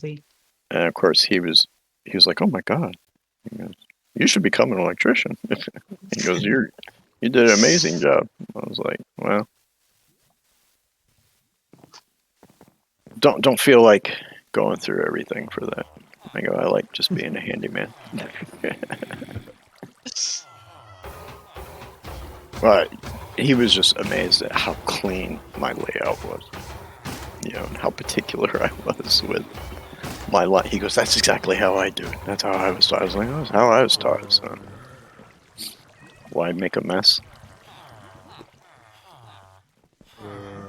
See. And of course, he was like, "Oh my God," he goes, "You should become an electrician." He goes, you did an amazing job." I was like, "Well, don't feel like going through everything for that." I go, "I like just being a handyman." But he was just amazed at how clean my layout was, and how particular I was with my light. He goes, "That's exactly how I do it. That's how I was taught." I was like, "Oh, that's how I was taught. So why make a mess?"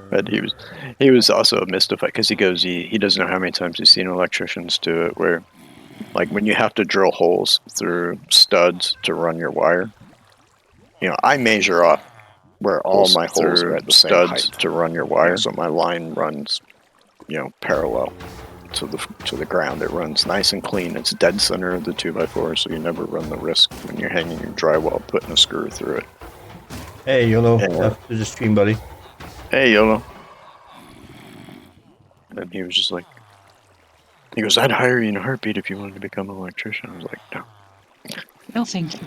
But he was also mystified because he goes, he doesn't know how many times he's seen electricians do it, where like when you have to drill holes through studs to run your wire. I measure off Where all holes my holes are through at the same studs height. to run your wire. So my line runs, parallel to the ground. It runs nice and clean. It's dead center of the 2x4, so you never run the risk when you're hanging your drywall putting a screw through it. Hey, YOLO, And welcome to the stream, buddy. hey, YOLO. And he was just like, he goes, "I'd hire you in a heartbeat if you wanted to become an electrician." I was like, "No, No, thank you.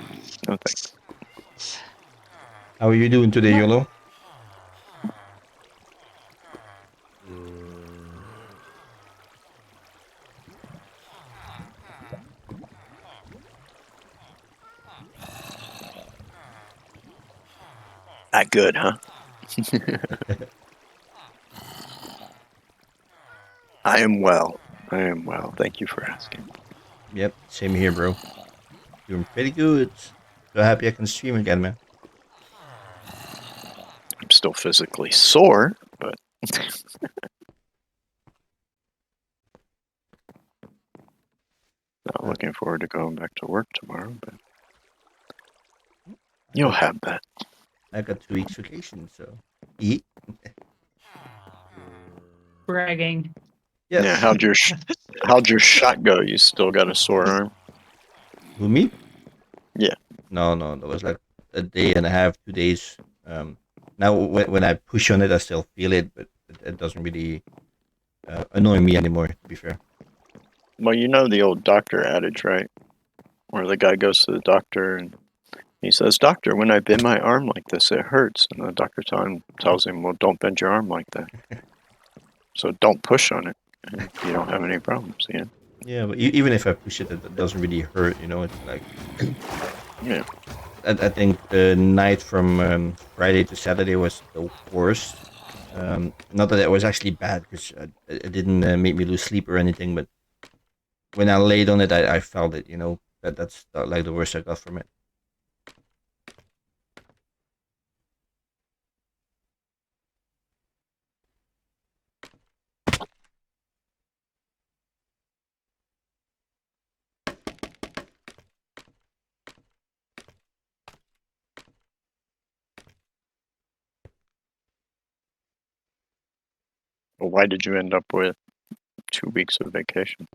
no thanks." How are you doing today, YOLO? That good, huh? I am well. I am well. Thank you for asking. Yep, same here, bro. Doing pretty good. So happy I can stream again, man. I'm still physically sore, but not looking forward to going back to work tomorrow, but you'll have that. I got 2 weeks vacation, so eat. Bragging. Yes. Yeah, how'd your shot go? You still got a sore arm? Who, me? Yeah. No, that was like a day and a half, 2 days. Now when I push on it, I still feel it, but it doesn't really annoy me anymore, to be fair. Well, you know the old doctor adage, right? Where the guy goes to the doctor and he says, "Doctor, when I bend my arm like this, it hurts." And the doctor tells him, "Well, don't bend your arm like that. So don't push on it, and you don't have any problems." Yeah. Yeah, but even if I push it, it doesn't really hurt, It's like, Yeah. I think the night from Friday to Saturday was the worst. Not that it was actually bad, because it didn't make me lose sleep or anything, but when I laid on it, I felt it, that's like the worst I got from it. Well, why did you end up with 2 weeks of vacation?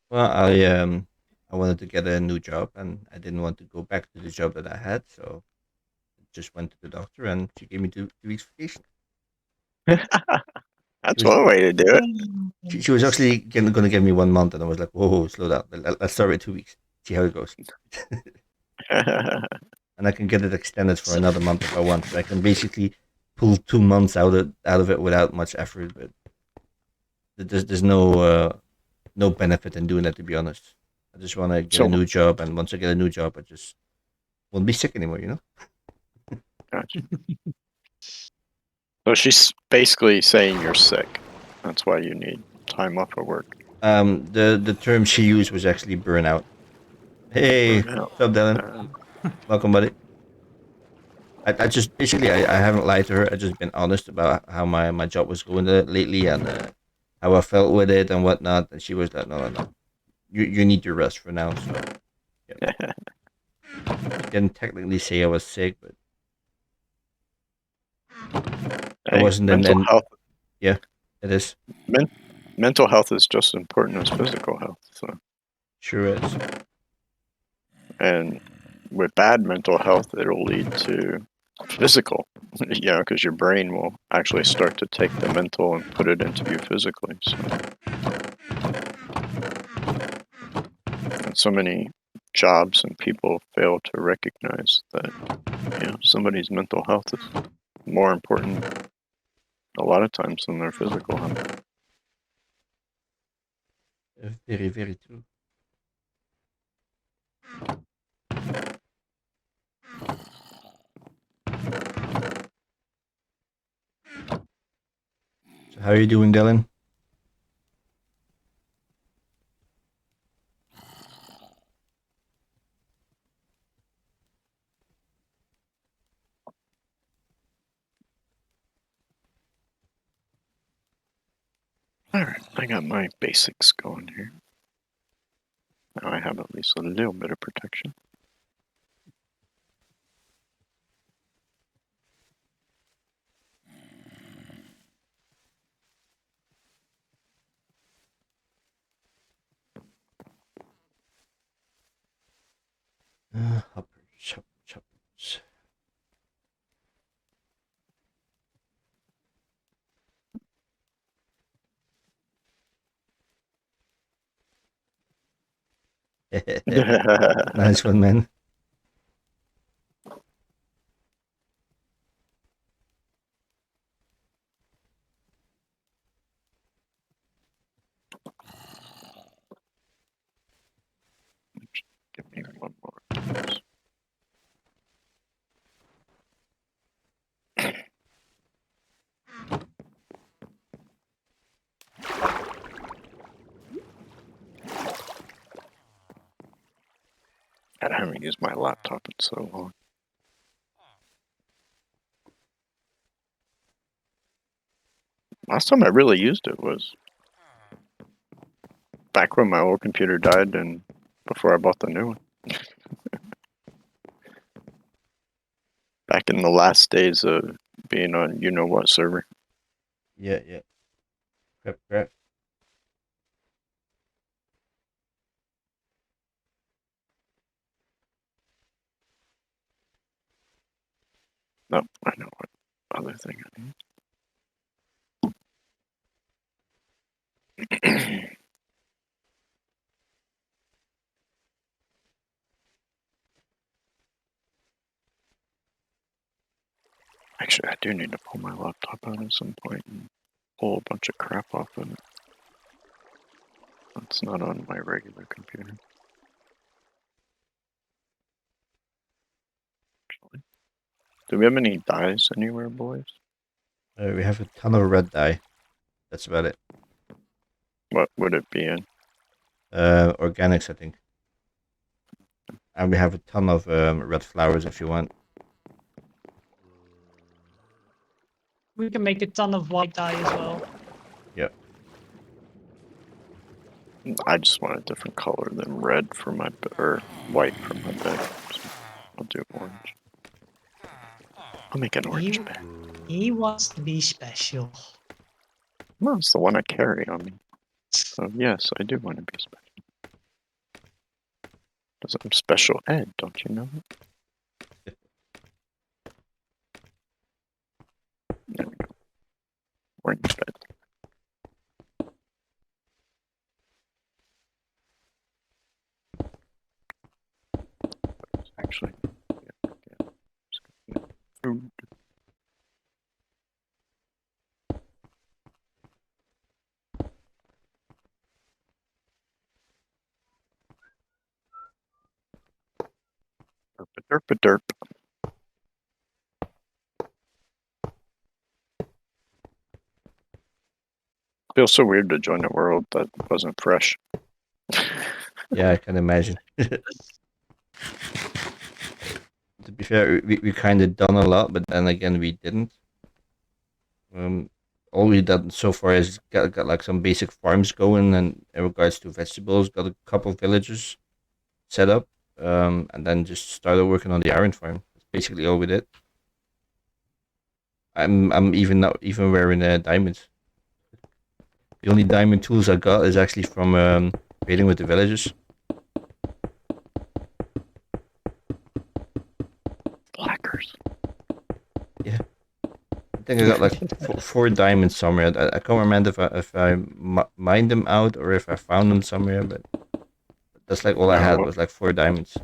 Well, I wanted to get a new job, and I didn't want to go back to the job that I had, so I just went to the doctor, and she gave me 2 weeks vacation. That's was- one way to do it. She was actually going to give me 1 month, and I was like, whoa, slow down. Let's start with 2 weeks. See how it goes. And I can get it extended for another month if I want. So I can basically pull 2 months out of it without much effort. But there's no benefit in doing that, to be honest. I just want to get a new job, and once I get a new job, I just won't be sick anymore. Gotcha. So she's basically saying you're sick. That's why you need time off of work. The term she used was actually burnout. Hey, Burnout. what's up, Dylan? Welcome, buddy. I just basically I haven't lied to her. I just been honest about how my job was going lately, and how I felt with it and whatnot. And she was like, no. You need to rest for now. So yeah. I can technically say I was sick, but I wasn't. Mental health. Yeah, it is. Mental health is just as important as physical health. So sure is. And with bad mental health, it'll lead to Physical. Yeah, because your brain will actually start to take the mental and put it into you physically. So, and so many jobs and people fail to recognize that, somebody's mental health is more important a lot of times than their physical health. Very, very true. So how are you doing, Dylan? Alright, I got my basics going here. Now I have at least a little bit of protection. Hoppers, hoppers, hoppers. Nice one, man. Give me one more. God, I haven't used my laptop in so long. Last time I really used it was back when my old computer died and before I bought the new one. Back in the last days of being on you-know-what server. Yeah. Crap. No, I know what other thing I need. Actually, I do need to pull my laptop out at some point and pull a bunch of crap off of it. That's not on my regular computer. Actually. Do we have any dyes anywhere, boys? We have a ton of red dye. That's about it. What would it be in? Organics, I think. And we have a ton of red flowers if you want. We can make a ton of white dye as well. Yeah. I just want a different color than red for my or white for my bed. So I'll do orange. I'll make an orange bed. He wants to be special. Well, it's the one I carry on me. So yes, I do want to be special. Because I'm special ed, don't you know? There we go. Orange bed. Actually, yeah. Food. Derp. Feels so weird to join a world that wasn't fresh. Yeah, I can imagine. To be fair, we kind of done a lot, but then again, we didn't. All we done so far is got like some basic farms going, and in regards to vegetables, got a couple of villages set up, and then just started working on the iron farm. That's basically all we did. I'm even not even wearing diamonds. The only diamond tools I got is actually from trading with the villagers. Blackers. think I got like four diamonds somewhere. I can't remember if I mined them out or if I found them somewhere, but that's like all I had was like 4 diamonds.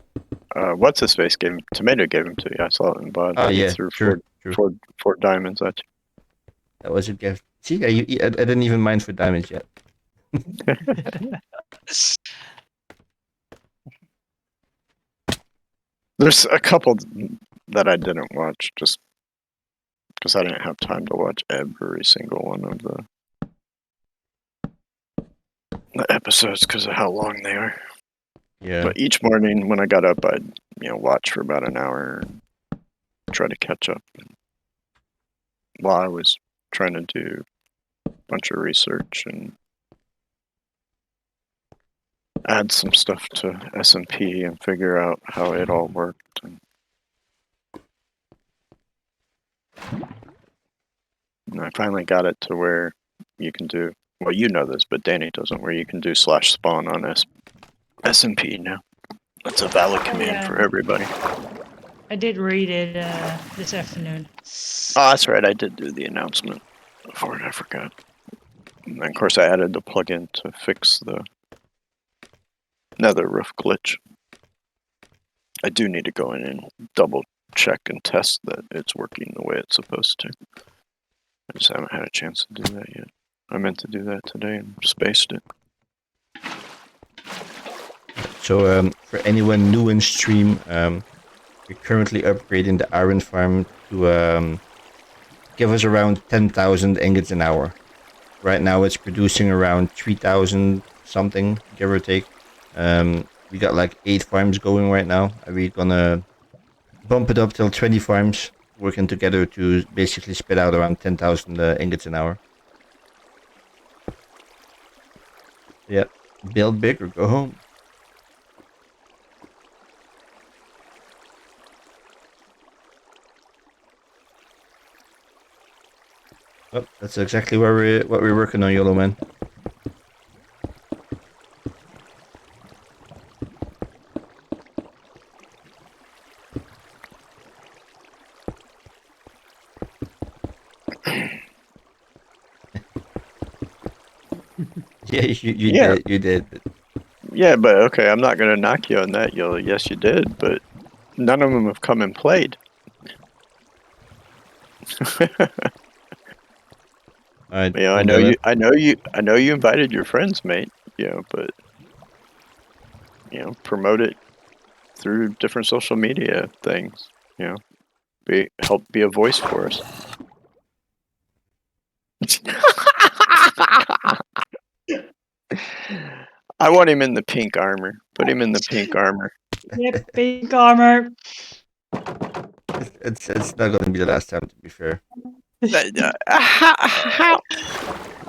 What's his face gave him? Tomato gave him to you. I saw it in Bod. Oh He yeah, threw true. four diamonds at you. That was a gift. See, I didn't even mine for diamonds yet. There's a couple that I didn't watch just because I didn't have time to watch every single one of the episodes because of how long they are. Yeah. But each morning when I got up, I'd watch for about an hour and try to catch up. While I was trying to do a bunch of research and add some stuff to S&P and figure out how it all worked. And I finally got it to where you can do, well, you know this, but Danny doesn't, where you can do /spawn on S&P now. That's a valid command for everybody. I did read it this afternoon. Oh, that's right. I did do the announcement before it. I forgot. And then, of course, I added the plugin to fix the nether roof glitch. I do need to go in and double check and test that it's working the way it's supposed to. I just haven't had a chance to do that yet. I meant to do that today and spaced it. So for anyone new in stream, we're currently upgrading the iron farm to give us around 10,000 ingots an hour. Right now it's producing around 3,000 something, give or take. We got like 8 farms going right now, and we're gonna bump it up till 20 farms, working together to basically spit out around 10,000 ingots an hour. Yep, build big or go home. Oh, that's exactly what we're working on, Yellow Man. Yeah, you did. Yeah, but okay, I'm not gonna knock you on that, Yellow. Yes, you did, but none of them have come and played. I know you invited your friends, mate. But promote it through different social media things. Help be a voice for us. I want him in the pink armor. Put him in the pink armor. Yep, pink armor. It's not gonna be the last time, to be fair. How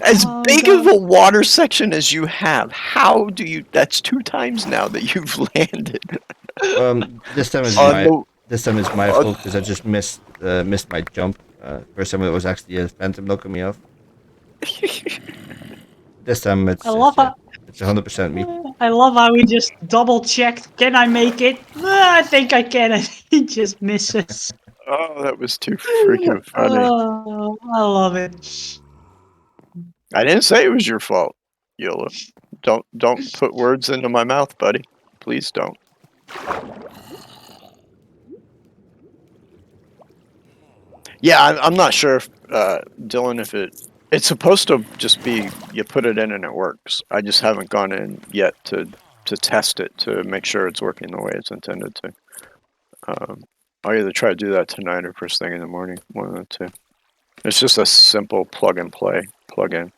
as big of a water section as you have, how do you? That's 2 times now that you've landed. This time is my fault because I just missed my jump. First time it was actually a phantom knocking me off. This time it's 100% me. I love how he just double checked. Can I make it? I think I can, and he just misses. Oh, that was too freaking funny. Oh, I love it. I didn't say it was your fault, Yola. Don't put words into my mouth, buddy. Please don't. Yeah, I'm not sure if Dylan, if it's supposed to just be you put it in and it works. I just haven't gone in yet to test it to make sure it's working the way it's intended to. I'll either try to do that tonight or first thing in the morning, one of the two. It's just a simple plug and play plugin.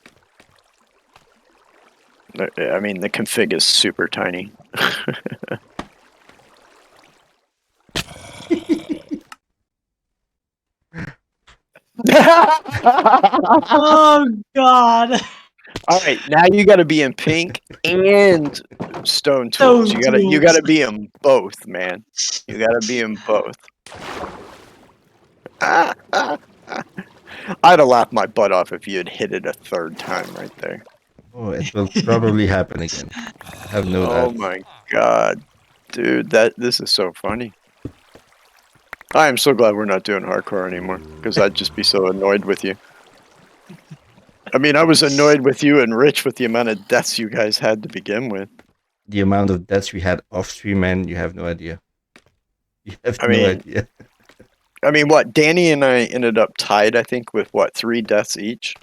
I mean, the config is super tiny. Oh God! All right, now you got to be in pink and stone tools. You got to be in both, man. You got to be in both. I'd have laughed my butt off if you had hit it a 3rd time right there. Oh, it will probably happen again. I have no doubt. Oh my God, dude, this is so funny. I am so glad we're not doing hardcore anymore, because I'd just be so annoyed with you. I mean, I was annoyed with you and Rich with the amount of deaths you guys had to begin with. The amount of deaths we had off stream, man, you have no idea. You have I no mean, idea. what, Danny and I ended up tied, I think, with, what, 3 deaths each?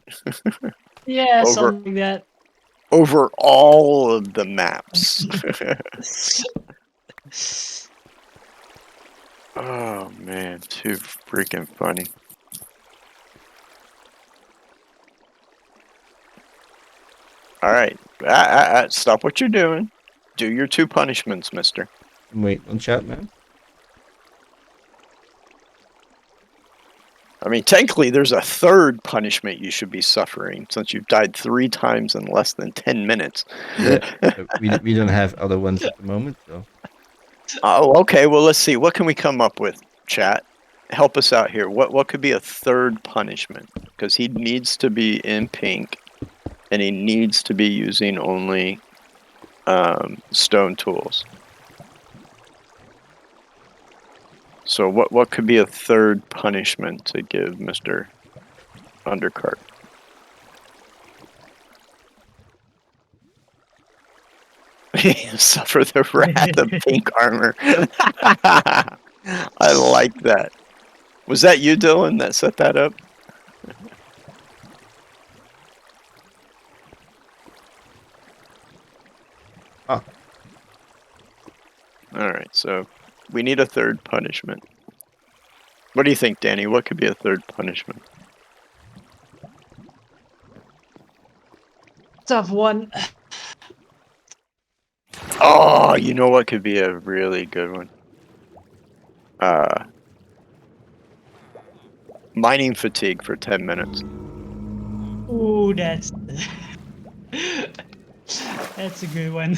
Yeah, Over- something like Over all of the maps. that. Oh, man, too freaking funny. All right, stop what you're doing. Do your 2 punishments, mister. Wait on chat, man. I mean, technically, there's a 3rd punishment you should be suffering since you've died 3 times in less than 10 minutes. Yeah, we don't have other ones at the moment, so. Oh, okay. Well, let's see. What can we come up with, chat? Help us out here. What could be a 3rd punishment? Because he needs to be in pink, and he needs to be using only stone tools. So what could be a 3rd punishment to give Mr. Undercart? Suffer the wrath of pink armor. I like that. Was that you, Dylan, that set that up? Ah. Alright, so we need a 3rd punishment. What do you think, Danny? What could be a 3rd punishment? Tough one. Oh, you know what could be a really good one? Mining fatigue for 10 minutes. Ooh, that's that's a good one.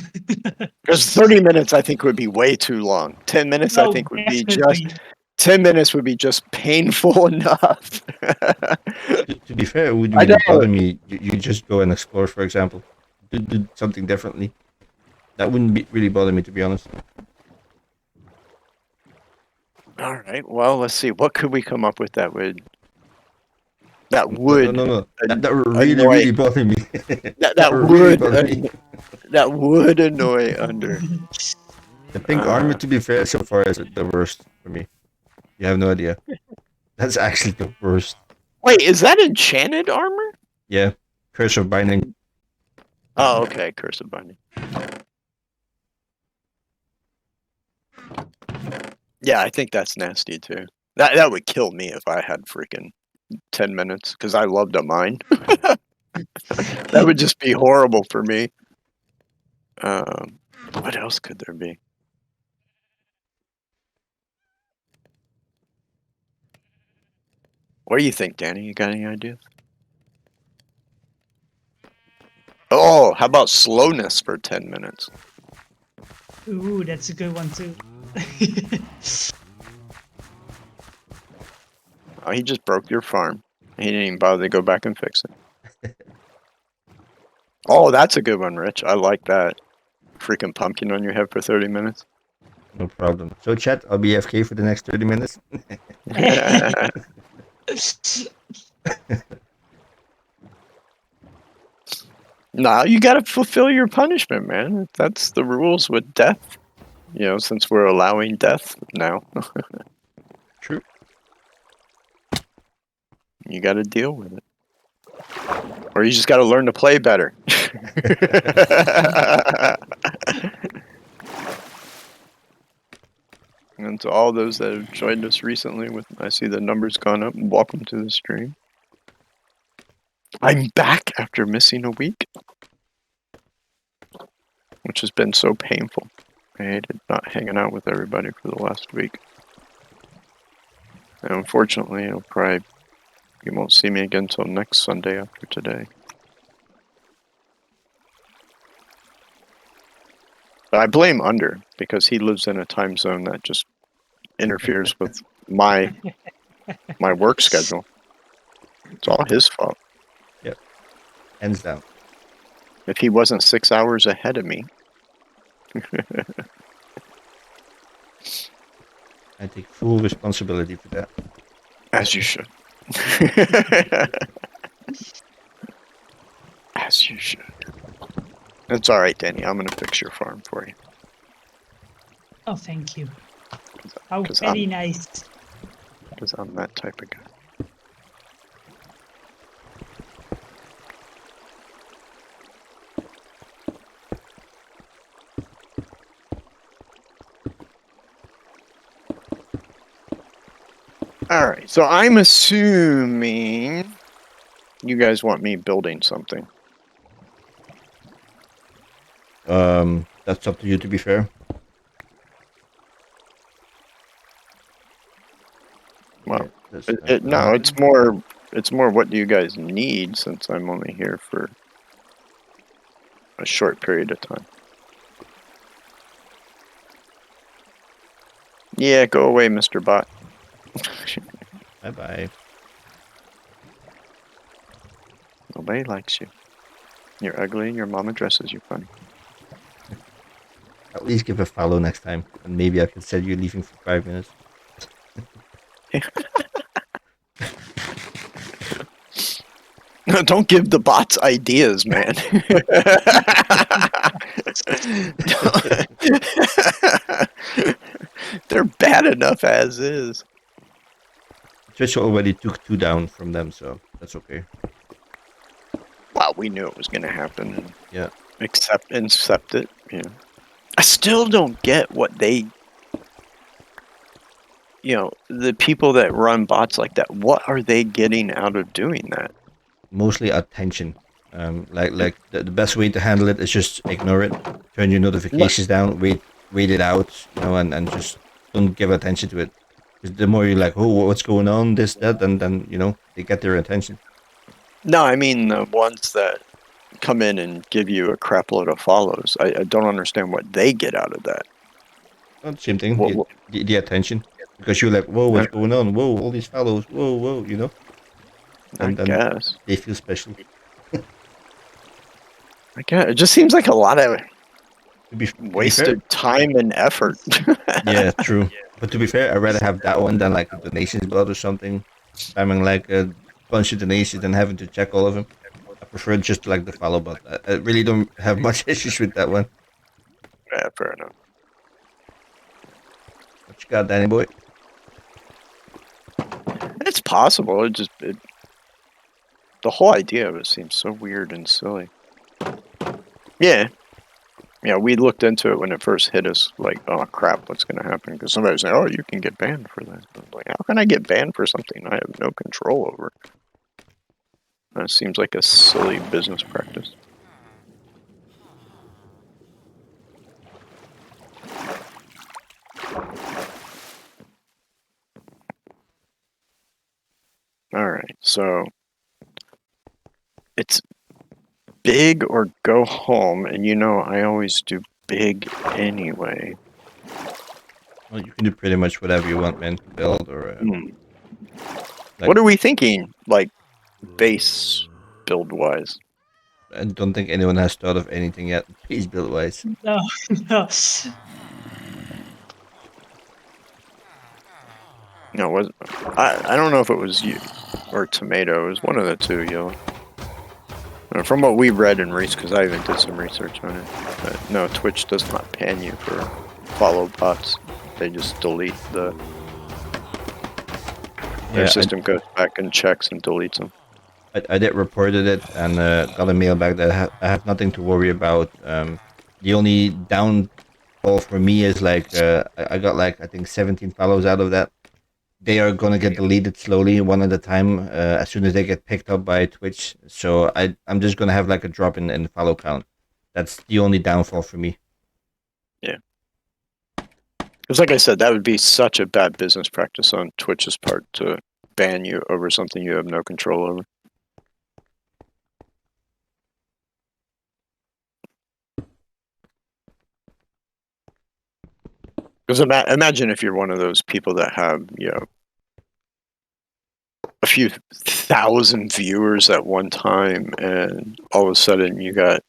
Because 30 minutes I think would be way too long. 10 minutes I No, think would be definitely. just 10 minutes would be just painful enough. To be fair, it wouldn't I really know. bother me. You just go and explore, for example. Do something differently. That wouldn't really bother me, to be honest. All right. Well, let's see. What could we come up with that would No. That would really, annoy- really bother me. that would would really bother me. that would annoy Under. The pink armor, to be fair, so far is the worst for me. You have no idea. That's actually the worst. Wait, is that enchanted armor? Yeah, Curse of Binding. Oh, okay. Curse of Binding. Yeah, I think that's nasty too. That would kill me if I had freaking 10 minutes because I love to mine. That would just be horrible for me. What else could there be? What do you think, Danny? You got any ideas? Oh, how about slowness for 10 minutes? Ooh, that's a good one too. Oh, he just broke your farm. He didn't even bother to go back and fix it. Oh, that's a good one, Rich. I like that. Freaking pumpkin on your head for 30 minutes. No problem. So, chat, I'll be AFK for the next 30 minutes. Nah, you gotta fulfill your punishment, man. That's the rules with death. You know, since we're allowing death now. True. You gotta deal with it. Or you just gotta learn to play better. And to all those that have joined us recently, I see the numbers gone up. Welcome to the stream. I'm back after missing a week, which has been so painful. I hated not hanging out with everybody for the last week. And unfortunately, you won't see me again until next Sunday after today. But I blame Under because he lives in a time zone that just interferes with my work schedule. It's all his fault. Hands down. If he wasn't 6 hours ahead of me. I take full responsibility for that. As you should. As you should. It's all right, Danny. I'm gonna fix your farm for you. Oh, thank you. How 'Cause very nice. Because I'm that type of guy. All right, so I'm assuming you guys want me building something. That's up to you, to be fair. Well, Yeah, no, it's more what do you guys need, since I'm only here for a short period of time. Yeah, go away, Mr. Bot. Bye-bye. Nobody likes you. You're ugly and your mama dresses you funny. At least give a follow next time, and maybe I can set you leaving for 5 minutes. Don't give the bots ideas, man. They're bad enough as is. Twitch already took 2 down from them, so that's okay. Wow, we knew it was going to happen. And Yeah. accept it. Yeah. I still don't get what they, the people that run bots like that. What are they getting out of doing that? Mostly attention. Like the best way to handle it is just ignore it, turn your notifications down, wait it out, and just don't give attention to it. Because the more you're like, oh, what's going on, this, that, and then they get their attention. No, I mean the ones that come in and give you a crap load of follows. I don't understand what they get out of that. Well, same thing. The attention, because you're like, whoa, what's going on? Whoa, all these follows. Whoa, And I then guess they feel special. I guess it just seems like a lot of To be wasted time and effort. Yeah, true. But to be fair, I'd rather have that one than like a donations bot or something. Spamming like a bunch of donations and having to check all of them. I prefer just like the follow bot. I really don't have much issues with that one. Yeah, fair enough. What you got, Danny boy? It's possible. The whole idea of it seems so weird and silly. Yeah. Yeah, we looked into it when it first hit us, like, oh crap, what's going to happen? Because somebody was saying, oh, you can get banned for that. I was like, how can I get banned for something I have no control over? That seems like a silly business practice. Alright, so it's big or go home, and I always do big anyway. Well, you can do pretty much whatever you want, man. Build or. What are we thinking? Like, base build wise? I don't think anyone has thought of anything yet. Base build wise. No, no. No, I don't know if it was you or Tomato. It was one of the two, Yellow. From what we read and researched, because I even did some research on it. But no, Twitch does not ban you for follow bots. They just delete their system goes back and checks and deletes them. I did reported it and got a mail back that I have nothing to worry about. The only downfall for me is like I got like I think 17 follows out of that. They are gonna get deleted slowly, one at a time, as soon as they get picked up by Twitch. So I'm just gonna have like a drop in the follow count. That's the only downfall for me. Yeah. Because like I said, that would be such a bad business practice on Twitch's part to ban you over something you have no control over. Because imagine if you're one of those people that have, a few thousand viewers at one time, and all of a sudden you got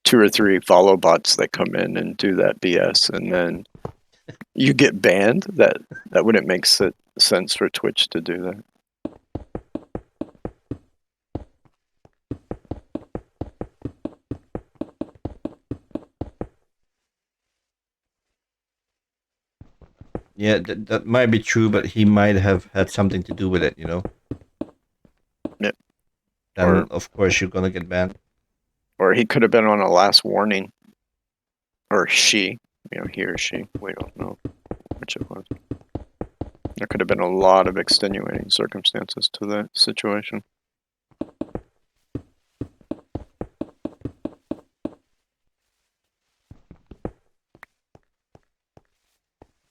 2 or 3 follow bots that come in and do that BS, and then You get banned? That wouldn't make sense for Twitch to do that. Yeah, that might be true, but he might have had something to do with it, you know? Yep. Then, Or- of course, you're gonna get banned. Or he could have been on a last warning. Or she. He or she. We don't know which it was. There could have been a lot of extenuating circumstances to that situation.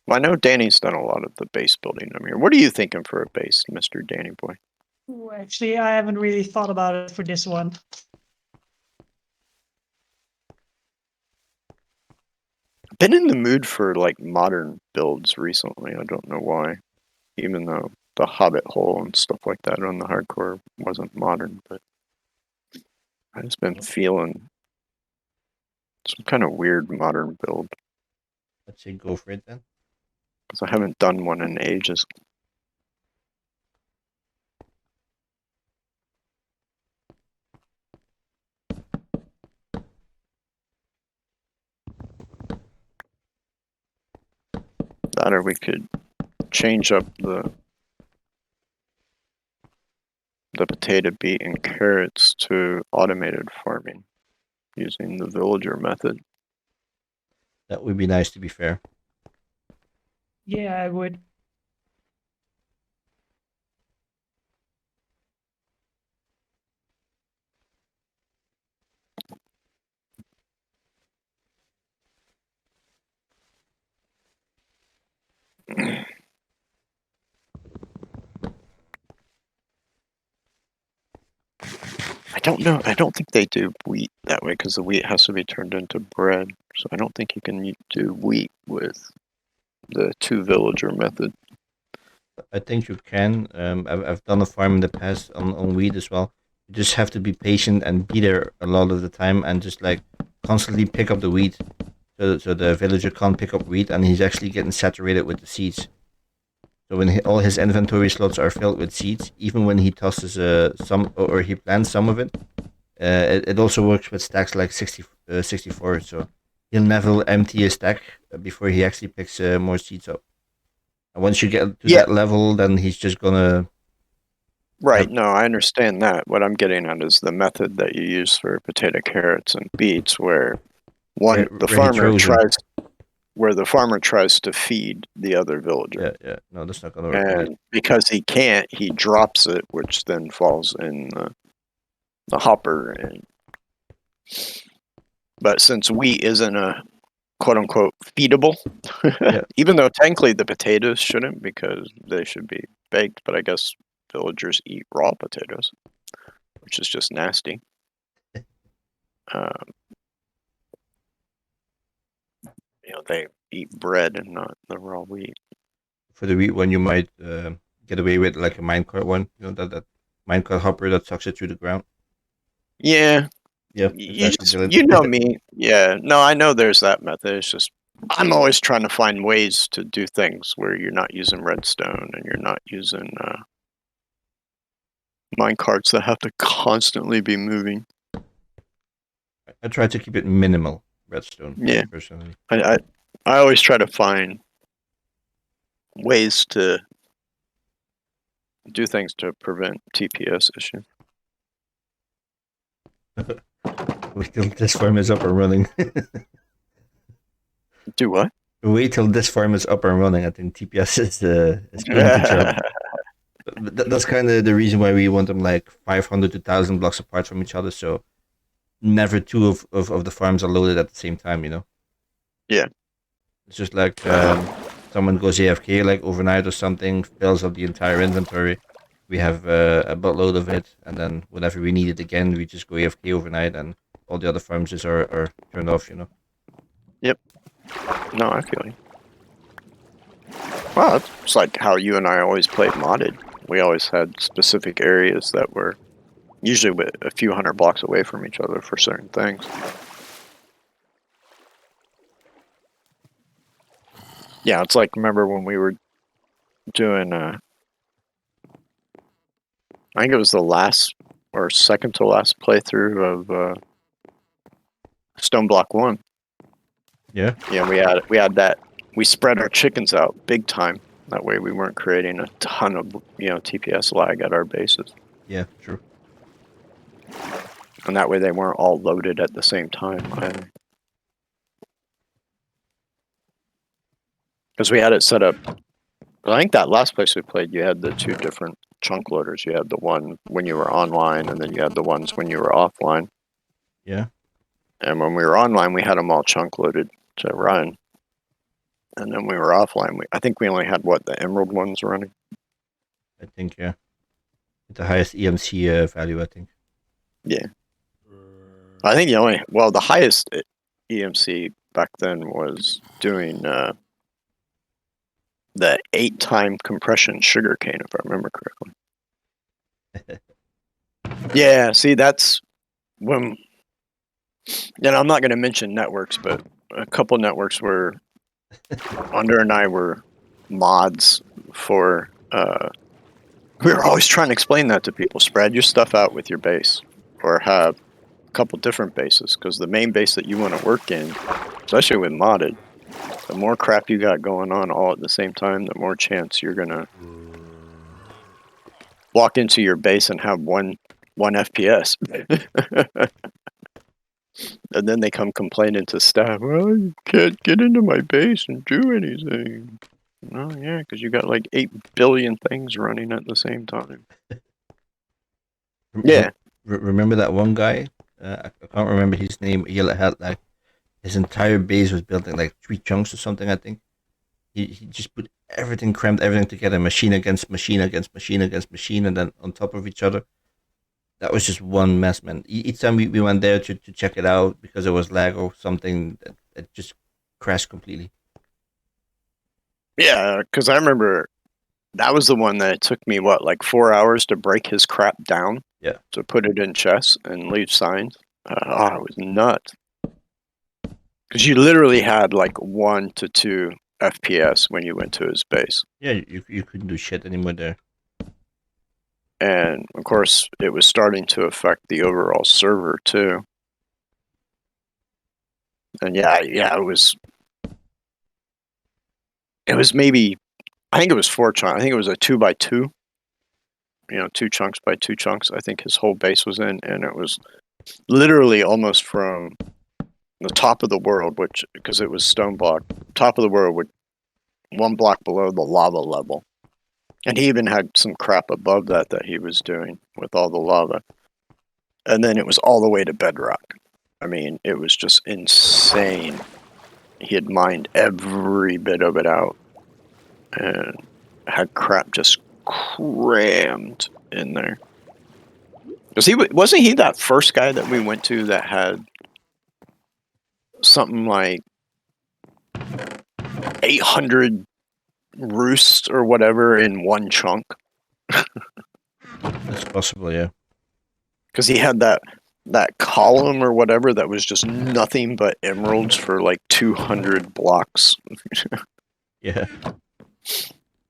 Well, I know Danny's done a lot of the base building. I mean, what are you thinking for a base, Mr. Danny boy? Ooh, actually, I haven't really thought about it for this one. I've been in the mood for like modern builds recently. I don't know why. Even though the Hobbit hole and stuff like that on the hardcore wasn't modern, but I've just been feeling some kind of weird modern build Let's say go for it then. because I haven't done one in ages. That or we could change up the potato, beet, and carrots to automated farming using the villager method. That would be nice, to be fair. Yeah, I would. I don't know. I don't think they do wheat that way because the wheat has to be turned into bread. So I don't think you can do wheat with the two villager method. I think you can. I've done a farm in the past on wheat as well. You just have to be patient and be there a lot of the time and just like constantly pick up the wheat. So the villager can't pick up wheat and he's actually getting saturated with the seeds. So when all his inventory slots are filled with seeds, even when he tosses some or he plants some of it, it also works with stacks like 64. So he'll never empty a stack before he actually picks more seeds up. And once you get to that level, then he's just gonna. Right. No, I understand that. What I'm getting at is the method that you use for potato, carrots, and beets, where Where the he throws them. the farmer tries to feed the other villager. Yeah. No, that's not gonna work. And because he can't, he drops it, which then falls in the hopper. But since wheat isn't a quote unquote feedable, Yeah. even though technically the potatoes shouldn't because they should be baked, but I guess villagers eat raw potatoes, which is just nasty. They eat bread and not the raw wheat. For the wheat one, you might get away with like a minecart one. That minecart hopper that sucks it through the ground. Yeah. Yeah. You know me. Yeah. No, I know there's that method. It's just I'm always trying to find ways to do things where you're not using redstone and you're not using mine carts that have to constantly be moving. I try to keep it minimal redstone. Yeah. Personally. I always try to find ways to do things to prevent TPS issues. Wait till this farm is up and running. Do what? Wait till this farm is up and running. I think TPS is in trouble. But that's kind of the reason why we want them like 500 to 1,000 blocks apart from each other. So never two of the farms are loaded at the same time. Yeah. It's just like someone goes AFK like overnight or something, fills up the entire inventory. We have a buttload of it, and then whenever we need it again, we just go AFK overnight, and all the other farms just are turned off. Yep. No, I feel you. Well, it's like how you and I always played modded. We always had specific areas that were usually a few hundred blocks away from each other for certain things. Yeah, it's like, remember when we were doing, I think it was the last or second to last playthrough of Stone Block 1. Yeah. Yeah, we had that. We spread our chickens out big time. That way we weren't creating a ton of, TPS lag at our bases. Yeah. True. And that way they weren't all loaded at the same time either. Because we had it set up. I think that last place we played, you had the two different chunk loaders. You had the one when you were online, and then you had the ones when you were offline. Yeah. And when we were online, we had them all chunk loaded to run. And then we were offline. I think we only had the emerald ones running. I think yeah. With the highest EMC value, I think. Yeah. I think the highest EMC back then was doing the 8-time compression sugarcane, if I remember correctly. Yeah, see, that's when, I'm not going to mention networks, but a couple networks were, Under and I were mods for, we were always trying to explain that to people. Spread your stuff out with your base, or have a couple different bases, because the main base that you want to work in, especially with modded, the more crap you got going on all at the same time, the more chance you're gonna walk into your base and have one FPS. And then they come complaining to staff, well, you can't get into my base and do anything. Oh yeah, because you got like 8 billion things running at the same time. Yeah. Remember that one guy? I can't remember his name. He had like his entire base was built in like 3 chunks or something. I think he just put everything, crammed everything together, machine against machine against machine against machine, and then on top of each other. That was just one mess, man. Each time we went there to check it out because it was lag or something, it just crashed completely. Yeah, because I remember that was the one that it took me, like 4 hours to break his crap down? Yeah. To put it in chess and leave signs. It was nuts. Because you literally had like 1 to 2 FPS when you went to his base. Yeah, you couldn't do shit anymore there. And of course, it was starting to affect the overall server too. And yeah, it was maybe, I think it was 4 chunks. I think it was a 2x2. 2 chunks by 2 chunks. I think his whole base was in, and it was literally almost from the top of the world, because it was stone block, top of the world with 1 block below the lava level. And he even had some crap above that he was doing with all the lava. And then it was all the way to bedrock. I mean, it was just insane. He had mined every bit of it out and had crap just crammed in there. Because wasn't he that first guy that we went to that had something like 800 roosts or whatever in 1 chunk? That's possible, yeah. Because he had that column or whatever that was just nothing but emeralds for like 200 blocks. Yeah.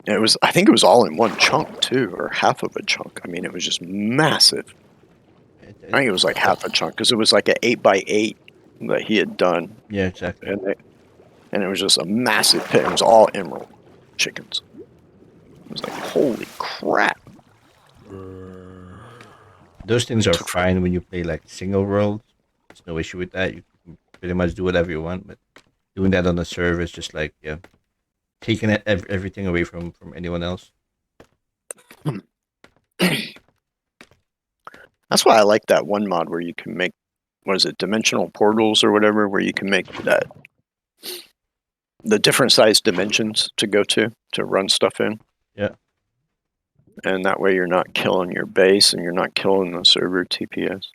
I think it was all in 1 chunk too, or half of a chunk. I mean, it was just massive. I think it was like half a chunk, because it was like an 8x8 that he had done. Yeah, exactly. And it was just a massive pit. It was all emerald chickens. It was like, holy crap. Those things are fine when you play like single world. There's no issue with that. You can pretty much do whatever you want, but doing that on a server is just like, yeah, taking everything away from anyone else. That's why I like that one mod where you can make, what is it, dimensional portals or whatever, where you can make the different size dimensions to go to run stuff in. Yeah. And that way you're not killing your base and you're not killing the server TPS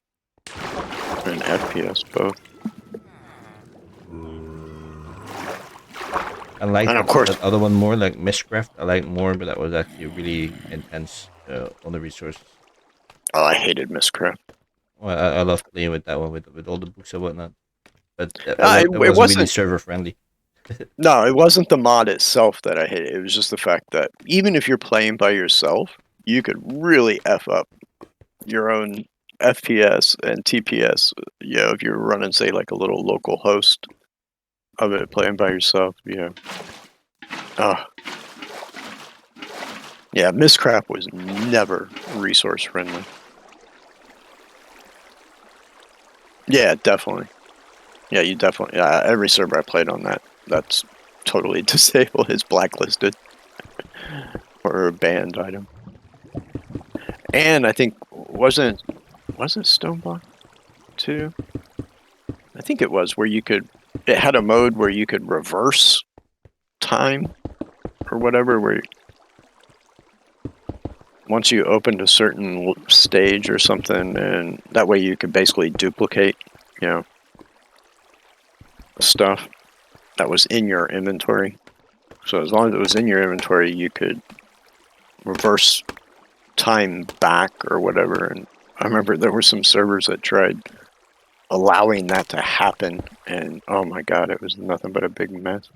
and FPS both. I like and of course, that other one more, like Mistcraft. I like more, but that was actually really intense on the resources. Oh, I hated Mistcraft. Well, I love playing with that one with all the books and whatnot, but it it wasn't wasn't really server friendly. No, it wasn't the mod itself that I hated. It was just the fact that even if you're playing by yourself, you could really F up your own FPS and TPS. You know, if you're running, say, like a little local host of it playing by yourself, yeah. Yeah, Mistcraft was never resource friendly. Yeah, definitely. Yeah, you definitely. Yeah, every server I played on that's totally disabled. It's blacklisted or a banned item. And I think wasn't Stoneblock too? I think it was where you could. It had a mode where you could reverse time or whatever. Where once you opened a certain stage or something, and that way you could basically duplicate, you know, stuff that was in your inventory. So as long as it was in your inventory, you could reverse time back or whatever. And I remember there were some servers that tried allowing that to happen, and oh my god, it was nothing but a big mess.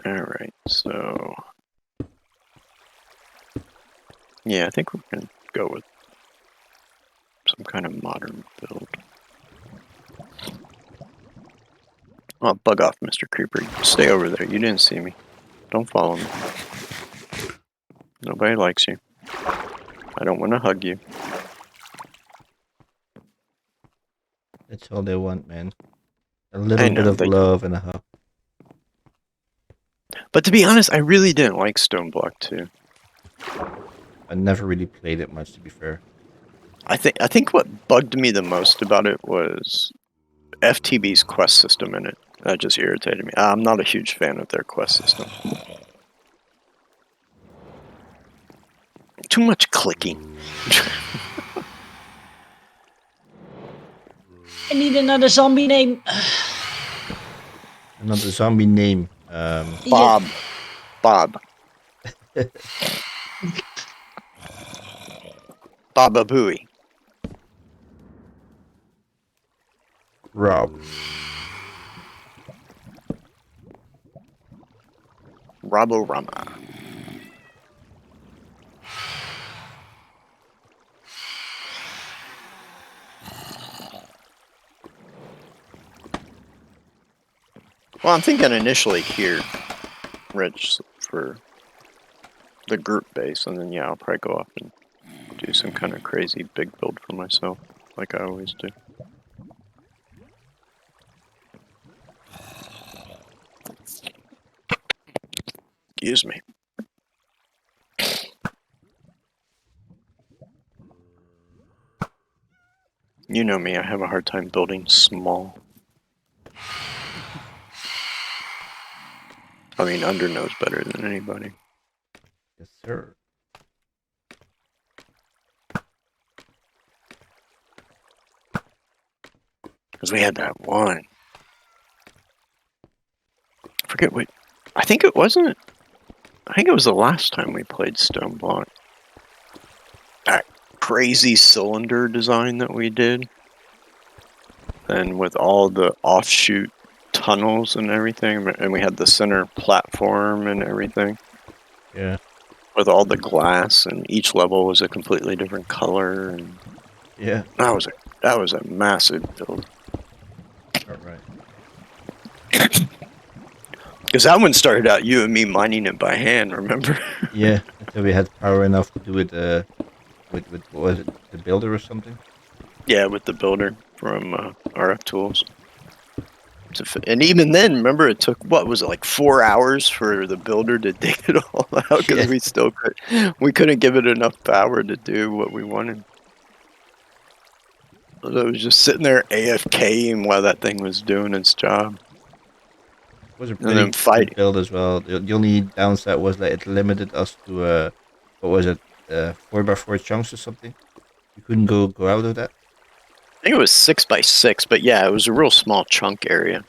Alright, so yeah, I think we're gonna go with some kind of modern build. Oh, bug off, Mr. Creeper. Stay over there. You didn't see me. Don't follow me. Nobody likes you. I don't want to hug you. That's all they want, man. A I little bit know, of love and a hug. but to be honest, I really didn't like Stoneblock 2. I never really played it much, to be fair. I think what bugged me the most about it was FTB's quest system in it. That just irritated me. I'm not a huge fan of their quest system. Too much clicking. I need another zombie name. Another zombie name. Bob. Bob. Baba Booey. Rob. Roborama. Well, I'm thinking initially here, Rich, for the group base, and then yeah, I'll probably go up and do some kind of crazy big build for myself, like I always do. Excuse me. You know me, I have a hard time building small. I mean, Under knows better than anybody. Yes, sir. Because we had that one. I forget what. I think it was the last time we played Stoneblock. That crazy cylinder design that we did. And with all the offshoot tunnels and everything. And we had the center platform and everything. Yeah. With all the glass, and each level was a completely different color. And Yeah. that was a massive build. All right. Because that one started out you and me mining it by hand, remember? Yeah. Until we had power enough to do it with what was it, the builder or something? Yeah, with the builder from RF Tools. And even then, remember, it took, what was it, like 4 hours for the builder to dig it all out? Because we couldn't give it enough power to do what we wanted. So it was just sitting there AFKing while that thing was doing its job. It was a And then pretty good build as well. The only downside was that it limited us to what was it, 4x4 chunks or something. You couldn't go out of that. I think it was 6x6, but yeah, it was a real small chunk area.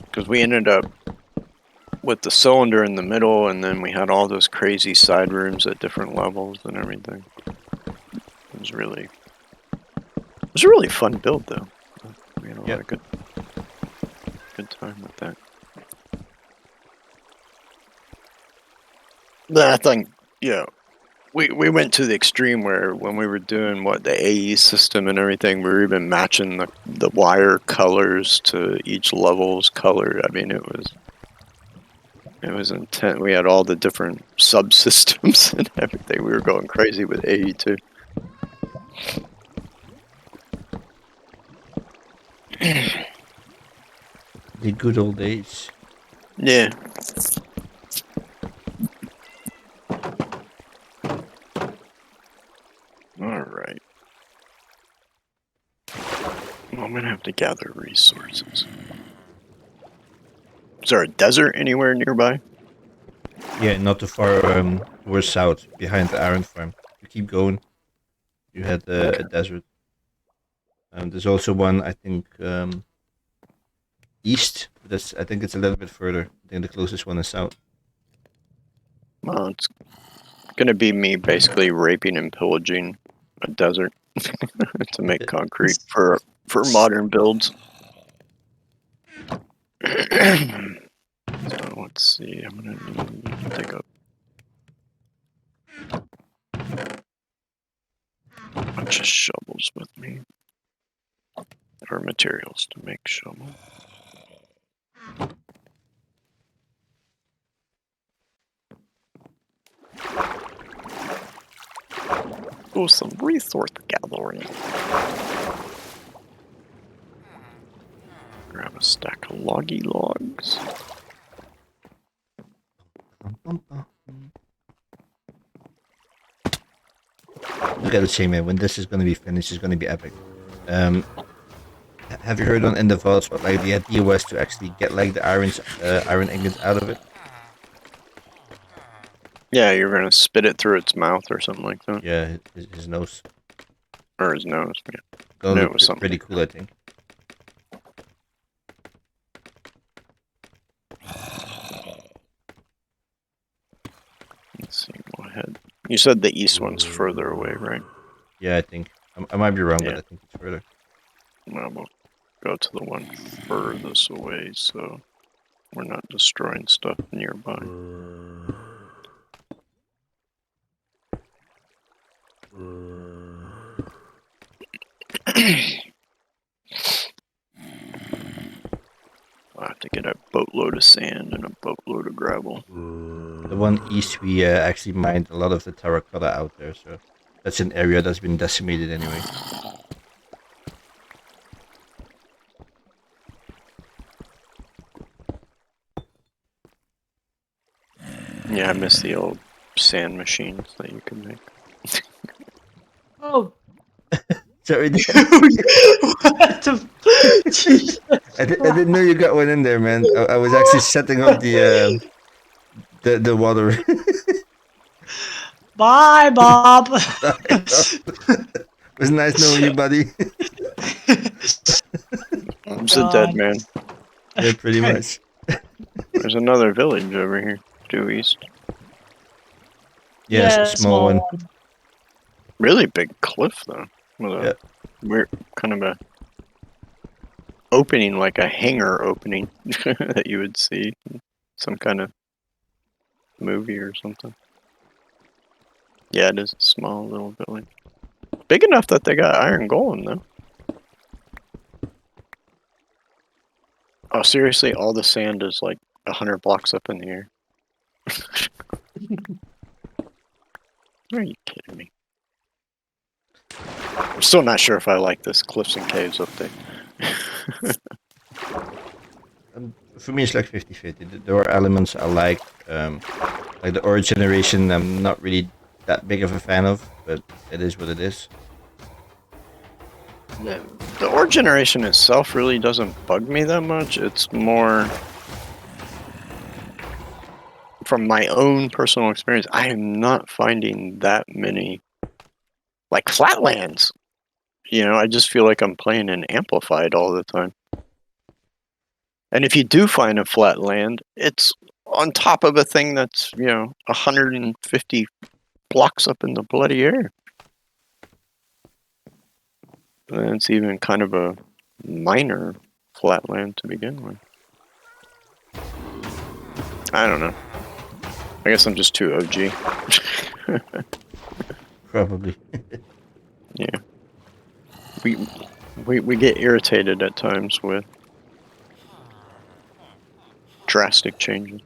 Because we ended up with the cylinder in the middle, and then we had all those crazy side rooms at different levels and everything. It was a really fun build, though. We had a lot of good time with that. But I think, we went to the extreme where when we were doing the AE system and everything, we were even matching the wire colors to each level's color. I mean, it was intense. We had all the different subsystems and everything. We were going crazy with AE too. The good old days. Yeah. All right. Well, I'm gonna have to gather resources. Is there a desert anywhere nearby? Yeah, not too far towards south, behind the iron farm. You keep going, you had a desert. There's also one, I think, east. But I think it's a little bit further. I think the closest one is south. Well, it's gonna be me basically raping and pillaging a desert to make concrete for modern builds. So let's see. I'm gonna need to take a bunch of shovels with me, or materials to make shovel. Oh, some resource gathering. Grab a stack of loggy logs. I gotta say, man, when this is gonna be finished, it's gonna be epic. Have you heard in the vaults what like the idea was to actually get like the iron ingots out of it? Yeah, you're gonna spit it through its mouth or something like that. Yeah, his nose. Or his nose. Yeah. Gonna it look was something pretty like cool, I think. Let's see. Go ahead. You said the east one's further away, right? Yeah, I think. I might be wrong, Yeah. but I think it's further. Well, we'll go to the one furthest away, so we're not destroying stuff nearby. I'll have to get a boatload of sand and a boatload of gravel. The one east, we actually mined a lot of the terracotta out there, so that's an area that's been decimated anyway. Yeah, I miss the old sand machines that you could make. Oh, Sorry, what the? Jesus I didn't know you got one in there, man. I was actually setting up the water. Bye, Bob. It was nice knowing you, buddy. I'm just a dead man. Yeah, pretty much. There's another village over here, due east. Yes, Yeah, a small one. Really big cliff, though. With a weird kind of a opening, like a hangar opening that you would see in some kind of movie or something. Yeah, it is a small little village. Big enough that they got iron golem, though. Oh, seriously? All the sand is like 100 blocks up in the air. Are you kidding me? I'm still not sure if I like this cliffs and caves update. For me, it's like 50-50. There are elements I like the ore generation. I'm not really that big of a fan of, but it is what it is. The ore generation itself really doesn't bug me that much. It's more from my own personal experience. I am not finding that many like flatlands. You know, I just feel like I'm playing in amplified all the time. And if you do find a flat land, it's on top of a thing that's, 150 blocks up in the bloody air. And it's even kind of a minor flatland to begin with. I don't know. I guess I'm just too OG. Probably. Yeah. We get irritated at times with drastic changes.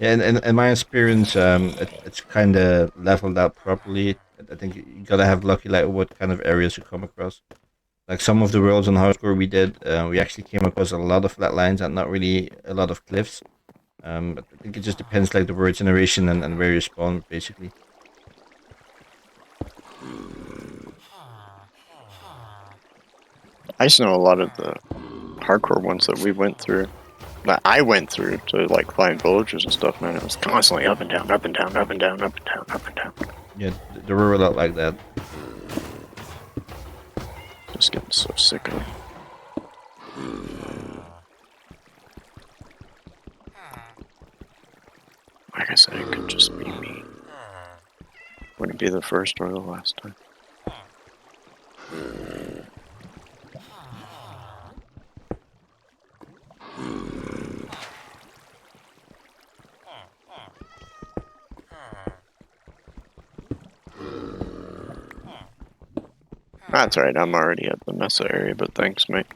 Yeah, and in my experience, it's kind of leveled out properly. I think you gotta have lucky, like what kind of areas you come across. Like some of the worlds on hardcore we did, we actually came across a lot of flat lines and not really a lot of cliffs. I think it just depends, like the word generation and where you spawn, basically. I just know a lot of the hardcore ones that we went through, that I went through to like find villages and stuff, man. It was constantly up and down, up and down, up and down, up and down, up and down. Yeah, there were a lot like that. Just getting so sick of it. Like I said, it could just be me. Wouldn't be the first or the last time. That's alright, I'm already at the Mesa area, but thanks, mate.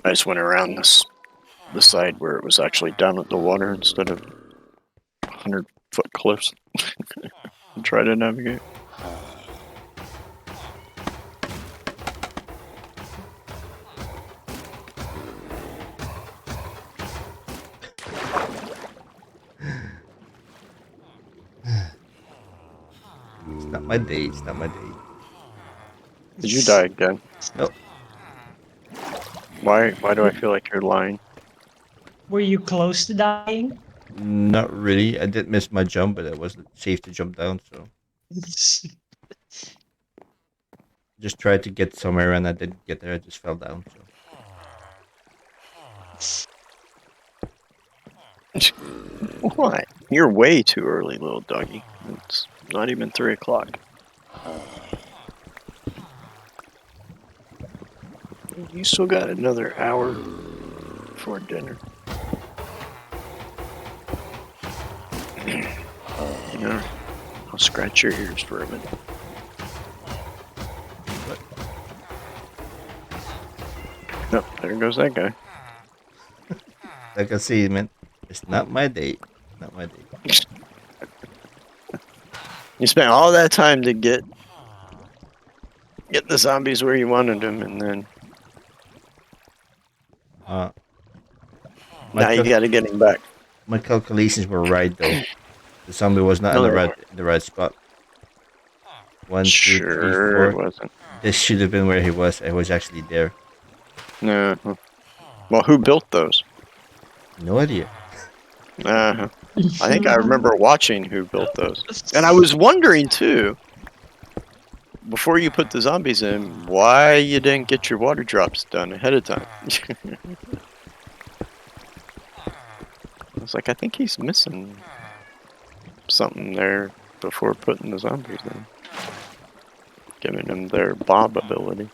I just went around the side where it was actually down at the water instead of 100-foot cliffs and try to navigate. It's not my day. It's not my day. Did you die again? No, Why do I feel like you're lying? Were you close to dying? not really. I did miss my jump, but it wasn't safe to jump down, so just tried to get somewhere and I didn't get there. I just fell down. So What? You're way too early, little doggy. It's not even 3 o'clock. You still got another hour before dinner. I'll scratch your ears for a minute. Nope, there goes that guy. like I say, man, it's not my day. Not my day. You spent all that time to get the zombies where you wanted them, and then My now you got to get them back. my calculations were right though. The zombie was not No, in they weren't. the right spot. 1, 2, 3, Sure, it 4. wasn't. This should have been where he was. I was actually there. No. Well, who built those? No idea. I think I remember watching who built those. And I was wondering, too, before you put the zombies in, why you didn't get your water drops done ahead of time. I was like, I think he's missing something there before putting the zombies in. Giving them their bob ability.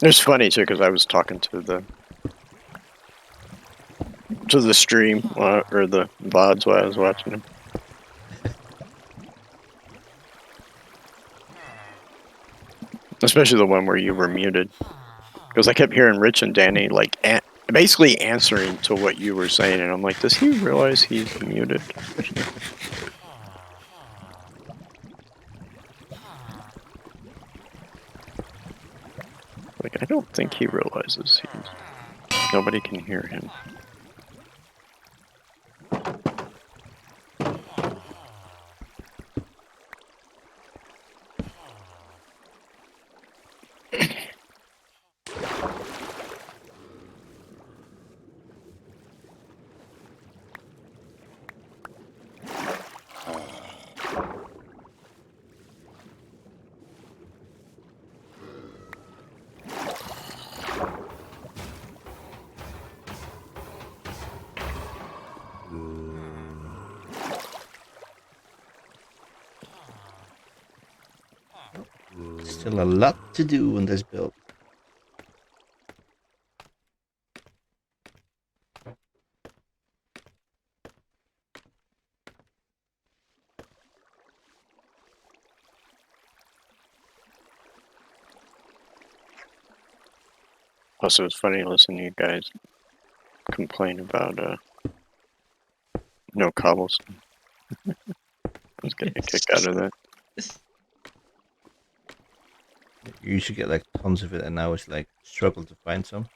It's funny too, because I was talking to the stream or the VODs while I was watching them. Especially the one where you were muted, because I kept hearing Rich and Danny like basically answering to what you were saying, and I'm like, does he realize he's muted? Like, I don't think he realizes nobody can hear him. Still a lot to do in this build. Plus, it was funny listening to you guys complain about no cobblestone. I was getting a kick out of that. You used to get like tons of it, and now it's like struggle to find some.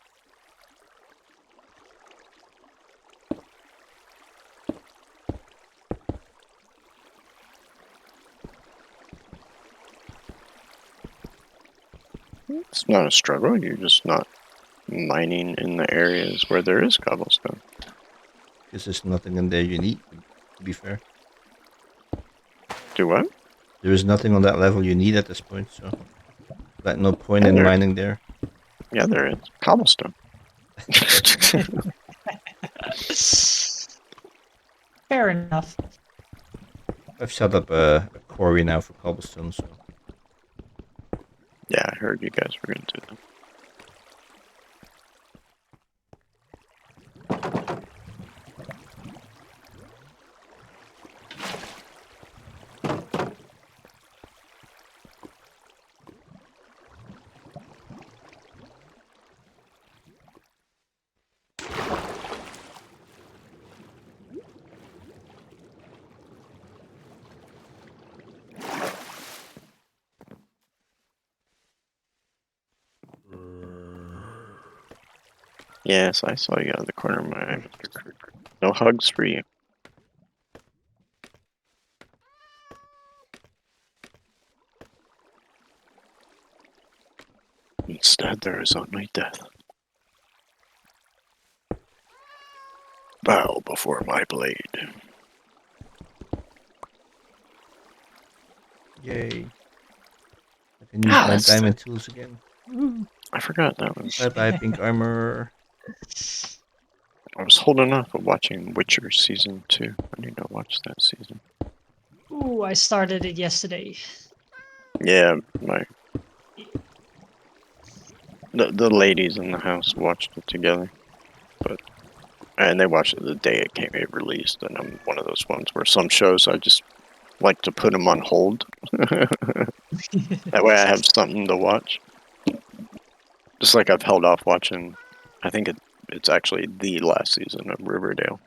It's not a struggle. You're just not mining in the areas where there is cobblestone. Because there's nothing in there you need, to be fair. Do what? There is nothing on that level you need at this point, so like no point Yeah, in there- mining there. Yeah, there is. Cobblestone. Fair enough. I've set up a quarry now for cobblestone, so Yeah, I heard you guys were going to do that. Yes, I saw you out of the corner of my eye. No hugs for you. Instead, there is only death. Bow before my blade. yay. I can use Ah, my that's diamond tools again. I forgot that one. Bye bye, pink armor. I was holding off of watching Witcher season 2. I need to watch that season. Ooh, I started it yesterday. Yeah, the ladies in the house watched it together, and they watched it the day it released. And I'm one of those ones where some shows I just like to put them on hold. That way I have something to watch. Just like I've held off watching. I think it's actually the last season of Riverdale.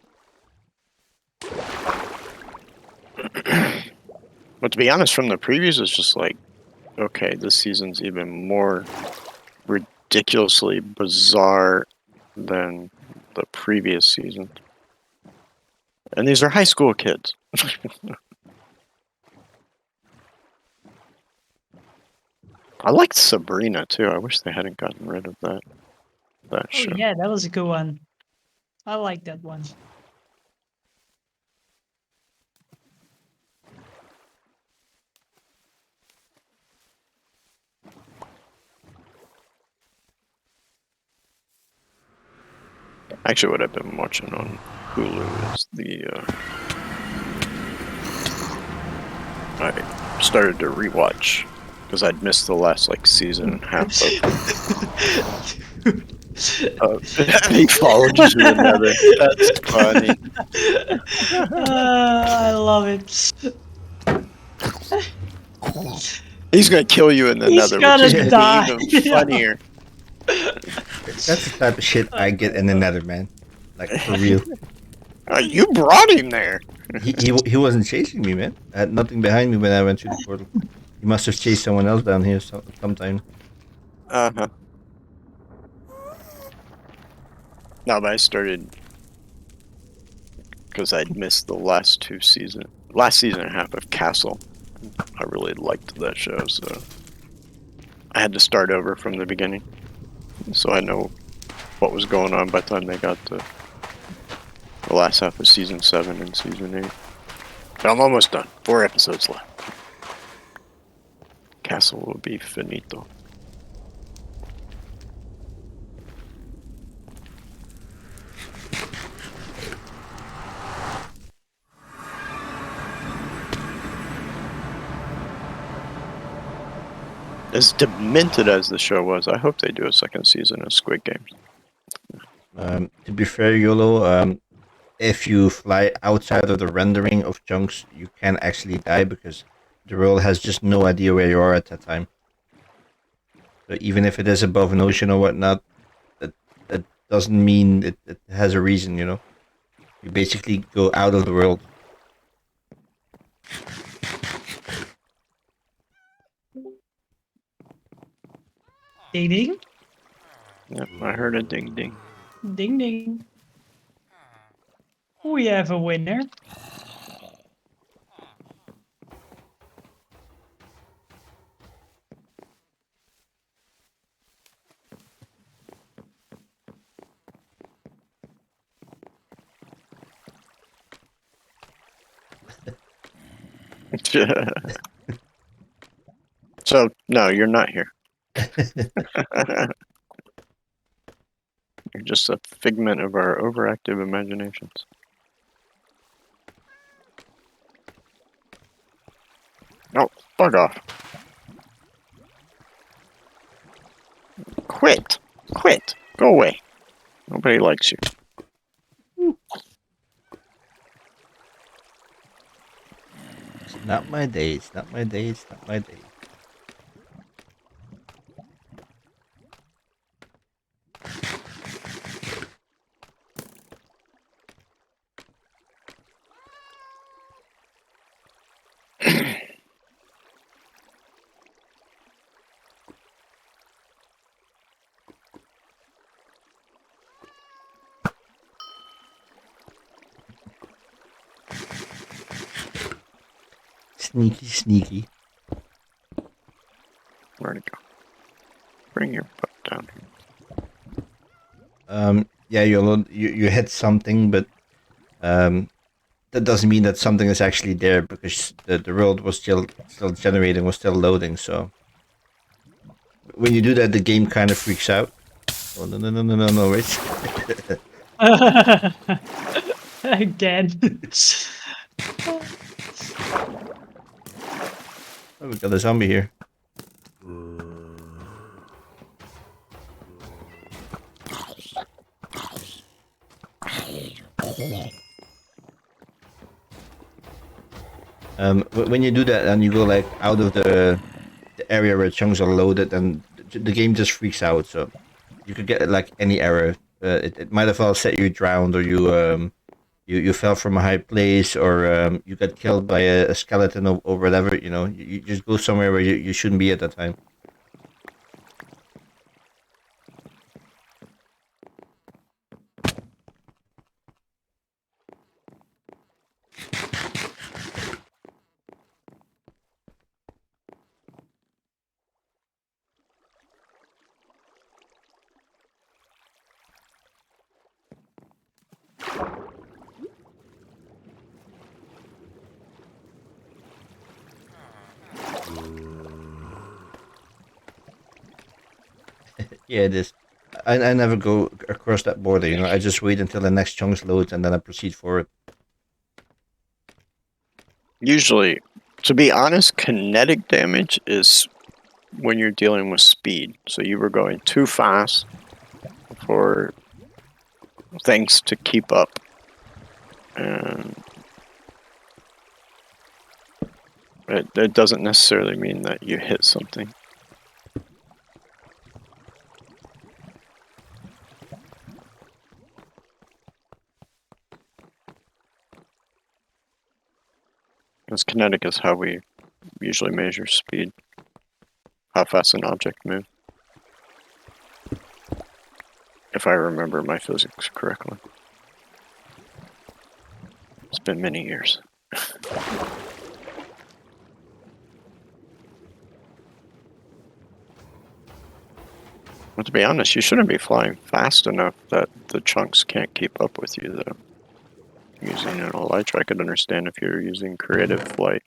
But to be honest, from the previews, it's just like, okay, this season's even more ridiculously bizarre than the previous season. And these are high school kids. I liked Sabrina too. I wish they hadn't gotten rid of that Oh show. yeah, that was a good one. I like that one. Actually, what I've been watching on Hulu is I started to rewatch because I'd missed the last like season and a half of He followed you to the nether. That's funny. I love it. He's gonna kill you in the He's nether, gonna which is die. gonna be even funnier. That's the type of shit I get in the nether, man. Like, for real. You brought him there. He wasn't chasing me, man. I had nothing behind me when I went through the portal. He must have chased someone else down here sometime. Uh-huh. No, but I started because I'd missed the last season and a half of Castle. I really liked that show, so I had to start over from the beginning. So I know what was going on by the time they got to the last half of season 7 and season 8. But I'm almost done. 4 episodes left. Castle will be finito. As demented as the show was, I hope they do a second season of Squid Games. To be fair, YOLO, if you fly outside of the rendering of chunks, you can actually die because the world has just no idea where you are at that time. So even if it is above an ocean or whatnot, that doesn't mean it has a reason, you know? You basically go out of the world. Ding ding. Yep, I heard a ding ding. Ding ding. We have a winner. So, no, you're not here. You're just a figment of our overactive imaginations. No, bug off. Quit. Quit. Go away. Nobody likes you. It's not my day, it's not my day, it's not my day. Sneaky, sneaky. Where'd it go? Bring your butt down here. Yeah, you hit something, but that doesn't mean that something is actually there because the world was still generating, was still loading. So when you do that, the game kind of freaks out. Oh no, Rich. Again. Oh, we got a zombie here. When you do that and you go like out of the area where chunks are loaded, and the game just freaks out. So you could get like any error. It might have well said you drowned, or you fell from a high place, or you got killed by a skeleton, or whatever. You know, you just go somewhere where you shouldn't be at that time. Yeah, it is. I never go across that border. You know, I just wait until the next chunks loads and then I proceed forward. Usually, to be honest, kinetic damage is when you're dealing with speed. So you were going too fast for things to keep up. And it doesn't necessarily mean that you hit something. Because kinetic is how we usually measure speed. How fast an object moves. If I remember my physics correctly. It's been many years. But to be honest, you shouldn't be flying fast enough that the chunks can't keep up with you, though. Using an elytra, I could understand if you're using creative flight.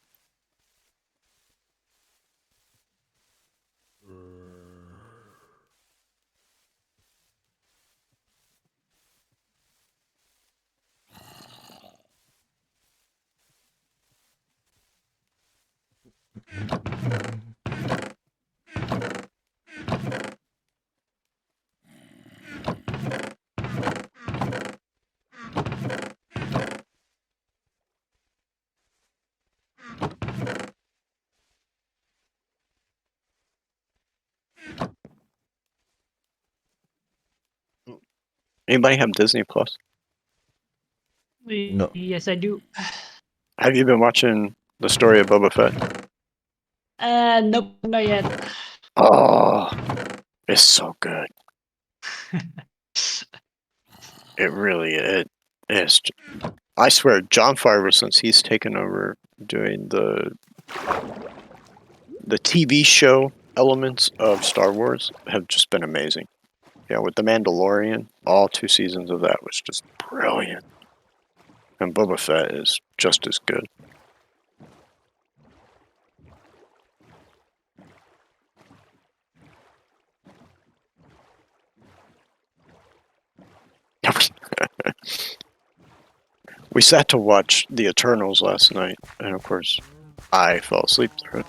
Anybody have Disney Plus? No. Yes, I do. Have you been watching the story of Boba Fett? Nope, not yet. Oh, it's so good. It really is. I swear, John Favreau, since he's taken over doing the TV show elements of Star Wars, have just been amazing. Yeah, with The Mandalorian, all 2 seasons of that was just brilliant. And Boba Fett is just as good. We sat to watch The Eternals last night, and of course, I fell asleep through it.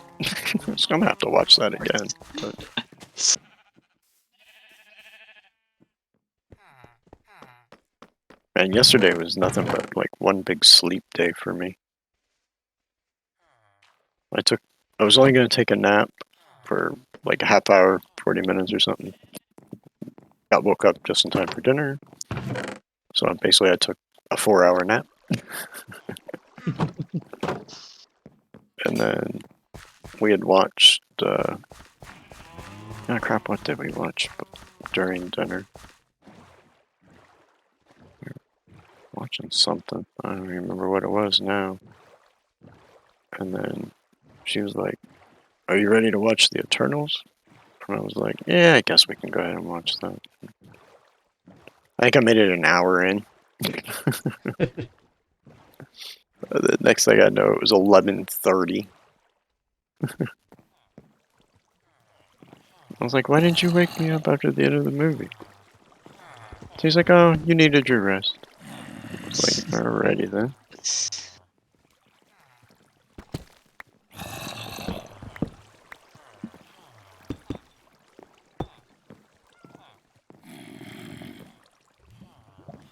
So I'm gonna have to watch that again. But... And yesterday was nothing but like one big sleep day for me. I was only gonna take a nap for like a half hour, 40 minutes or something. Woke up just in time for dinner. So basically I took a 4-hour nap. And then we had watched, oh crap, what did we watch during dinner? We were watching something. I don't remember what it was now. And then she was like, "Are you ready to watch The Eternals?" And I was like, "Yeah, I guess we can go ahead and watch that." I think I made it an hour in. The next thing I know, it was 11:30. I was like, "Why didn't you wake me up after the end of the movie?" She's like, "Oh, you needed your rest." I was like, "Alrighty then."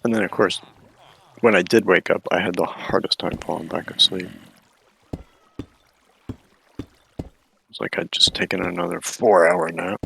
And then, of course, when I did wake up, I had the hardest time falling back asleep. It's like I'd just taken another 4-hour nap.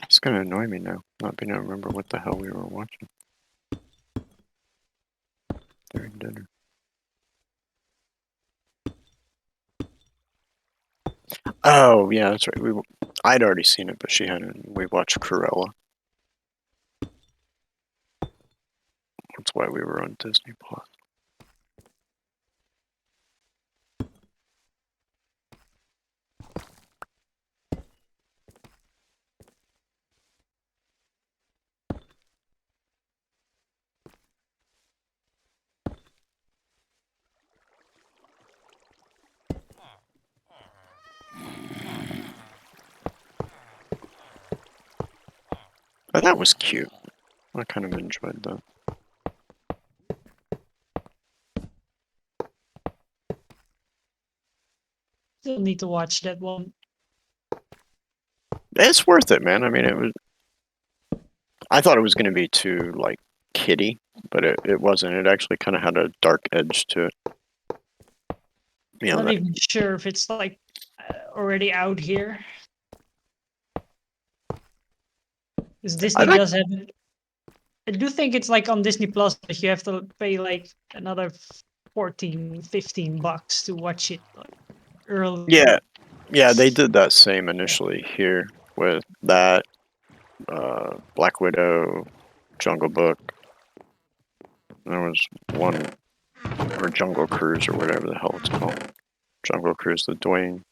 It's gonna annoy me now, not being able to remember what the hell we were watching during dinner. Oh, yeah, that's right. I'd already seen it, but she hadn't. We watched Cruella. That's why we were on Disney Plus. And that was cute. I kind of enjoyed that. Still need to watch that one. It's worth it, man. I mean, it was. I thought it was going to be too like kiddie, but it wasn't. It actually kind of had a dark edge to it. You know, I'm not even sure if it's like already out here. Because Disney does have it. I do think it's like on Disney Plus, but you have to pay like another 14, 15 bucks to watch it like, early. Yeah, they did that same initially here with that, Black Widow, Jungle Book. There was one, or Jungle Cruise, or whatever the hell it's called. Jungle Cruise, the Dwayne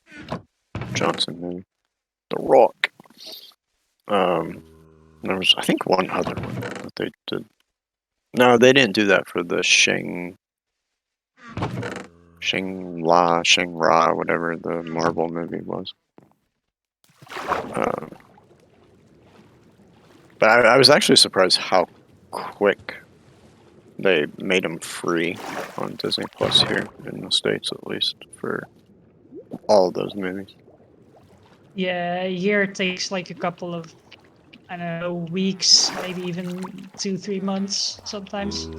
Johnson movie. The Rock. There was, I think, one other one that they did. No, they didn't do that for the Shang-Ra, whatever the Marvel movie was. But I was actually surprised how quick they made them free on Disney Plus here in the States, at least, for all of those movies. Yeah, a year takes like a couple of, I don't know, weeks, maybe even 2-3 months sometimes.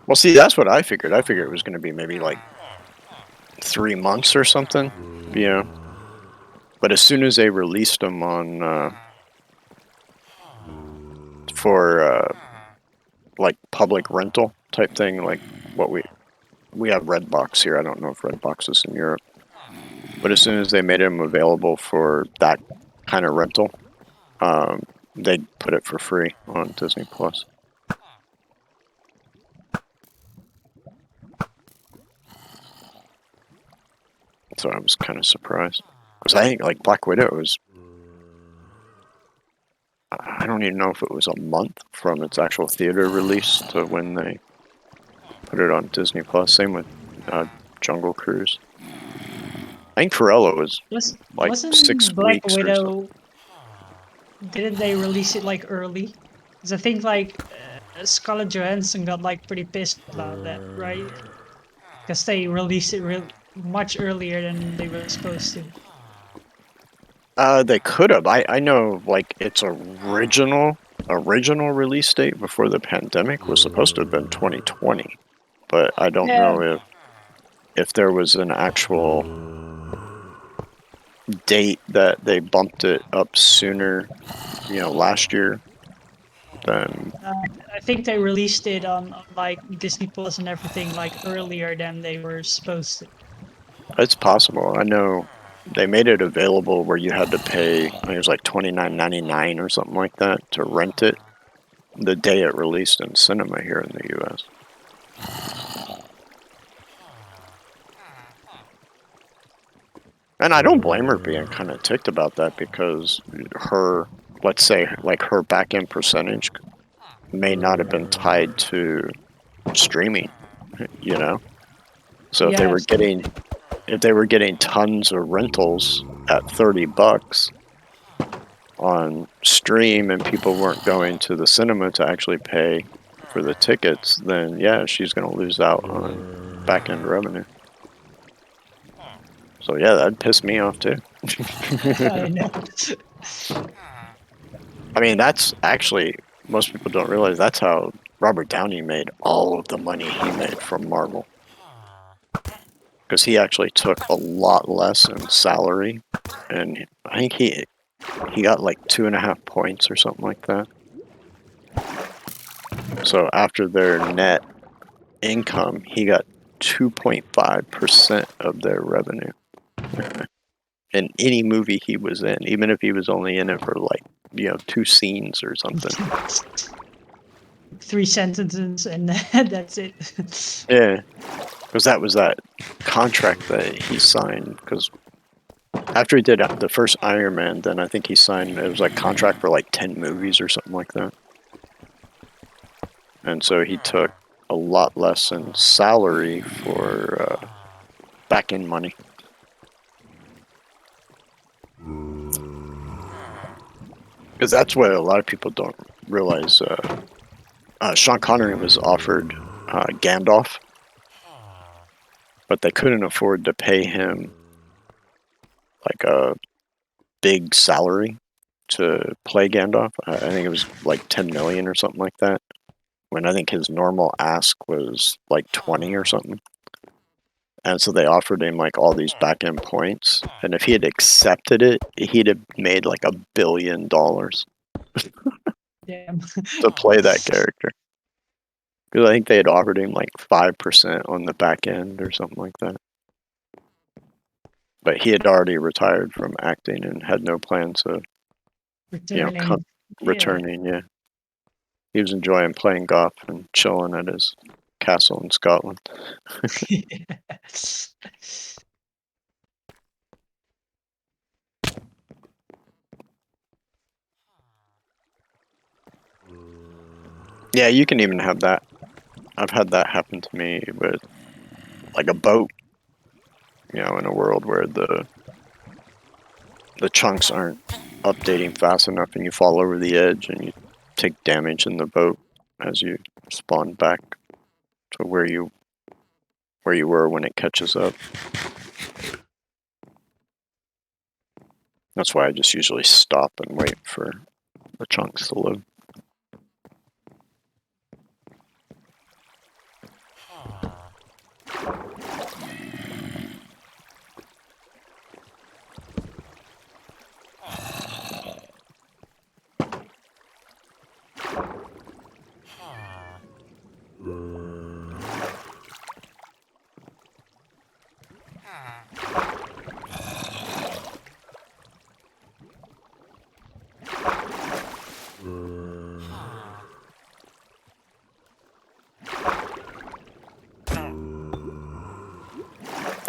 Well, see, that's what I figured. I figured it was going to be maybe like 3 months or something, you know. But as soon as they released them on for like public rental type thing, like what we have Redbox here. I don't know if Redbox is in Europe, but as soon as they made them available for that kind of rental, they put it for free on Disney Plus. So I was kind of surprised because I think like Black Widow was. I don't even know if it was a month from its actual theater release to when they put it on Disney Plus. Same with Jungle Cruise. I think Cruella was like Wasn't 6 Black weeks or something. Widow? Didn't they release it like early? Because I think like Scarlett Johansson got like pretty pissed about that, right? Because they released it real much earlier than they were supposed to. They could have. I know like its original release date before the pandemic was supposed to have been 2020, but I don't Yeah, know if there was an actual date that they bumped it up sooner, last year. Then I think they released it on like Disney Plus and everything like earlier than they were supposed to. it's possible. I know they made it available where you had to pay. I think it was like $29.99 or something like that to rent it the day it released in cinema here in the U.S. And I don't blame her being kind of ticked about that because her, let's say, like her back end percentage may not have been tied to streaming, you know. So Yeah, if they were getting tons of rentals at $30 on stream and people weren't going to the cinema to actually pay for the tickets, then yeah, she's going to lose out on back end revenue. So yeah, that'd piss me off too. I know. I mean, that's actually, most people don't realize that's how Robert Downey made all of the money he made from Marvel. Because he actually took a lot less in salary, and I think he got like 2.5 points or something like that. So after their net income, he got 2.5% of their revenue in any movie he was in, even if he was only in it for like 2 scenes or something. 3 sentences and that's it. Yeah, because that was that contract that he signed. Because after he did the first Iron Man, then I think he signed, it was like contract for like 10 movies or something like that. And so he took a lot less in salary for back end money. Because that's what a lot of people don't realize. Sean Connery was offered Gandalf, but they couldn't afford to pay him like a big salary to play Gandalf. I think it was like 10 million or something like that. When I think his normal ask was like 20 or something. And so they offered him like all these back end points. And if he had accepted it, he'd have made like $1 billion to Damn. play that character. Because I think they had offered him like 5% on the back end or something like that. But he had already retired from acting and had no plans of Returning. returning. Yeah, he was enjoying playing golf and chilling at his castle in Scotland. Yeah, you can even have that. I've had that happen to me with like a boat, in a world where the chunks aren't updating fast enough and you fall over the edge and you take damage in the boat as you spawn back to where you were when it catches up. That's why I just usually stop and wait for the chunks to load.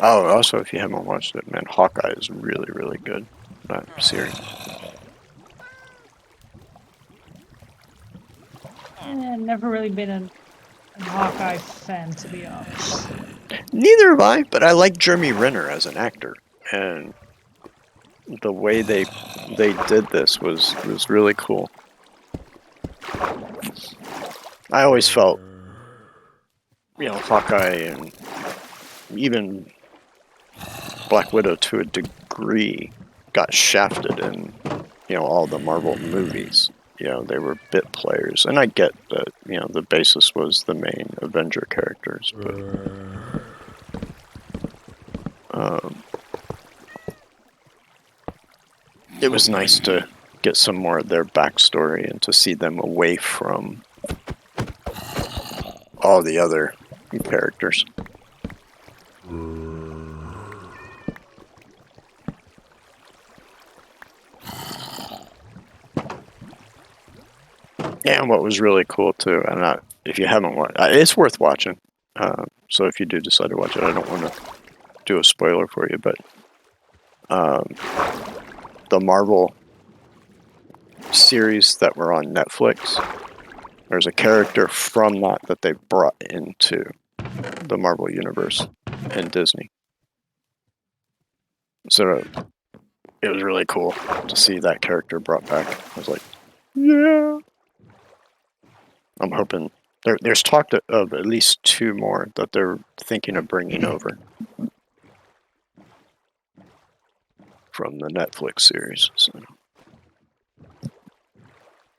Oh, also, if you haven't watched it, man, Hawkeye is really, really good. That series. Never really been a Hawkeye fan, to be honest. Neither have I, but I like Jeremy Renner as an actor, and the way they did this was really cool. I always felt, Hawkeye and even Black Widow to a degree got shafted in, all the Marvel movies. They were bit players, and I get that, the basis was the main Avenger characters, but it was nice to get some more of their backstory and to see them away from all the other characters. Yeah, and what was really cool too, and if you haven't watched, it's worth watching. So if you do decide to watch it, I don't want to do a spoiler for you, but the Marvel series that were on Netflix, there's a character from that they brought into the Marvel universe in Disney. So it was really cool to see that character brought back. I was like, yeah. I'm hoping there's talk of at least 2 more that they're thinking of bringing over from the Netflix series.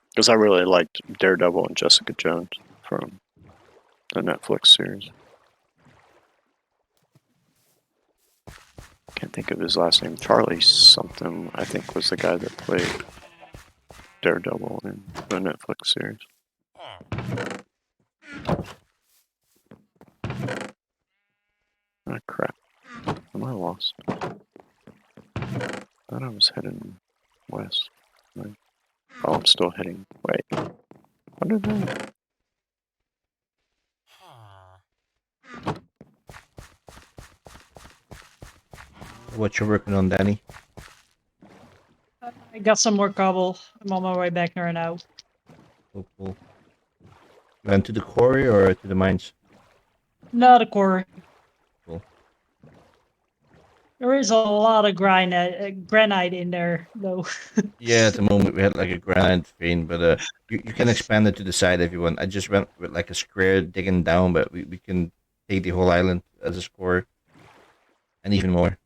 Because I really liked Daredevil and Jessica Jones from the Netflix series. Can't think of his last name. Charlie something, I think, was the guy that played Daredevil in the Netflix series. Oh, crap. Am I lost? I thought I was heading west. Right. Oh, I'm still heading. Wait. What did I... What you working on, Danny? I got some more cobble. I'm on my way back there now. Cool. Going to the quarry or to the mines? No, the quarry. Cool. There is a lot of granite in there, though. Yeah, at the moment we had like a granite vein, but you can expand it to the side if you want. I just went with like a square digging down, but we can take the whole island as a square and even more.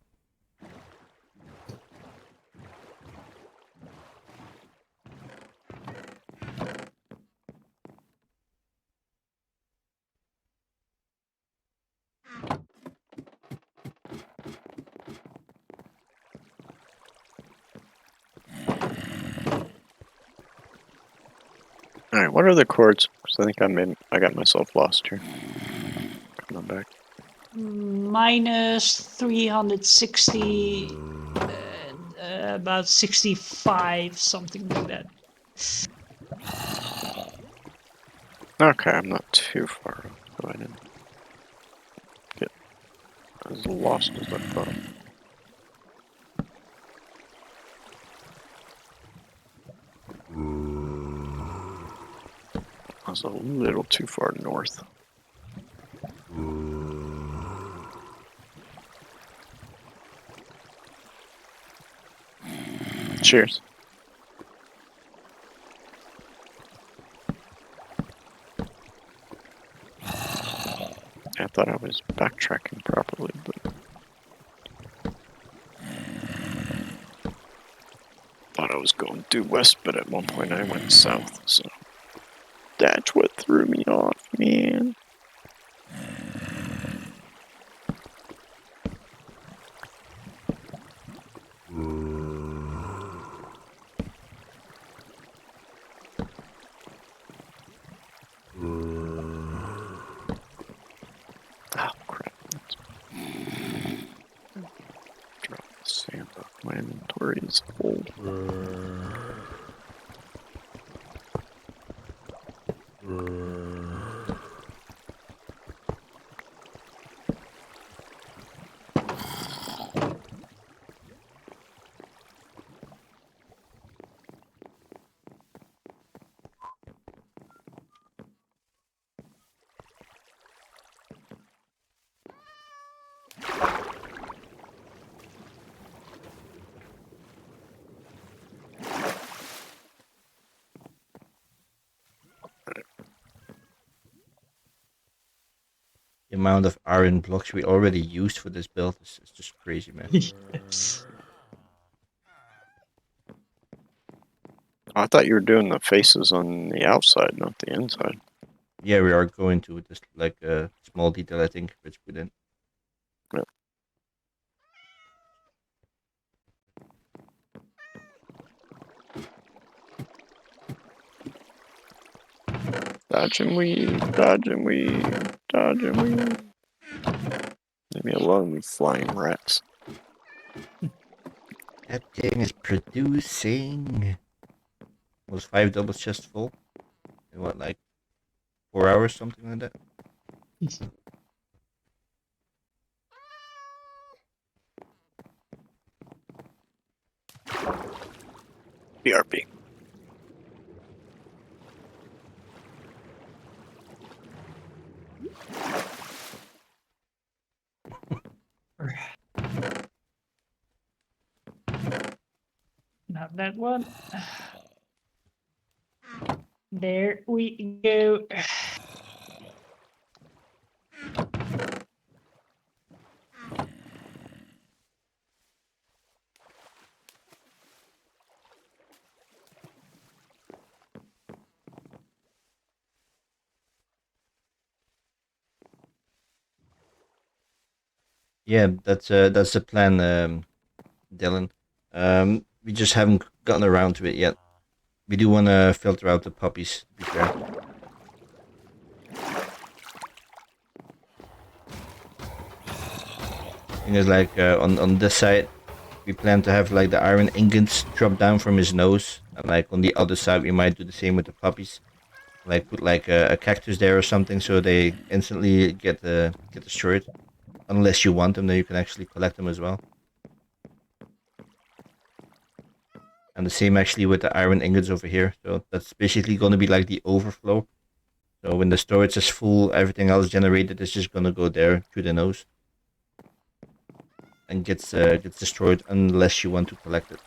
Alright, what are the chords? Because I think I got myself lost here. Come on back. Minus 360, and about 65, something like that. Okay, I'm not too far off, so I didn't get as lost as I thought. I was a little too far north. Cheers. I thought I was backtracking properly, but... thought I was going due west, but at one point I went south, so that's what threw me off, man. Oh crap. Drop the sand off. My inventory is full. The amount of iron blocks we already used for this build is just crazy, man. Yes. I thought you were doing the faces on the outside, not the inside. Yeah, we are going to just like a small detail, I think, which put in. Dodge and weave, dodge and weave, dodge and weave. Leave me alone, you flying rats. That thing is producing. Was 5 doubles chest full? In what, like 4 hours, something like that? BRB. Not that one. There we go. Yeah, that's the plan, Dylan. We just haven't gotten around to it yet. We do want to filter out the puppies, to be fair. Thing is, like, on this side, we plan to have like the iron ingots drop down from his nose, and like on the other side, we might do the same with the puppies. Like put like a cactus there or something, so they instantly get destroyed. Unless you want them, then you can actually collect them as well. And the same actually with the iron ingots over here. So that's basically going to be like the overflow. So when the storage is full, everything else generated is just going to go there through the nose. And gets destroyed unless you want to collect it.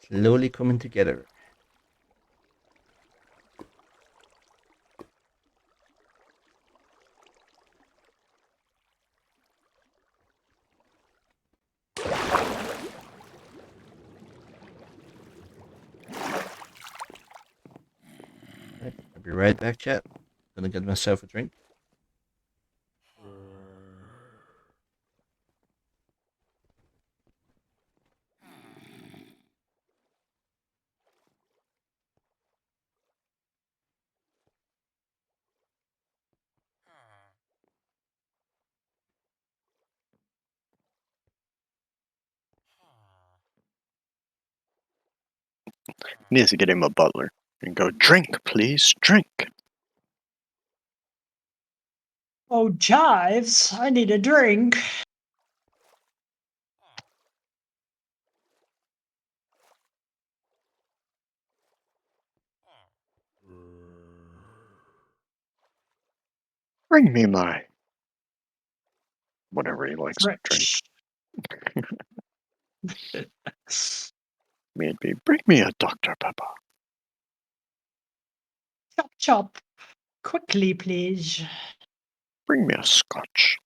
Slowly coming together. Right, I'll be right back, chat. Gonna get myself a drink. Needs to get him a butler and go, drink, please, drink. Oh, chives! I need a drink. Bring me my whatever he likes to drink. Me it'd be bring me a Dr. Pepper. Chop chop. Quickly, please. Bring me a scotch.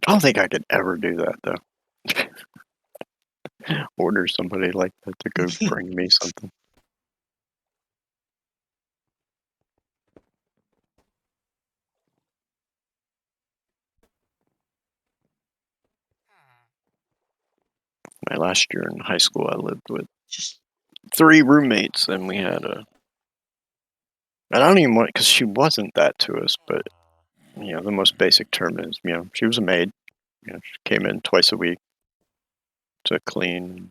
I don't think I could ever do that though. Order somebody like that to go bring me something. My last year in high school, I lived with Just 3 roommates, and we had a. And I don't even want because she wasn't that to us, but the most basic term is she was a maid. She came in twice a week to clean,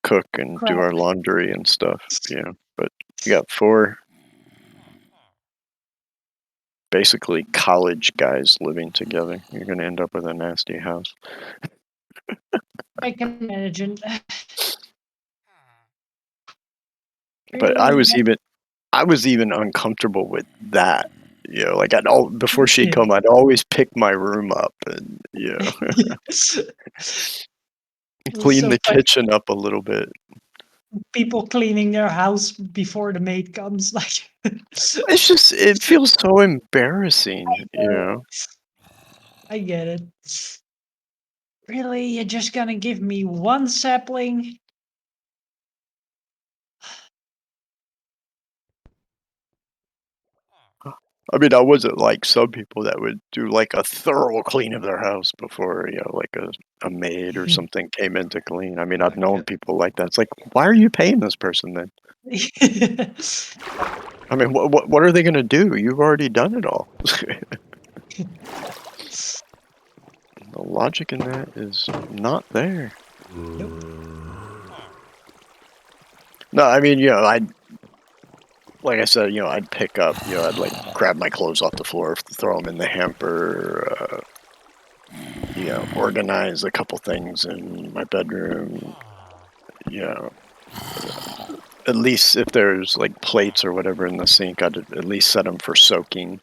cook, and do crap. our laundry and stuff. But you got 4 basically college guys living together. You're gonna end up with a nasty house. I can imagine. But I Really, was even uncomfortable with that. Like before she'd Yeah. come, I'd always pick my room up and clean So the funny. kitchen up a little bit. People cleaning their house before the maid comes. Like, It's just it feels so embarrassing. I get it. Really, you're just gonna give me one sapling? I mean, I wasn't like some people that would do like a thorough clean of their house before, like a maid or something came in to clean. I mean, I've known people like that. It's like, why are you paying this person then? I mean, what are they going to do? You've already done it all. The logic in that is not there. Nope. No, I mean, like I said, I'd pick up, I'd like grab my clothes off the floor, throw them in the hamper, organize a couple things in my bedroom, at least if there's like plates or whatever in the sink, I'd at least set them for soaking.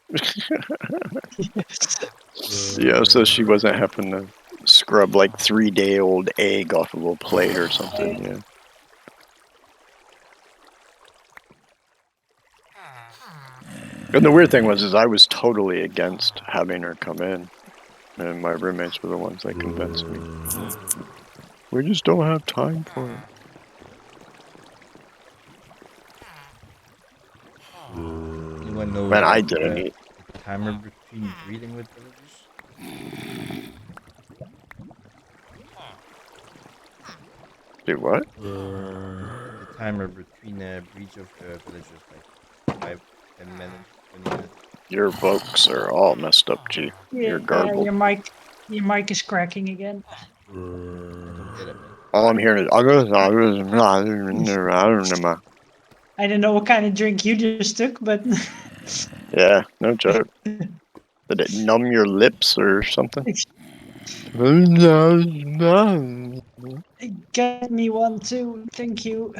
So she wasn't having to scrub like 3-day-old egg off of a plate or something. And the weird thing was I was totally against having her come in, and my roommates were the ones that convinced me. We just don't have time for it. Anyone know Man, I didn't eat. the timer between breeding with villagers? Do what? The timer between breeds of villagers, like 5, 10 minutes, 20 minutes. Your folks are all messed up, G. You're garbled. Your mic is cracking again. I don't get it, man. All I'm hearing is I don't know. I don't know what kind of drink you just took, but Yeah, no joke. Did it numb your lips or something? get me one too. Thank you.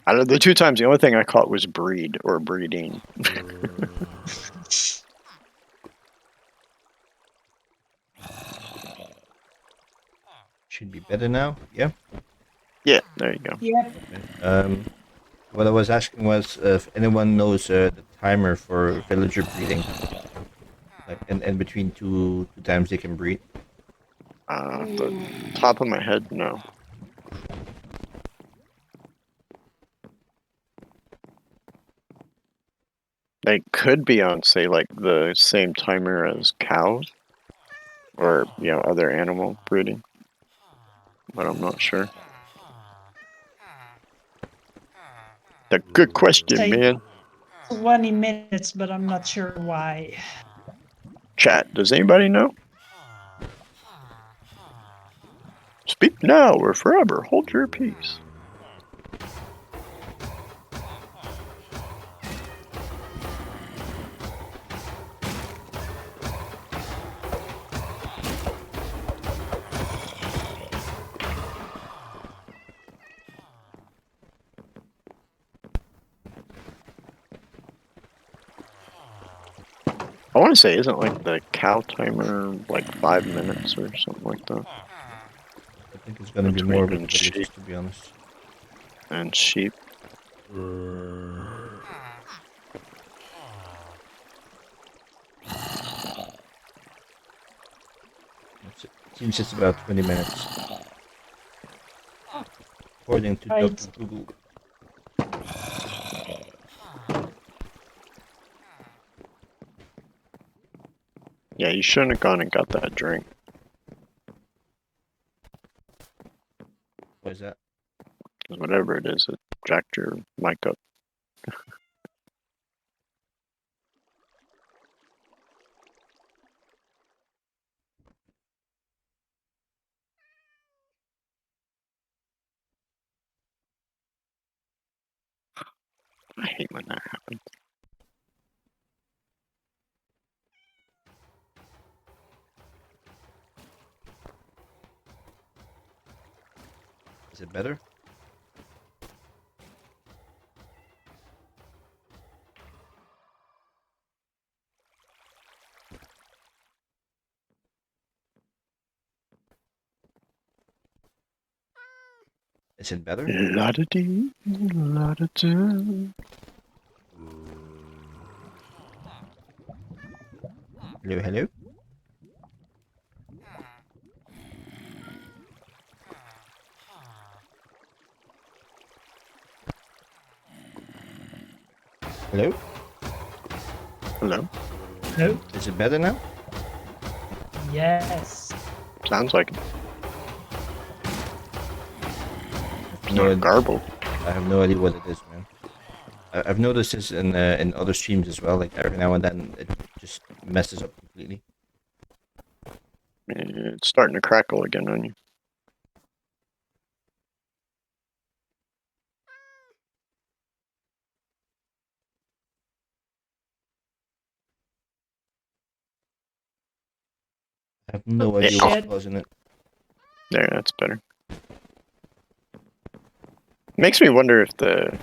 Out of the 2 times, the only thing I caught was breed or breeding. Should be better now. Yeah. Yeah, there you go. Yep. What I was asking was if anyone knows the timer for villager breeding, like and between two times they can breed. The top of my head, no. They could be on, say, like the same timer as cows or, other animal breeding, but I'm not sure. That's a good question, man. 20 minutes, but I'm not sure why. Chat, does anybody know? Speak now or forever hold your peace. I want to say, isn't like the cow timer like 5 minutes or something like that? I think it's gonna be Between more with the sheep. villages, to be honest. And sheep. Seems it's about 20 minutes. According to Right. Dr. Google. Yeah, you shouldn't have gone and got that drink. What is that? 'Cause whatever it is, it jacked your mic up. I hate when that happens. Is it better? Is it better? La-da-dee, la-da-da. Hello, hello? Hello? Hello? No. Is it better now? Yes. Sounds like No, not garbled. I have no idea what it is, man. I've noticed this in other streams as well. Like every now and then, it just messes up completely. It's starting to crackle again on you. I have no Oh, idea shit. what's causing it. There, that's better. Makes me wonder if the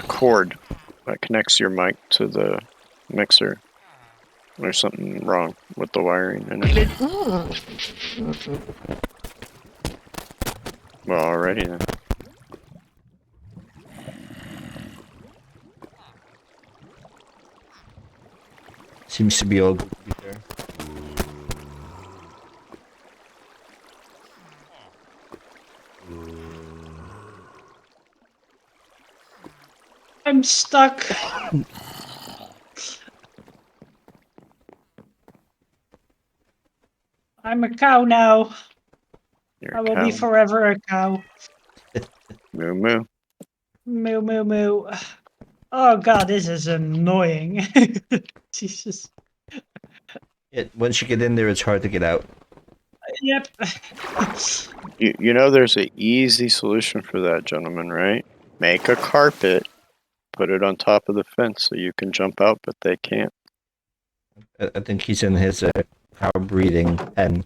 cord that connects your mic to the mixer, there's something wrong with the wiring in it. Well, already then. Seems to be all good to be fair. I'm stuck. I'm a cow now. You're I a will cow. be forever a cow. Moo moo. Moo moo moo. Oh god, this is annoying. Jesus. Yeah, once you get in there, it's hard to get out. Yep. You know there's an easy solution for that, gentlemen, right? Make a carpet, put it on top of the fence so you can jump out, but they can't. I think he's in his cow breeding pen.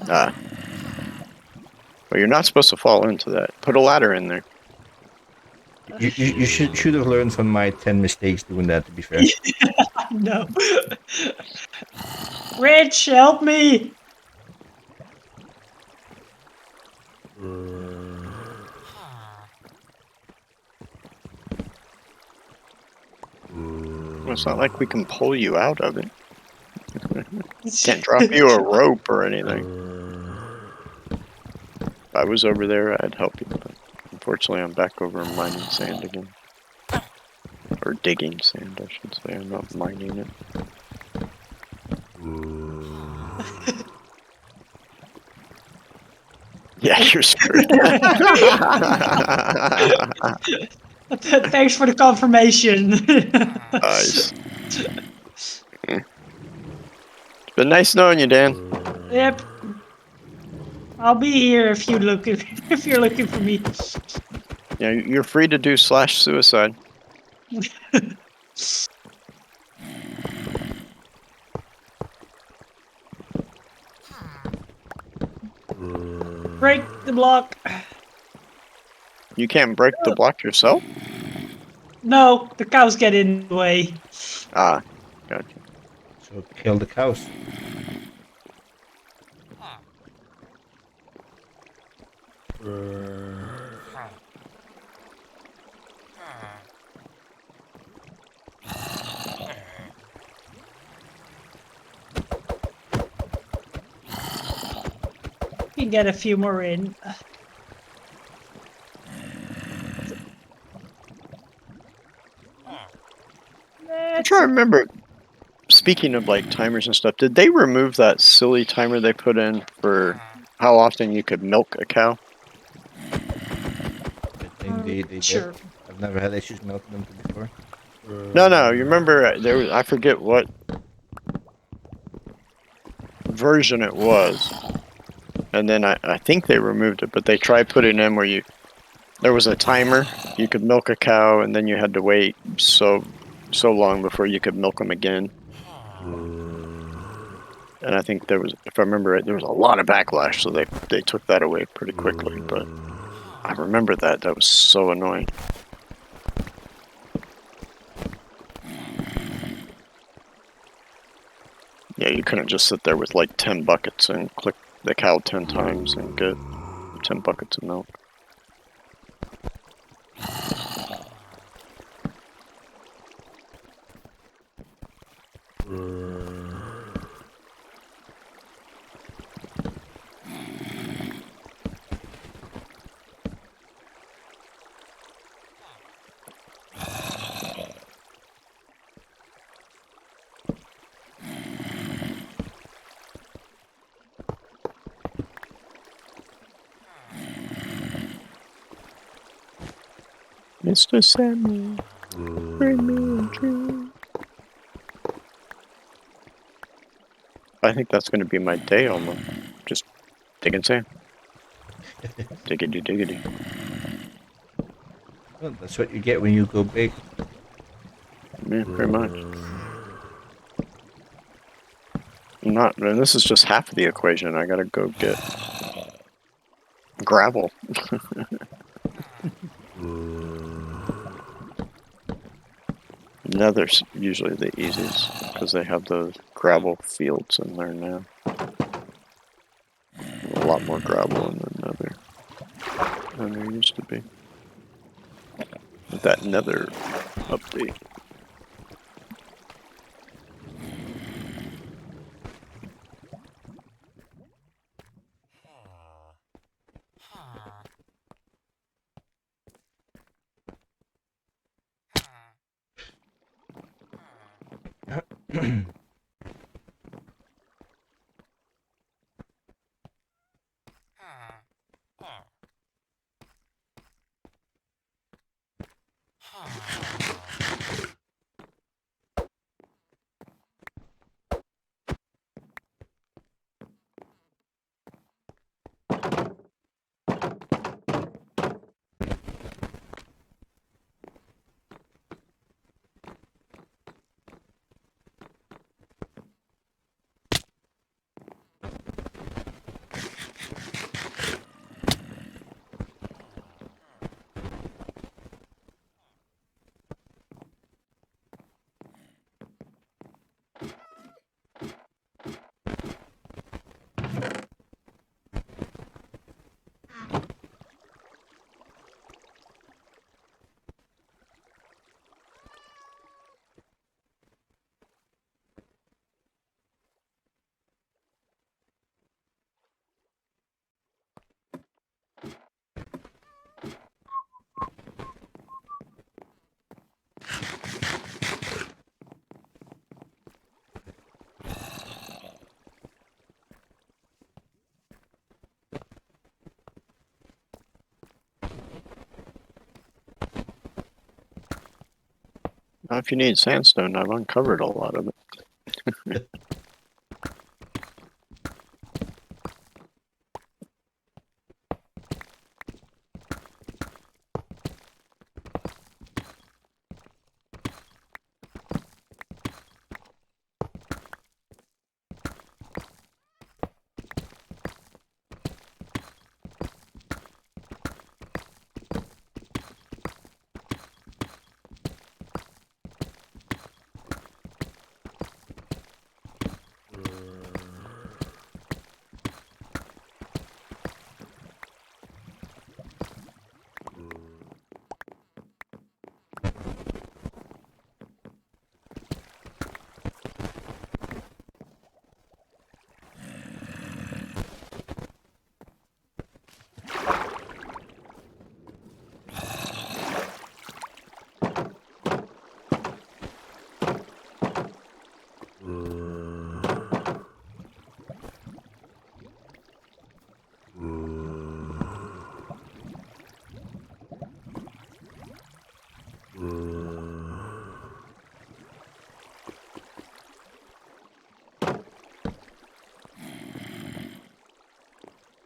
Ah. Well, you're not supposed to fall into that. Put a ladder in there. You should have learned from my 10 mistakes doing that, to be fair. No. Rich, help me! Well, it's not like we can pull you out of it. Can't drop you a rope or anything. If I was over there, I'd help you, but unfortunately I'm back over mining sand again. Or digging sand, I should say. I'm not mining it. Yeah, you're screwed. Thanks for the confirmation. Nice. It's been nice knowing you, Dan. Yep. I'll be here if you're looking for me. Yeah, you're free to do /suicide. Break the block. You can't break the block yourself? No, the cows get in the way. Ah, gotcha. So kill the cows. You can get a few more in. I'm trying to remember. Speaking of like timers and stuff, did they remove that silly timer they put in for how often you could milk a cow? I think they did. Sure. I've never had issues milking them before. No. You remember there was, I forget what version it was, and then I think they removed it, but they tried putting in where there was a timer. You could milk a cow, and then you had to wait so long before you could milk them again. And I think there was, if I remember right, there was a lot of backlash, so they took that away pretty quickly. But I remember that was so annoying. Yeah, you couldn't just sit there with like 10 buckets and click the cow 10 times and get 10 buckets of milk. Mr. Sandman, bring me a drink. I think that's going to be my day almost. Just digging sand. Diggity diggity. Well, that's what you get when you go big. Yeah, pretty much. And this is just half of the equation. I gotta go get gravel. Nether's usually the easiest because they have those gravel fields in there now. A lot more gravel in the Nether than there used to be. With that Nether update. If you need sandstone, I've uncovered a lot of it.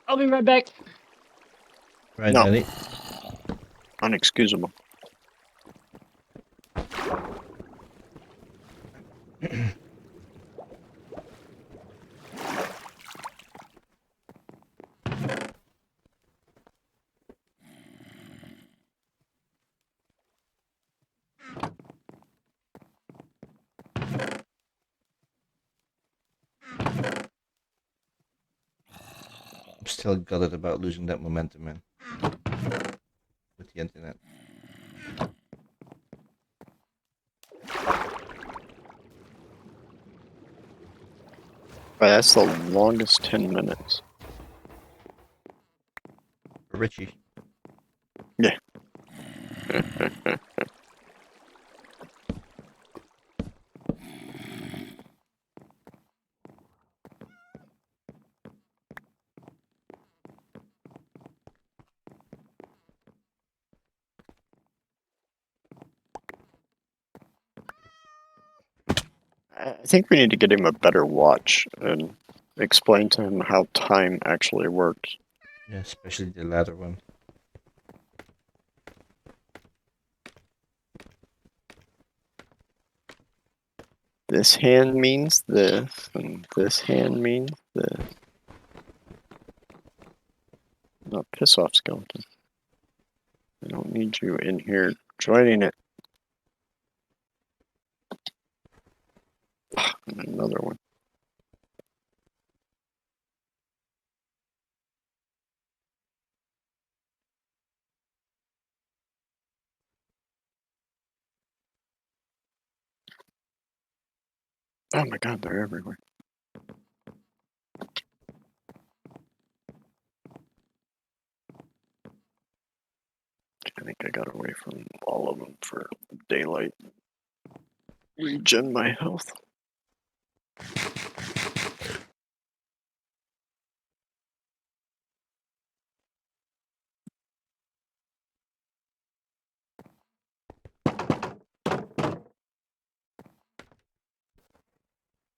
I'll be right back. Right, No. Danny? Unexcusable. I'm still gutted about losing that momentum, man. With the internet. That's the longest 10 minutes. For Richie. Yeah. I think we need to get him a better watch and explain to him how time actually works. Yeah, especially the latter one. This hand means this, and this hand means this. No, piss off, skeleton. I don't need you in here joining it. And another one. Oh my god, they're everywhere. I think I got away from all of them for daylight. Regen my health.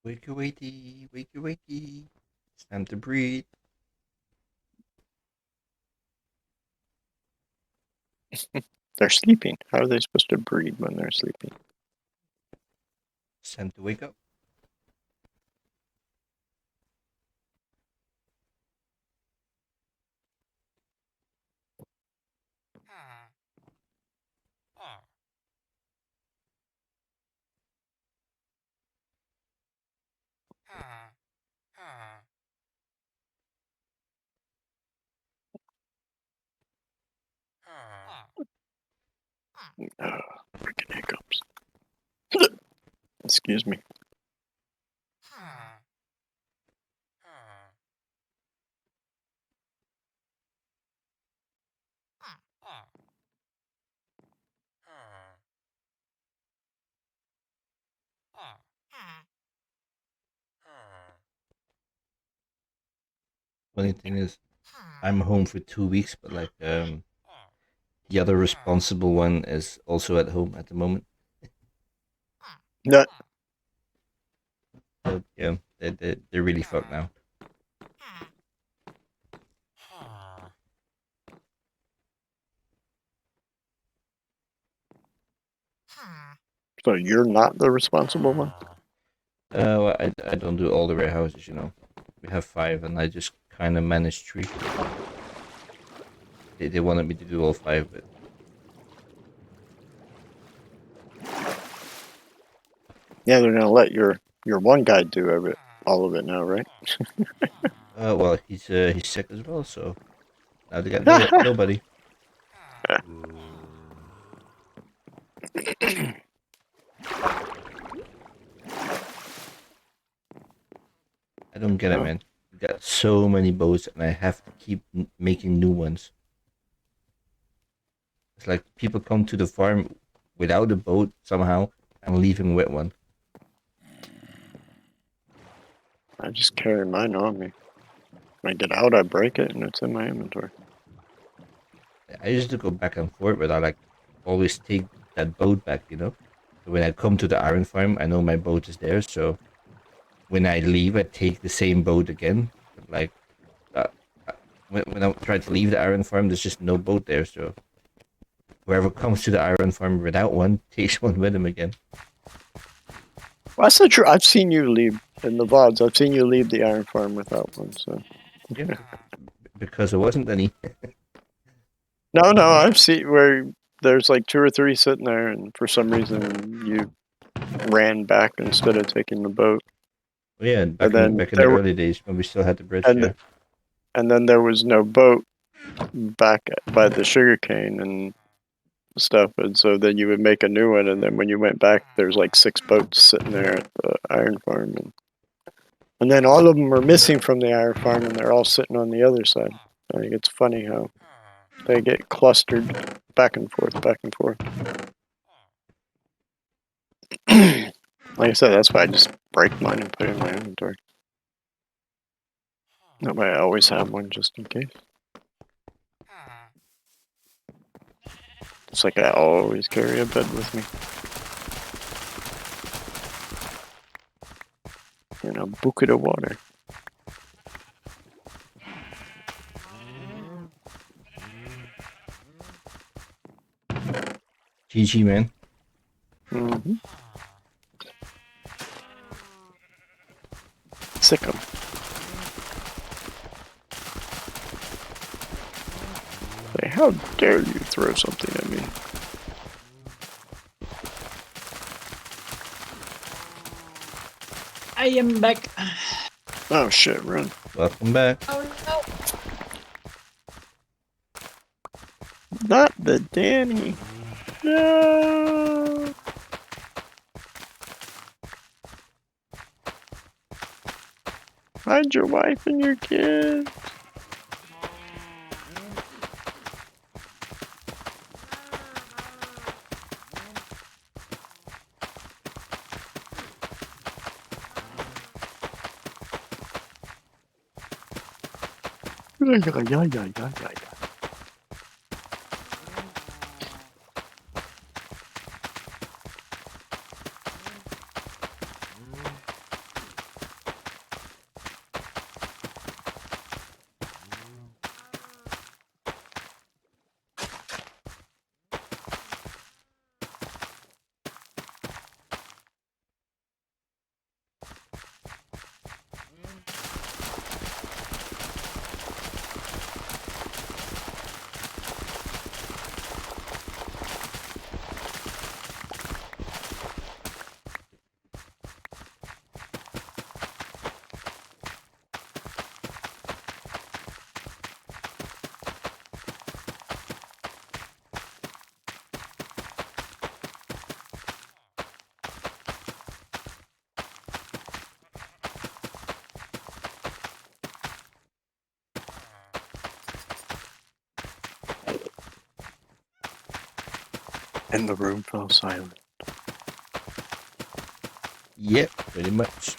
Wakey wakey, wakey wakey. It's time to breathe. They're sleeping. How are they supposed to breed when they're sleeping? It's time to wake up. Freaking hiccups. Excuse me. Funny thing is, I'm home for 2 weeks, but like the other responsible one is also at home at the moment. No, So yeah, they're really fucked now. so you're not the responsible one. Well, I don't do all the warehouses, you know. We have 5, and I just kind of manage 3. They wanted me to do all 5, but Yeah, they're gonna let your one guy do all of it now, right? well, he's sick as well, so now they got nobody. I don't get it, Oh. man. We got so many boats, and I have to keep making new ones. It's like people come to the farm without a boat somehow and leaving with one. I just carry mine on me. When I get out, I break it, and it's in my inventory. I used to go back and forth, but I like always take that boat back, you know. So when I come to the iron farm, I know my boat is there. So when I leave, I take the same boat again. But like uh, when I try to leave the iron farm, there's just no boat there. So whoever comes to the iron farm without one takes one with him again. Well, that's not true. I've seen you leave in the VODs. I've seen you leave the iron farm without one. So Yeah, because there wasn't any. no, I've seen where there's like 2 or 3 sitting there, and for some reason you ran back instead of taking the boat. Oh, yeah, And then back in the there, early days when we still had the bridge. and Yeah. and then there was no boat back by the sugarcane and stuff, and so then you would make a new one, and then when you went back, there's like 6 boats sitting there at the iron farm, and then all of them are missing from the iron farm, and they're all sitting on the other side. I think it's funny how they get clustered back and forth, back and forth. Like I said, that's why I just break mine and put it in my inventory. That way I always have one just in case. It's like I always carry a bed with me. And a bucket of water. GG, man. Mm-hmm. Sick 'em. Like, how dare you throw something at me? I am back. Oh shit, run. Welcome back. Oh no. Not the Danny. No. Hide your wife and your kids. Yeah. And the room fell silent. Yep, pretty much.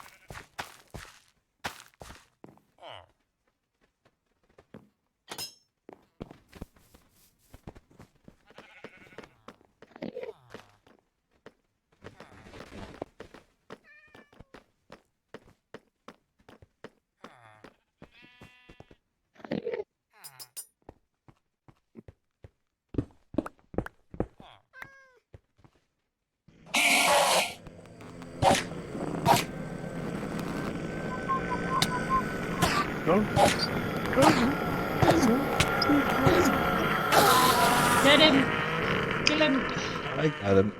Get him! Kill him! I got him.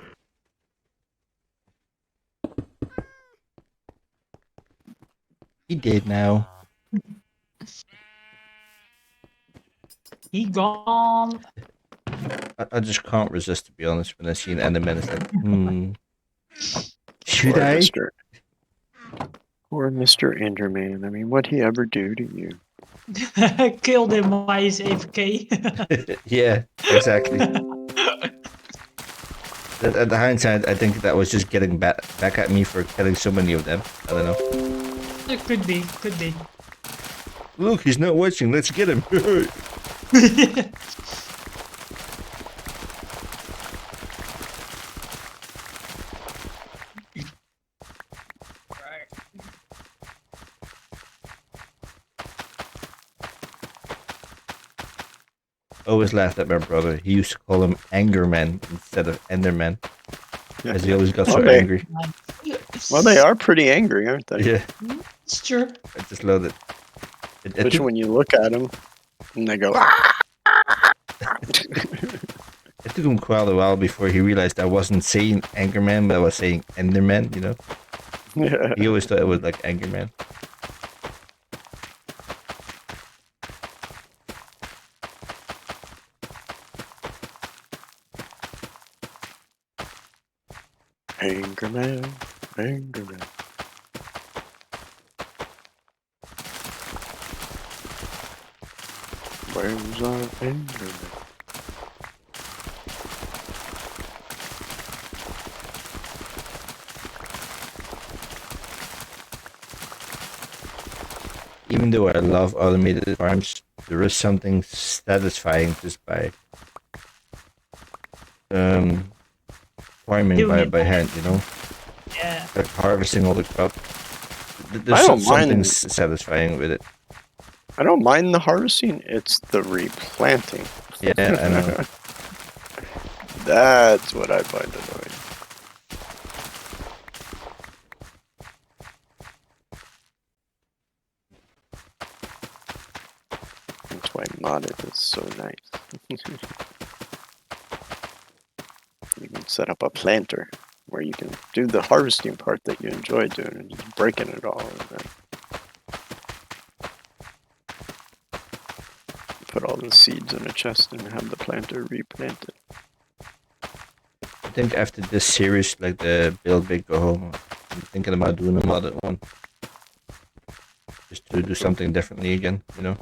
He did now. He gone. I just can't resist, to be honest, when I see an Enderman. It's like, should Poor I? Poor Mr. Enderman. I mean, what'd he ever do to you? Killed him while he's AFK. Yeah, exactly. At the hindsight, I think that was just getting back at me for killing so many of them. I don't know. It could be, could be. Look, he's not watching. Let's get him. Always laughed at my brother. He used to call him Angerman instead of Enderman, because he always got so angry. Well, they are pretty angry, aren't they? Yeah, It's true. I just love it. Especially when you look at them and they go. "Ah!" It took him quite a while before he realized I wasn't saying Angerman, but I was saying Enderman, you know? Yeah. He always thought it was like Angerman. Angerman, Angerman. Where's our Angerman? Even though I love automated farms, there is something satisfying just by farming by hand, you know? Yeah. Like harvesting all the crop. I There's don't something mind. satisfying with it. I don't mind the harvesting, it's the replanting. Yeah, I know. That's what I find annoying. That's why modded is so nice. You can set up a planter where you can do the harvesting part that you enjoy doing and just breaking it all and then put all the seeds in a chest and have the planter replant it. I think after this series, like the Build Big Go Home, I'm thinking about doing a modded one. Just to do something differently again, you know?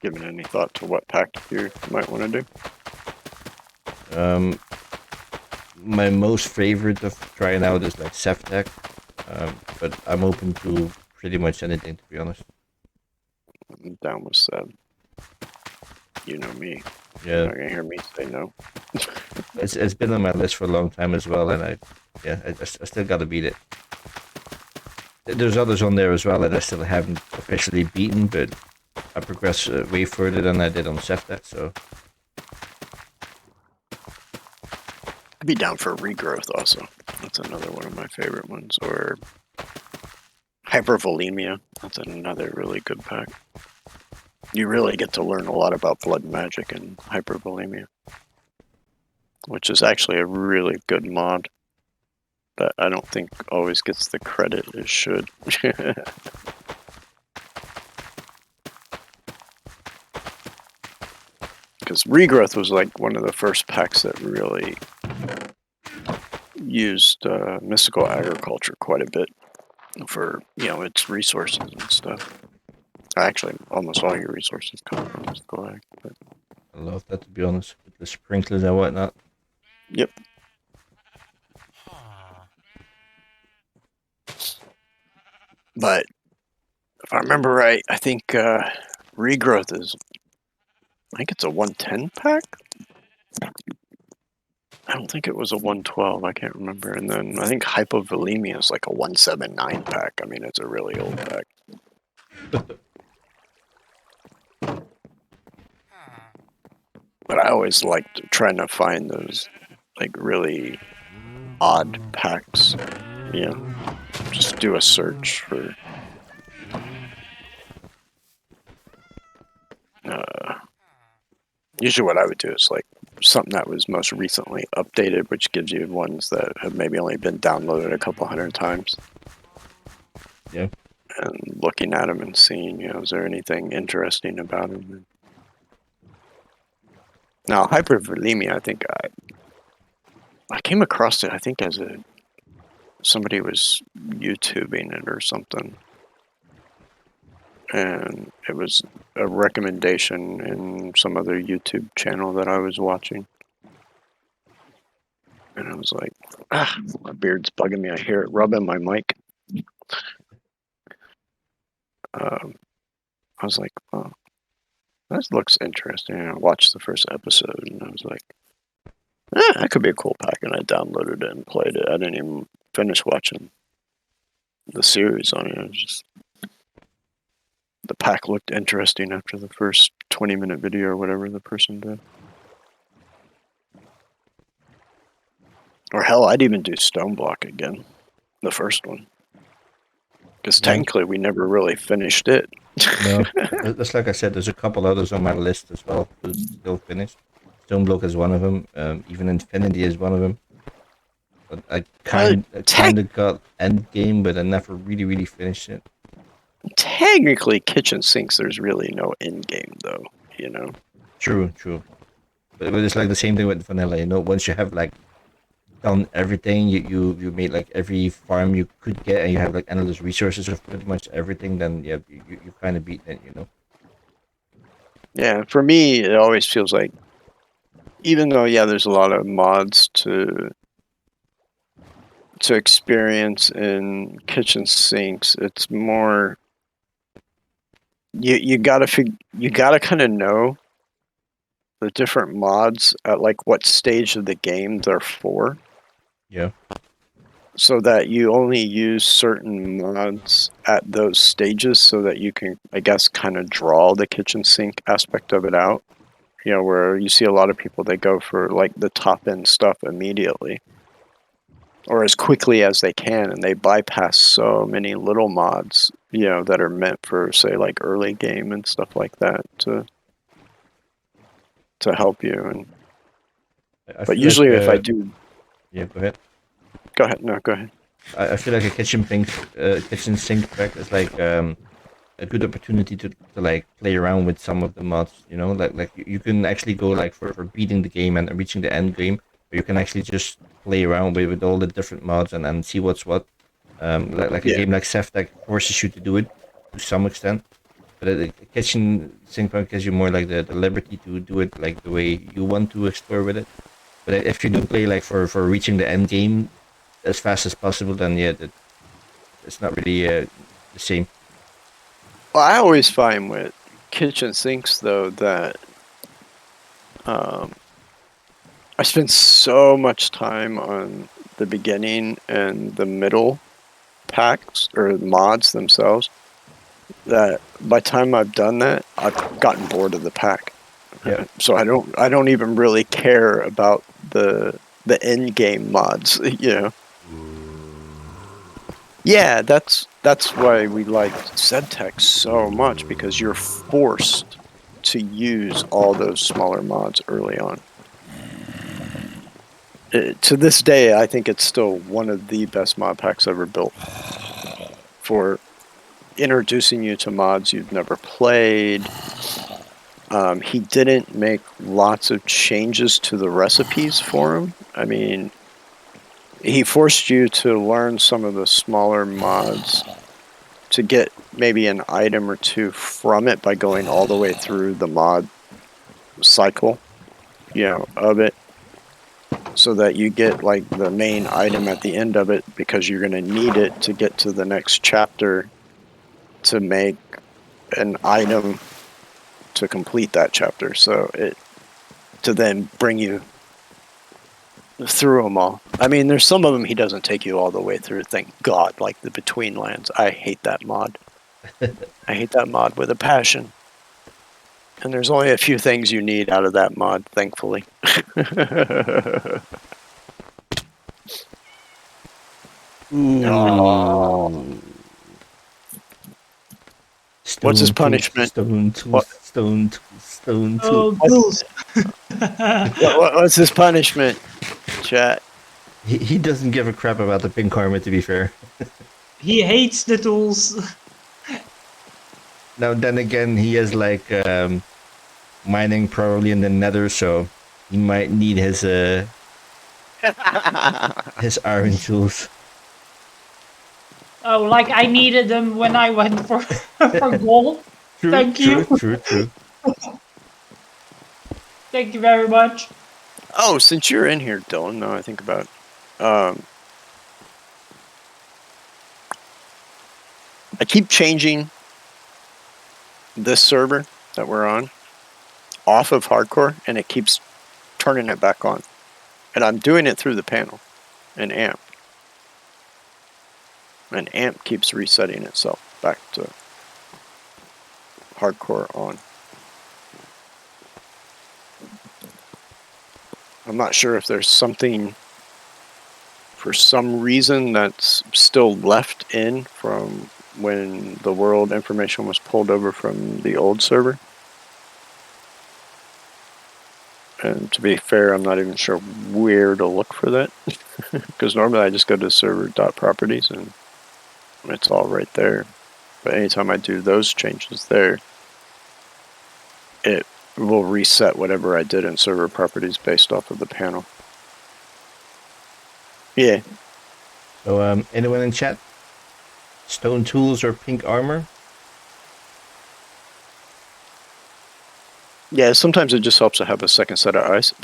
Given any thought to what pack you might want to do? My most favorite of trying out is like Seftek, but I'm open to pretty much anything, to be honest. I'm down with Seb. You know me. You're Yeah, not gonna hear me say no. it's been on my list for a long time as well, and I still gotta beat it. There's others on there as well that I still haven't officially beaten, but I progress way further than I did on Seftek, so I'd be down for regrowth also. That's another one of my favorite ones. Or hypervolemia. That's another really good pack. You really get to learn a lot about blood magic and hypervolemia, which is actually a really good mod that I don't think always gets the credit it should. Because regrowth was like one of the first packs that really used mystical agriculture quite a bit for, you know, its resources and stuff. Actually, almost all your resources come from mystical ag. But I love that, to be honest, with the sprinklers and whatnot. yep. But if I remember right, I think regrowth is, I think it's a 110 pack. I don't think it was a 112. I can't remember. And then I think hypovolemia is like a 179 pack. I mean, it's a really old pack. But I always liked trying to find those like really odd packs. You know, just do a search for Usually what I would do is like something that was most recently updated, which gives you ones that have maybe only been downloaded a couple hundred times. Yeah. And looking at them and seeing, is there anything interesting about them? Now, hypervolemia, I think I came across it, I think as somebody was YouTubing it or something. And it was a recommendation in some other YouTube channel that I was watching. And I was like, my beard's bugging me. I hear it rubbing my mic. I was like, oh, that looks interesting. And I watched the first episode and I was like, that could be a cool pack. And I downloaded it and played it. I didn't even finish watching the series on it. It was just, the pack looked interesting after the first 20-minute video or whatever the person did. Or hell, I'd even do Stoneblock again, the first one. Because technically we never really finished it. No, that's like I said, there's a couple others on my list as well to still finish. Stoneblock is one of them, even Infinity is one of them. But I kind of got Endgame, but I never really finished it. Technically, kitchen sinks, there's really no end game, though, True. But it's like the same thing with vanilla, once you have like done everything, you made like every farm you could get, and you have like endless resources of pretty much everything, then yeah, you kind of beat it, Yeah, for me, it always feels like, even though, yeah, there's a lot of mods to experience in kitchen sinks, it's more you gotta kind of know the different mods at like what stage of the game they're for. Yeah. So that you only use certain mods at those stages, so that you can, I guess, kind of draw the kitchen sink aspect of it out. Where you see a lot of people, they go for like the top end stuff immediately, or as quickly as they can, and they bypass so many little mods, that are meant for, say, like early game and stuff like that to help you. And but usually, like, if I do, yeah, go ahead. Go ahead. No, go ahead. I feel like a kitchen sink pack is like a good opportunity to like play around with some of the mods. Like you can actually go like for beating the game and reaching the end game. Or you can actually just play around with all the different mods and see what's what. Like a game like Ceftech forces you to do it to some extent, but a kitchen sink pack gives you more like the liberty to do it like the way you want to explore with it. But if you do play like for reaching the end game as fast as possible, then yeah, it's not really the same. Well, I always find with kitchen sinks, though, that I spend so much time on the beginning and the middle packs, or mods themselves, that by the time I've done that, I've gotten bored of the pack. Yeah. So I don't even really care about the end game mods, Yeah, that's why we liked Zedtech so much, because you're forced to use all those smaller mods early on. To this day, I think it's still one of the best mod packs ever built for introducing you to mods you've never played. He didn't make lots of changes to the recipes for him. I mean, he forced you to learn some of the smaller mods to get maybe an item or two from it by going all the way through the mod cycle, of it, so that you get like the main item at the end of it, because you're going to need it to get to the next chapter to make an item to complete that chapter. So to then bring you through them all. I mean, there's some of them he doesn't take you all the way through, thank God, like the Between Lands. I hate that mod. I hate that mod with a passion. And there's only a few things you need out of that mod, thankfully. Oh. What's his punishment? Stone tooth. Oh, ghouls. What's his punishment, chat? He doesn't give a crap about the pink armor, to be fair. He hates the tools. Now, then again, he is like mining probably in the nether, so he might need his iron tools. Oh, like I needed them when I went for for gold. True, Thank true, you. true. Thank you very much. Oh, since you're in here, Dylan, now I think about it. I keep changing this server that we're on off of hardcore, and it keeps turning it back on. And I'm doing it through the panel and amp. And amp keeps resetting itself back to hardcore on. I'm not sure if there's something, for some reason, that's still left in from when the world information was pulled over from the old server. And to be fair, I'm not even sure where to look for that. Because normally I just go to server.properties and it's all right there. But anytime I do those changes there, it will reset whatever I did in server properties based off of the panel. Yeah. So, anyone in chat? Stone tools or pink armor? Yeah, sometimes it just helps to have a second set of eyes.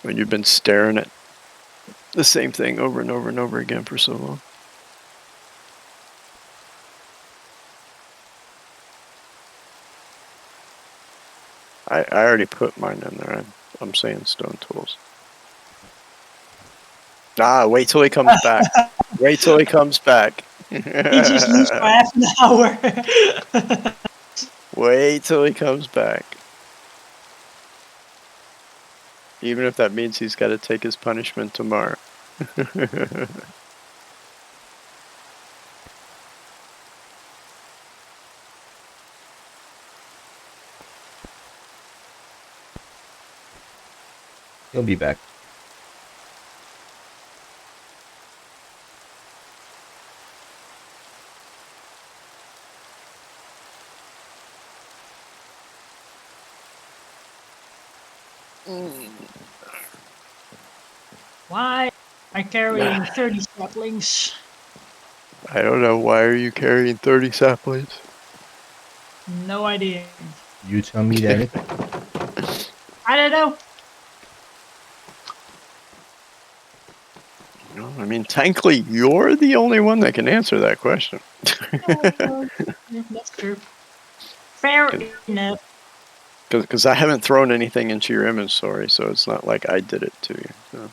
When you've been staring at the same thing over and over and over again for so long. I already put mine in there. I'm saying stone tools. Wait till he comes back. Wait till he comes back. He just leaves for half an hour. Wait till he comes back. Even if that means he's got to take his punishment tomorrow. He'll be back. Why? I carrying 30 saplings. I don't know. Why are you carrying 30 saplings? No idea. You tell me that. I don't know. No, I mean, technically, you're the only one that can answer that question. Yeah, that's true. Fair enough. Because I haven't thrown anything into your inventory, so it's not like I did it to you. So.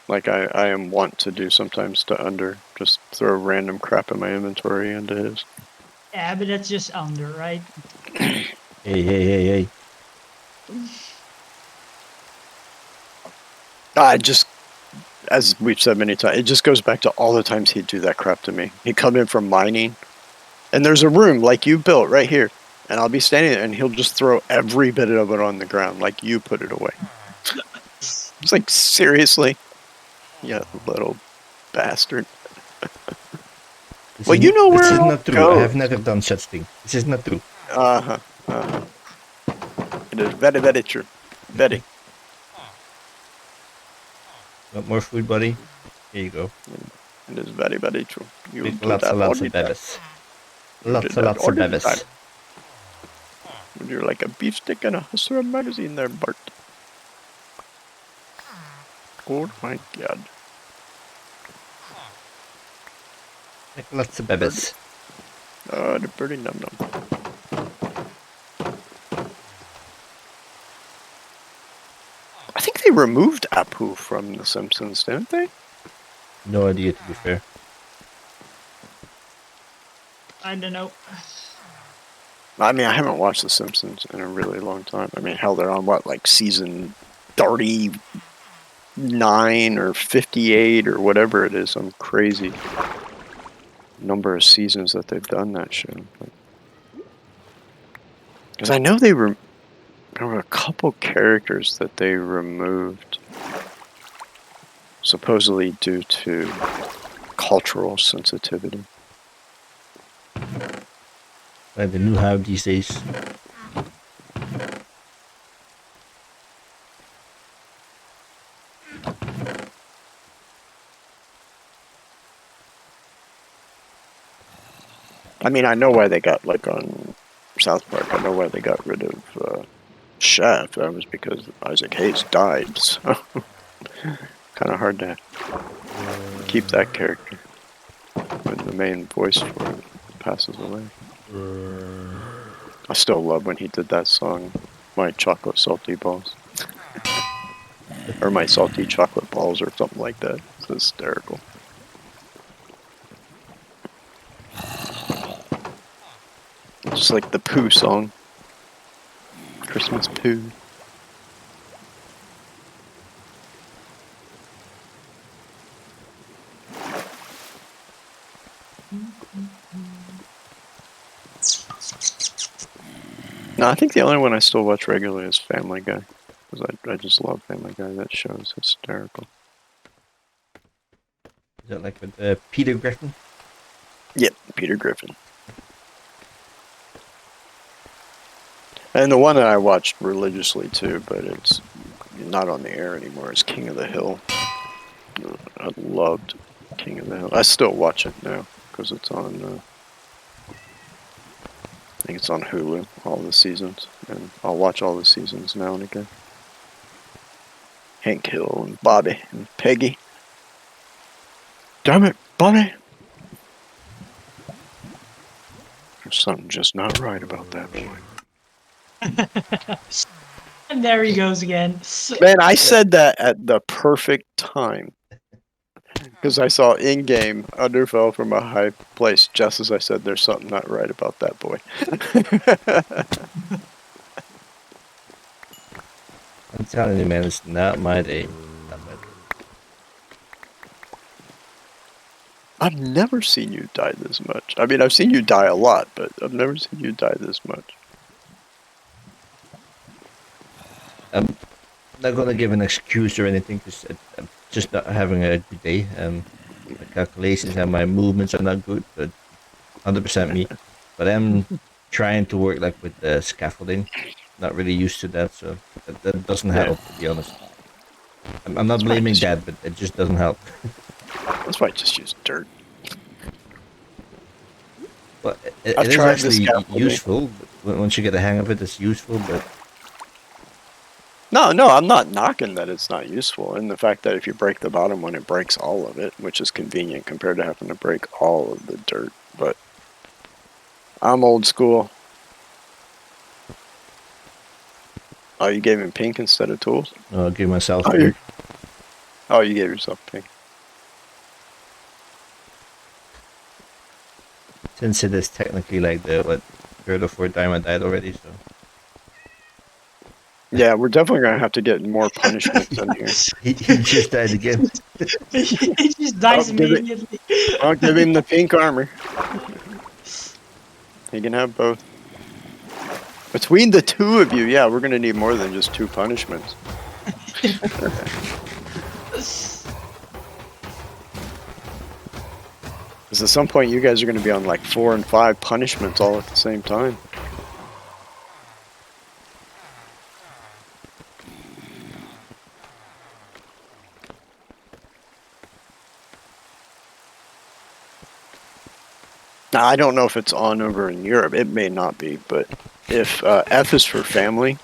Like I am wont to do sometimes to Under. Just throw random crap in my inventory into his. Yeah, but that's just Under, right? Hey. Just, as we've said many times, it just goes back to all the times he'd do that crap to me. He'd come in from mining, and there's a room like you built right here, and I'll be standing there, and he'll just throw every bit of it on the ground like you put it away. It's like, seriously? You little bastard. Well, you know where this is it not true. goes. I have never done such thing. This is not true. It is very, very true. Very. Want more food, buddy? Here you go. It is very, very true. You With do lots that and all lots the of time. bebes. You Lots do and that lots all of the bebes. time. You're like a beefstick in a Hustler magazine there, Bart. Oh my god. With lots of bebes. Oh, the birdie num num. I think they removed Apu from The Simpsons, didn't they? No idea, to be fair. I don't know. I mean, I haven't watched The Simpsons in a really long time. I mean, hell, they're on what, like season 39 or 58 or whatever it is. Some crazy number of seasons that they've done that show. Like, Because I know there were a couple characters that they removed, supposedly due to cultural sensitivity. Like the new hype these days. I mean, I know why they got, like, on South Park, I know why they got rid of Chef. That was because Isaac Hayes died, so kind of hard to keep that character when the main voice for it passes away. I still love when he did that song, My Chocolate Salty Balls. Or My Salty Chocolate Balls or something like that. It's hysterical. Just like the Pooh song. Christmas Pooh. No, I think the only one I still watch regularly is Family Guy. Because I just love Family Guy. That show is hysterical. Is that like with Peter Griffin? Yep, Peter Griffin. And the one that I watched religiously too, but it's not on the air anymore, is King of the Hill. I loved King of the Hill. I still watch it now because it's on, I think it's on Hulu, all the seasons. And I'll watch all the seasons now and again. Hank Hill and Bobby and Peggy. Damn it, Bobby! There's something just not right about that boy. And there he goes again. Man, I said that at the perfect time. Because I saw in-game Underfell from a high place just as I said there's something not right about that boy. I'm telling you, man, it's not my day. Not my day. I've never seen you die this much. I mean, I've seen you die a lot, but I've never seen you die this much. I'm not gonna give an excuse or anything because I'm just not having a good day. My calculations and my movements are not good, but 100% me. But I'm trying to work like with the scaffolding. Not really used to that, so that doesn't help, to be honest. I'm not blaming that, but it just doesn't help. That's why I just use dirt. But it I've is tried actually the scaffolding. useful. Once you get the hang of it, it's useful, but No, I'm not knocking that it's not useful. And the fact that if you break the bottom one, it breaks all of it, which is convenient compared to having to break all of the dirt. But I'm old school. Oh, you gave him pink instead of tools? I'll give myself Oh, you gave yourself pink. since it is technically like the third or fourth time I died already, so Yeah, we're definitely going to have to get more punishments in here. he just died again. He just dies Oh, give it- immediately. I'll give him the pink armor. He can have both. Between the two of you, yeah, we're going to need more than just 2 punishments. Because at some point you guys are going to be on like 4 and 5 punishments all at the same time. Now, I don't know if it's on over in Europe. It may not be, but if F is for family,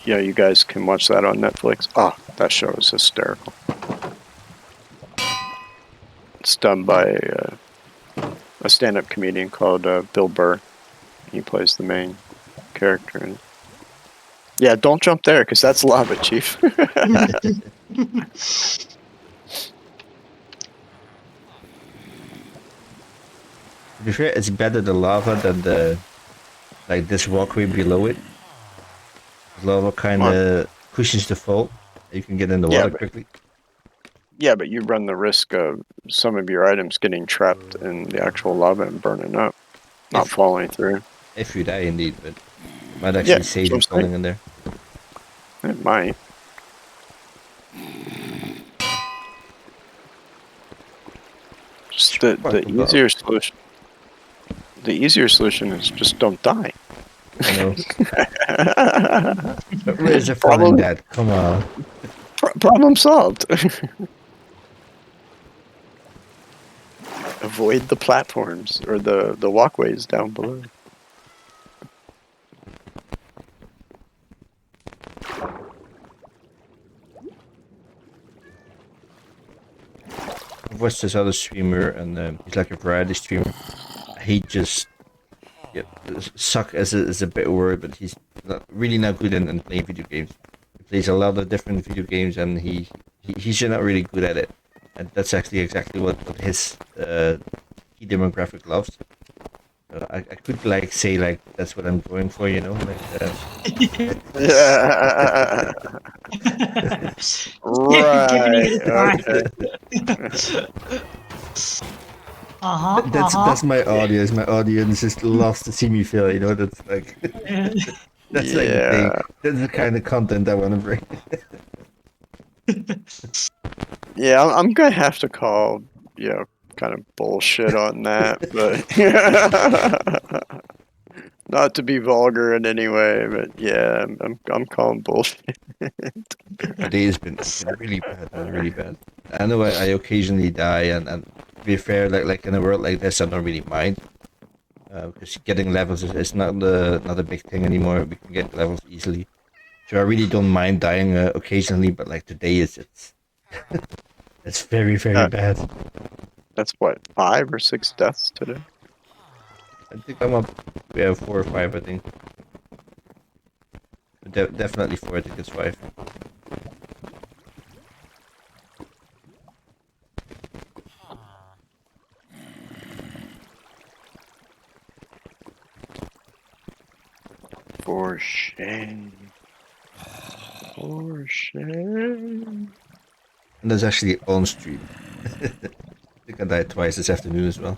yeah, you guys can watch that on Netflix. Ah, that show is hysterical. It's done by a stand-up comedian called Bill Burr. He plays the main character in it. Yeah, don't jump there, because that's lava, Chief. To be fair, it's better the lava than this walkway below it. The lava kind of cushions the fall. You can get in the water quickly. Yeah, but you run the risk of some of your items getting trapped in the actual lava and burning up, not falling through. If you die, indeed, but Might actually Yeah, save that's you what I'm falling in there. It might. Just the Fucking Bob. easier solution. The easier solution is just don't die. I know. But where's the fun in Problem that? Come on. problem solved. Avoid the platforms or the walkways down below. I've watched this other streamer, and he's like a variety streamer. He just suck is a better word, but he's really not good in playing video games. He plays a lot of different video games, and he's just not really good at it. And that's actually exactly what his key demographic loves. I could like say like that's what I'm going for, you know, like Yeah. Giving Right. it a try. Okay. that's my audience. My audience just loves to see me fail, you know. That's like that's like the thing. Yeah. That's the kind of content I want to bring. Yeah, I'm gonna have to call, kind of bullshit on that, but not to be vulgar in any way, but yeah, I'm calling bullshit. Today has been really bad, man, really bad. I know I occasionally die, and to be fair, like in a world like this, I don't really mind. Because getting levels is not a big thing anymore. We can get levels easily, so I really don't mind dying occasionally. But like today, it's it's very Uh, bad. That's what, 5 or 6 deaths today? I think I'm up. We have 4 or 5, I think. Definitely 4. I think it's 5. For shame. For shame. And that's actually on stream. I think I died twice this afternoon as well.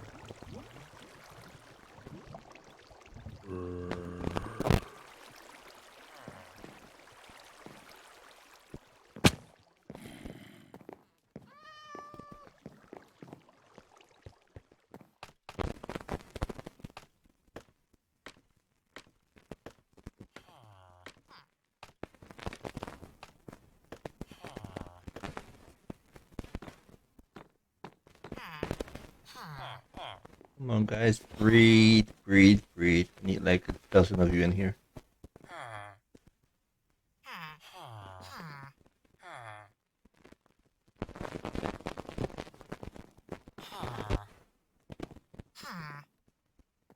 Come on, guys, breathe. I need like a dozen of you in here.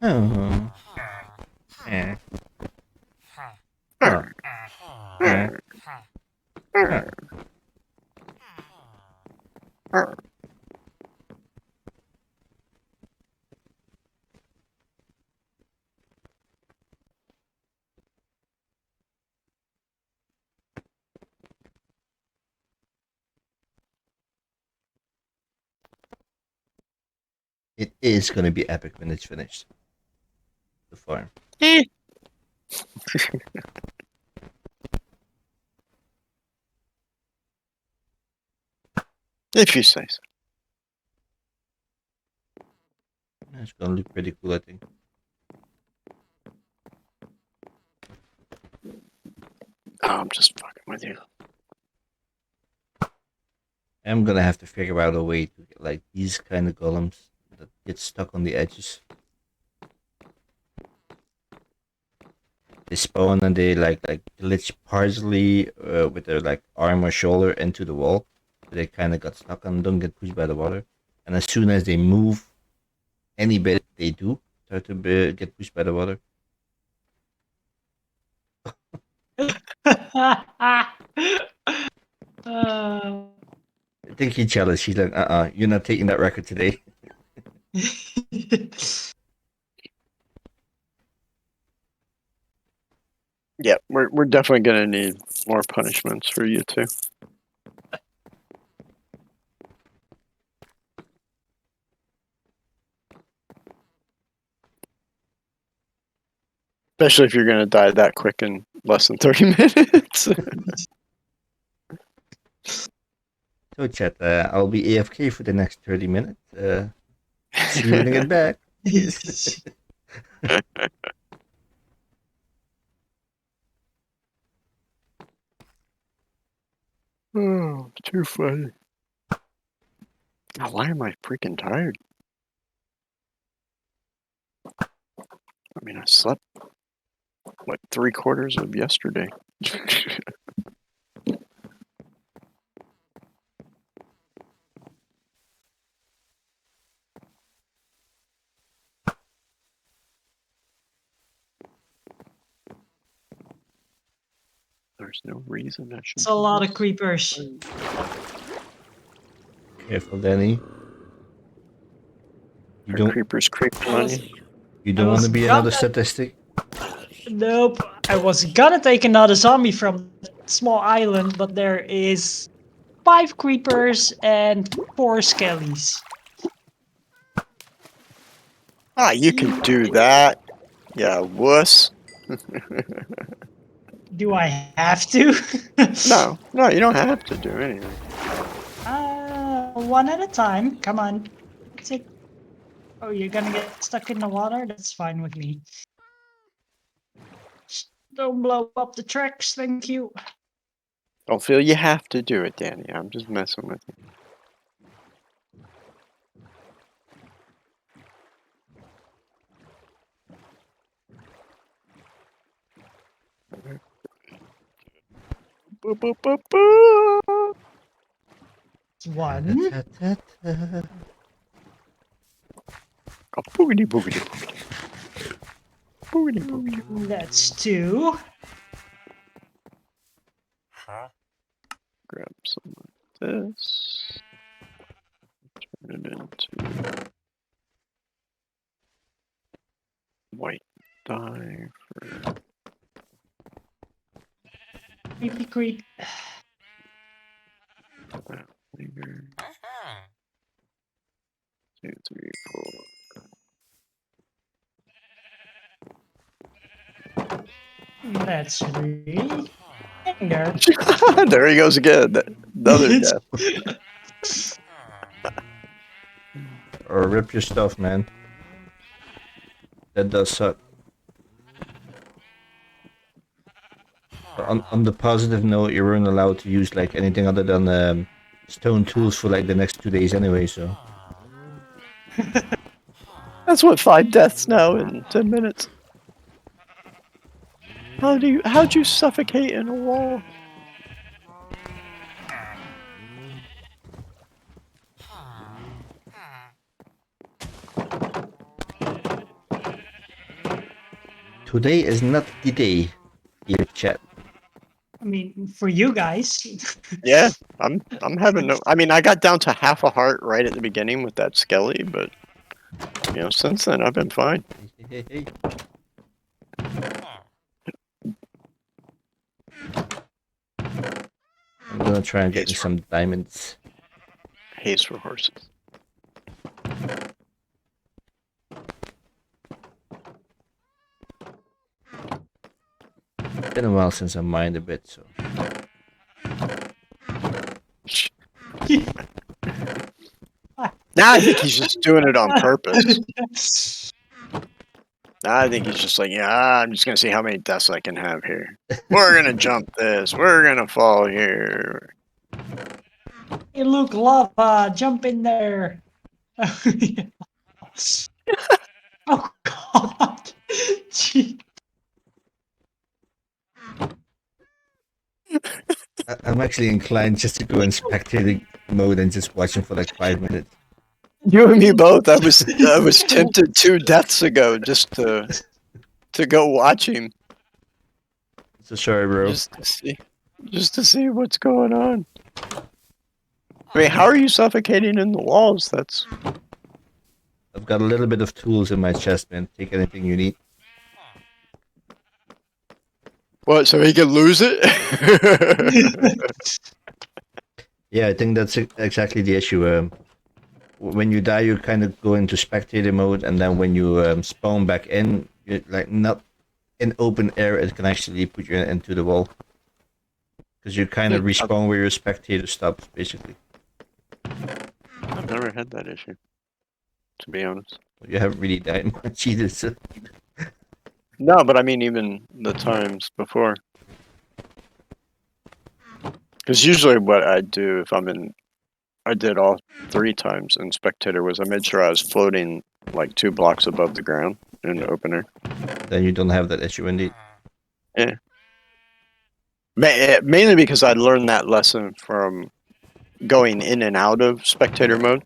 Oh. Eh. Oh. Eh. Oh. It is gonna be epic when it's finished. The farm. If you say so. It's gonna look pretty cool, I think. Oh, I'm just fucking with you. I'm gonna have to figure out a way to get like these kind of golems that get stuck on the edges. They spawn and they like glitch partially with their like arm or shoulder into the wall. They kind of got stuck and don't get pushed by the water. And as soon as they move any bit, they do start to get pushed by the water. I think he's jealous. He's like, you're not taking that record today. Yeah, we're definitely gonna need more punishments for you two. Especially if you're gonna die that quick in less than 30 minutes. So chat, I'll be AFK for the next 30 minutes. See you when I get back. Yes. Oh, too funny. God, why am I freaking tired? I mean, I slept like 3/4 of yesterday. There's no reason I should. It's a lot of creepers. Careful, Danny. You Are don't. creepers creeping on you? You don't want to be another statistic. Nope. I was gonna take another zombie from that small island, but there is 5 creepers and 4 skellies. Ah, you can do that. Yeah, wuss. Do I have to? No, you don't have to do anything. One at a time. Come on. Take. Oh, you're gonna get stuck in the water? That's fine with me. Just don't blow up the tracks, thank you. Don't feel you have to do it, Danny. I'm just messing with you. Boop, boop, boop, boop. It's 1. Oh, boogity, boogity, boogity. Boogity, boogity. That's 2. Grab some of this. Turn it into white dye for Creepy creep. that later. 2, 3, 4. That's 3. And there. There he goes again. Another death. Or rip your stuff, man. That does suck. On the positive note, you weren't allowed to use like anything other than stone tools for like the next 2 days anyway. So That's what 5 deaths now in 10 minutes. How'd you suffocate in a wall? today is not the day, dear chat. I mean, for you guys. Yeah, I'm having no. I mean, I got down to half a heart right at the beginning with that skelly, but since then I've been fine. Hey. I'm gonna try and get me some diamonds. Haze for horses. Been a while since I mined a bit, so. Now I think he's just doing it on purpose. Now I think he's just like, yeah, I'm just gonna see how many deaths I can have here. We're gonna jump this. We're gonna fall here. Hey, Luke, lava, jump in there. Oh, God. Gee. I'm actually inclined just to go in spectating mode and just watch him for like 5 minutes. You and me both. I was tempted 2 deaths ago just to go watch him. So sorry, bro. Just to see what's going on. I mean, how are you suffocating in the walls? That's I've got a little bit of tools in my chest, man. Take anything you need. what? So he can lose it? Yeah, I think that's exactly the issue. When you die, you kind of go into spectator mode, and then when you spawn back in, you're like not in open air, it can actually put you into the wall. Because you kind of respawn where your spectator stops, basically. I've never had that issue, to be honest. You haven't really died much either, so. No, but I mean even the times before. Because usually what I do if I'm in, I did all 3 times in spectator was I made sure I was floating like 2 blocks above the ground in the opener. Then you don't have that issue, indeed. Yeah. Mainly because I learned that lesson from going in and out of spectator mode.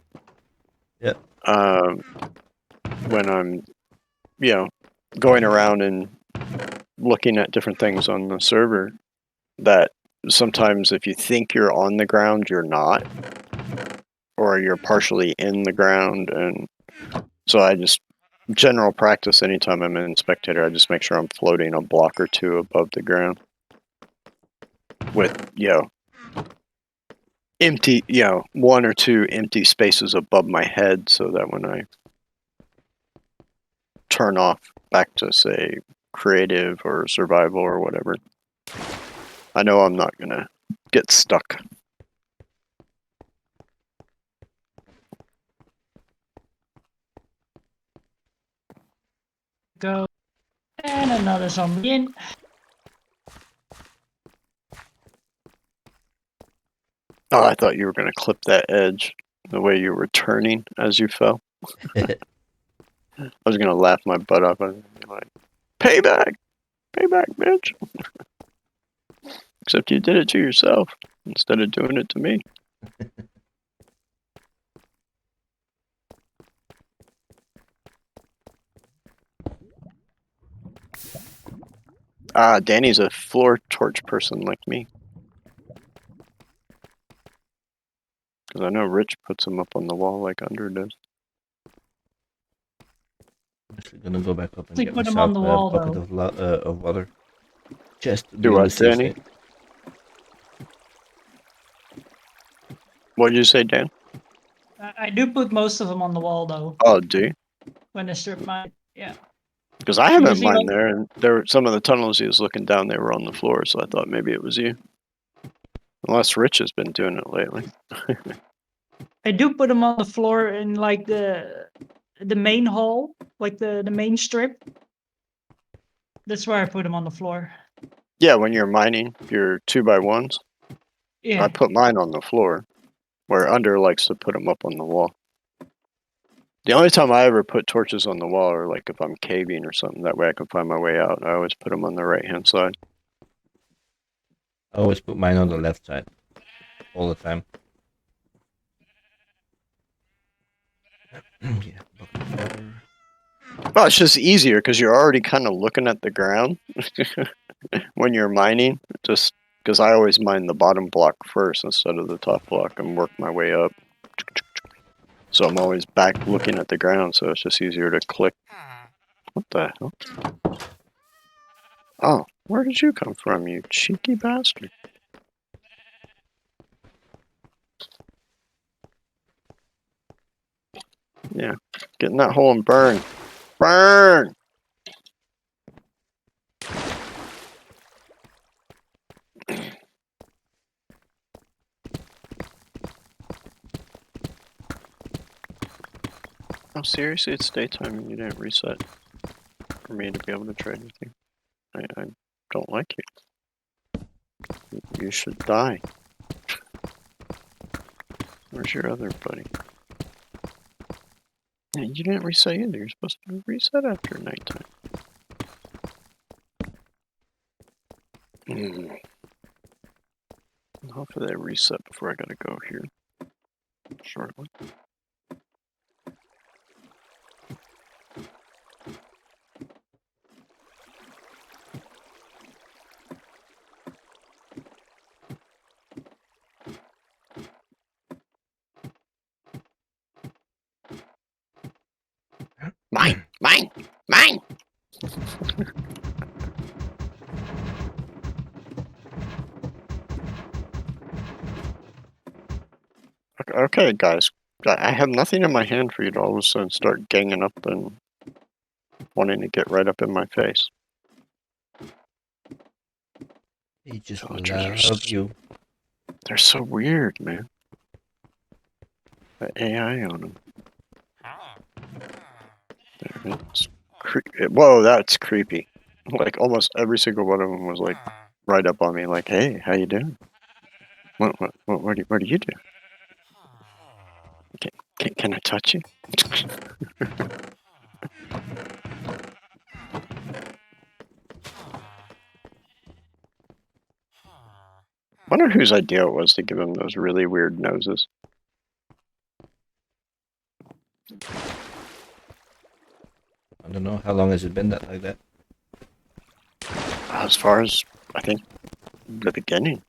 Yeah. When I'm, going around and looking at different things on the server, that sometimes if you think you're on the ground, you're not, or you're partially in the ground, and so I just general practice anytime I'm in spectator, I just make sure I'm floating a block or 2 above the ground with empty 1 or 2 empty spaces above my head, so that when I turn off back to say creative or survival or whatever, I know I'm not gonna get stuck. Go. And another zombie in. Oh, I thought you were gonna clip that edge the way you were turning as you fell. I was gonna laugh my butt off and be like, payback, bitch. Except you did it to yourself instead of doing it to me. Danny's a floor torch person like me. Because I know Rich puts them up on the wall like Under does. I'm actually gonna go back up and They get put 'em on myself the wall, a bucket though. of water. Just to be Do on what, the safe Danny? side. What did you say, Dan? I do put most of them on the wall, though, Oh, do you? when I strip mine. Yeah. Because I haven't Usually mined like- there, and there were some of the tunnels he was looking down, they were on the floor, so I thought maybe it was you. Unless Rich has been doing it lately. I do put them on the floor in like the main hall, like the main strip. That's where I put them on the floor. Yeah, when you're mining your 2x1s, Yeah. I put mine on the floor, where Under likes to put them up on the wall. The only time I ever put torches on the wall are like if I'm caving or something, that way I can find my way out. I always put them on the right-hand side. I always put mine on the left side. All the time. Yeah, bucket of water. Well, it's just easier because you're already kind of looking at the ground when you're mining. Just because I always mine the bottom block first instead of the top block and work my way up. So I'm always back looking at the ground, so it's just easier to click. What the hell? Oh, where did you come from, you cheeky bastard? Yeah, get in that hole and burn. Burn! Oh, seriously? It's daytime and you didn't reset for me to be able to trade with you. I don't like you. You should die. Where's your other buddy? Yeah, you didn't reset either. You're supposed to reset after nighttime. Hopefully they reset before I gotta go here shortly. Mine! Mine! Mine! Okay, guys. I have nothing in my hand for you to all of a sudden start ganging up and wanting to get right up in my face. They just Villagers are love you. They're so weird, man. The AI on them. There it is. Whoa, that's creepy. Like almost every single one of them was like right up on me, like, "Hey, how you doing? What do you do? Can I touch you?" Wonder whose idea it was to give them those really weird noses. I don't know how long has it been that like that. As far as I think the beginning,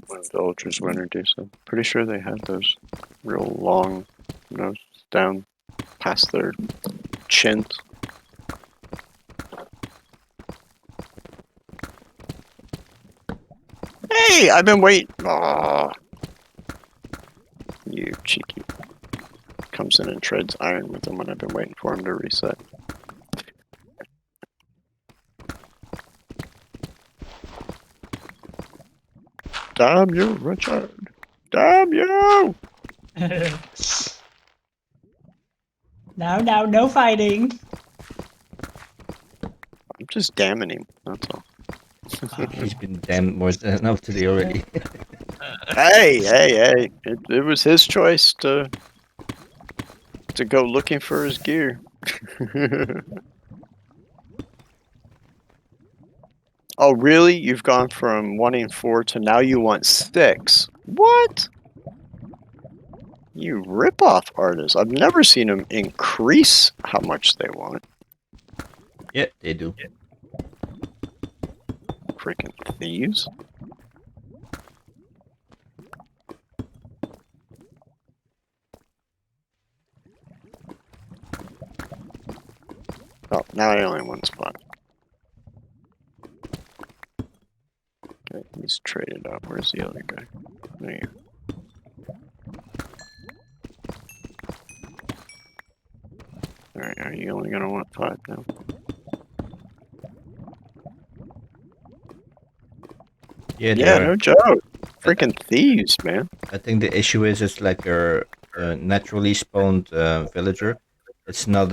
when villagers were introduced, I'm pretty sure they had those real long noses down past their chins. Hey, I've been waiting. Aw. You cheeky. Comes in and trades iron with him when I've been waiting for him to reset. Damn you, Richard! Damn you! Now, no fighting. I'm just damning him, that's all. He's been damned more than enough today already. Hey! It was his choice to go looking for his gear. Oh, really? You've gone from wanting 4 to now you want 6. What? You rip-off artists. I've never seen them increase how much they want. Yeah, they do. Freaking thieves. Oh, now I only have one spot. Okay, he's traded up. Where's the other guy? There you go. Alright, are you only gonna want 5 now? Yeah, they Yeah, are. no joke. Freaking thieves, man. I think the issue is it's like a naturally spawned villager. It's not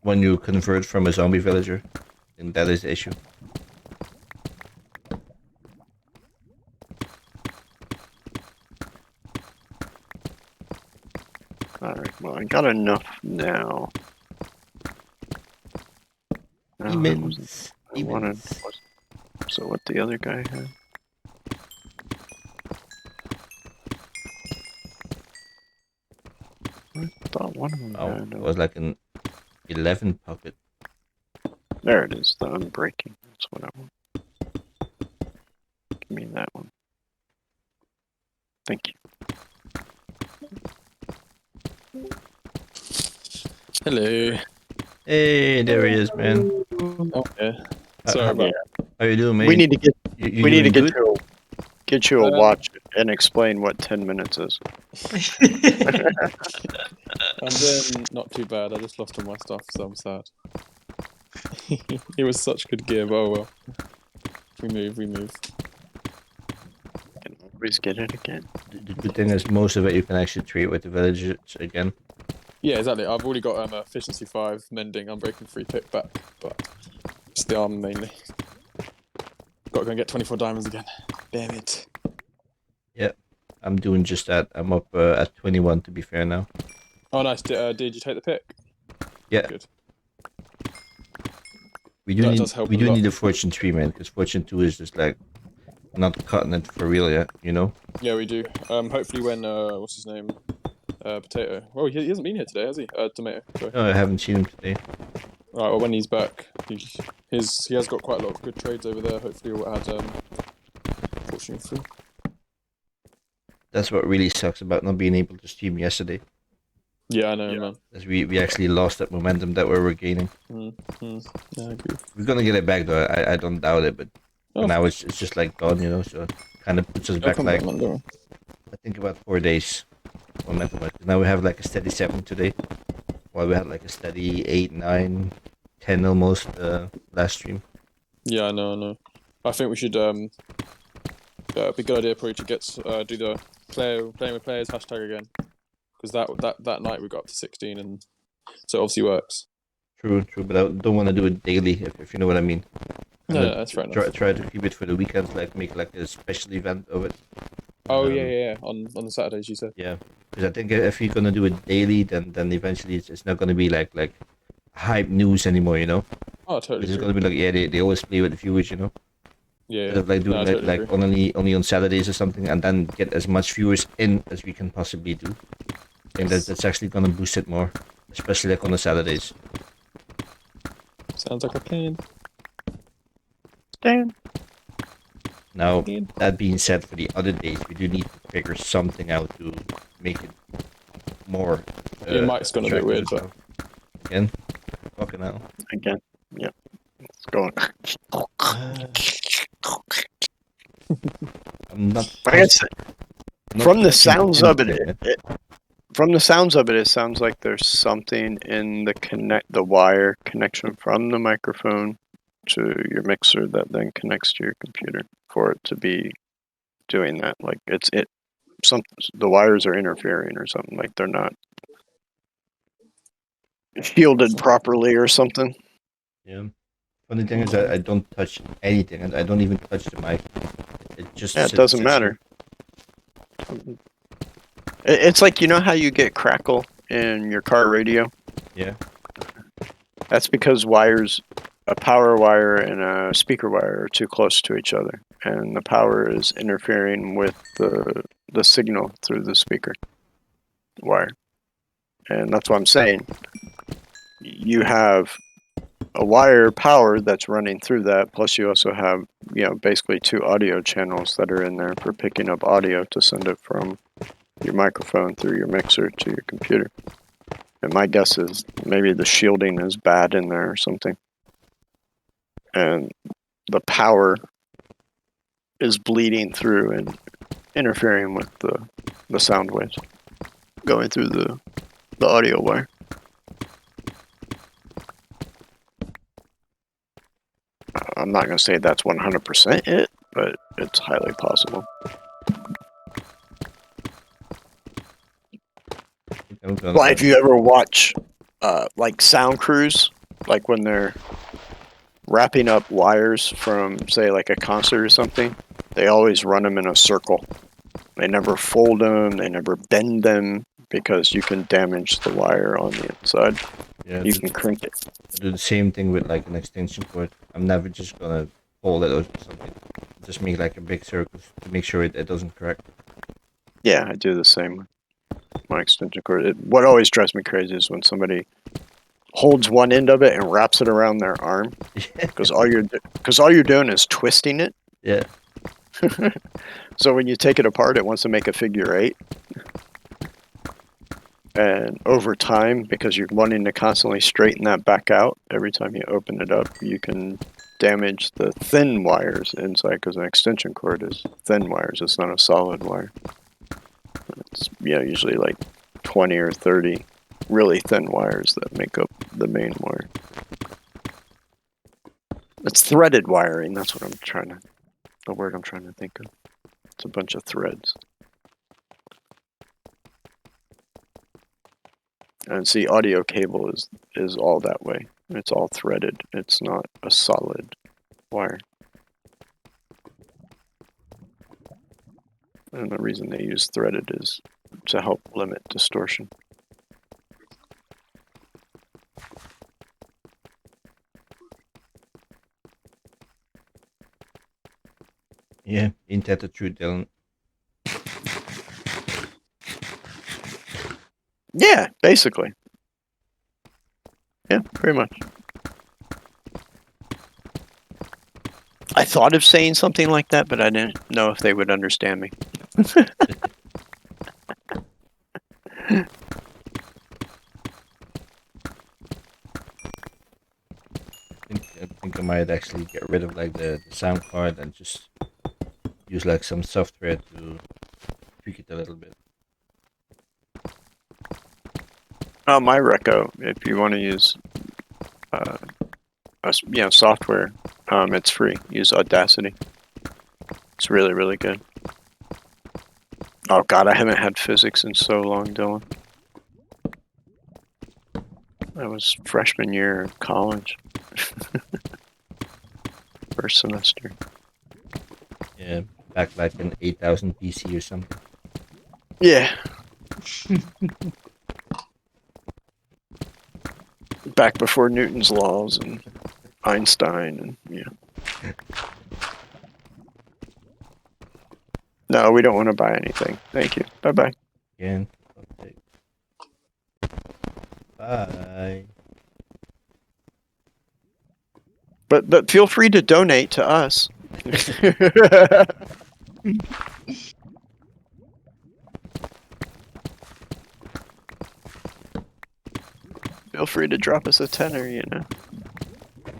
when you convert from a zombie villager. I think that is the issue. Alright, well, I got enough now. Demons. I wanted. So what the other guy had? I thought one of them Oh, had. it was like an 11 pocket. There it is, the unbreaking. That's what I want. Give me that one. Thank you. Hello. Hey, there he is, man. Okay. Uh, Sorry about How you doing, mate? We need to get You we need to doing good? get you a watch and explain what 10 minutes is. I'm doing not too bad. I just lost all my stuff, so I'm sad. It was such good gear, but oh well. We move. Can always get it again. The good thing is most of it you can actually trade with the villagers again. Yeah, exactly. I've already got efficiency 5, mending, unbreaking 3 pick back, but it's the armor mainly. Got to go and get 24 diamonds again. Damn it. I'm doing just that. I'm up at 21 to be fair now. Oh, nice. Did you take the pick? Yeah. Good. We do That need does help we a do lot. need a fortune 3, man, because fortune 2 is just like not cutting it for real yet, you know? Yeah, we do. Hopefully when what's his name? Potato. Oh, he hasn't been here today, has he? Tomato. Sorry. No, I haven't seen him today. Right. Well, when he's back, he has got quite a lot of good trades over there. Hopefully, we'll add fortune 3. That's what really sucks about not being able to stream yesterday. Yeah, I know, man. As we actually lost that momentum that we were gaining. Yeah, I agree. We're gonna get it back though. I don't doubt it, but Oh. for now it's just like gone, you know. So it kind of puts us I'll back come like back, man, don't worry. I think about 4 days momentum. Now we have like a steady 7 today, while we had like a steady 8, 9, 10 almost last stream. Yeah, I know. I think we should be a good idea probably to get do the playing with players hashtag again, because that night we got up to 16, and so it obviously works. True, but I don't want to do it daily, if you know what I mean. No, that's fair enough. Try to keep it for the weekends, like make like a special event of it. Oh yeah. On the Saturdays, you said. Yeah, because I think if you're gonna do it daily, then eventually it's not gonna be like hype news anymore, you know. Oh, totally. It's True. gonna be like, yeah, they always play with the viewers, you know. Yeah. Instead of like doing No, I it totally like agree. only on Saturdays or something, and then get as much viewers in as we can possibly do. I think that's actually gonna boost it more, especially like on the Saturdays. Sounds like a plan. Damn. Now, that being said, for the other days, we do need to figure something out to make it more. Your mic's gone a bit weird, but Again, fucking hell. Again. Yep. It's going. I'm not. Like I said, not from the touching sounds of it, anything, from the sounds of it, it sounds like there's something in the wire connection from the microphone to your mixer that then connects to your computer for it to be doing that. Like the wires are interfering or something. Like they're not shielded properly or something. Yeah. Funny thing is, I don't touch anything, and I don't even touch the mic. It just Yeah, it doesn't sits matter. It's like, you know how you get crackle in your car radio? Yeah. That's because a power wire and a speaker wire are too close to each other, and the power is interfering with the signal through the speaker wire. And that's what I'm saying. You have a wire power that's running through that, plus you also have, basically two audio channels that are in there for picking up audio to send it from your microphone through your mixer to your computer. And my guess is maybe the shielding is bad in there or something. And the power is bleeding through and interfering with the sound waves going through the audio wire. I'm not going to say that's 100% it, but it's highly possible. Well, if you ever watch like sound crews, like when they're wrapping up wires from, say, like a concert or something, they always run them in a circle. They never fold them, they never bend them, because you can damage the wire on the inside. Yeah, You can crank it. I do the same thing with like an extension cord. I'm never just gonna hold it or something. Just make like a big circle to make sure it doesn't crack. Yeah, I do the same with my extension cord. What always drives me crazy is when somebody holds one end of it and wraps it around their arm, because all you're doing is twisting it. Yeah. So when you take it apart, it wants to make a figure eight. And over time, because you're wanting to constantly straighten that back out, every time you open it up, you can damage the thin wires inside, because an extension cord is thin wires. It's not a solid wire. It's usually like 20 or 30 really thin wires that make up the main wire. It's threaded wiring. That's what the word I'm trying to think of. It's a bunch of threads. And see, audio cable is all that way. It's all threaded. It's not a solid wire. And the reason they use threaded is to help limit distortion. Yeah, ain't that the truth, Dylan? Yeah, basically. Yeah, pretty much. I thought of saying something like that, but I didn't know if they would understand me. I think I might actually get rid of like the sound card and just use like some software to tweak it a little bit. My reco, if you want to use software, It's free. Use Audacity. It's really, really good. Oh god, I haven't had physics in so long, Dylan. That was freshman year of college. First semester. Yeah, back like in 8000 BC or something. Yeah. Back before Newton's laws and Einstein and yeah. No, we don't want to buy anything. Thank you. Bye bye. Again. Okay. Bye. But feel free to donate to us. Feel free to drop us a tenner, you know.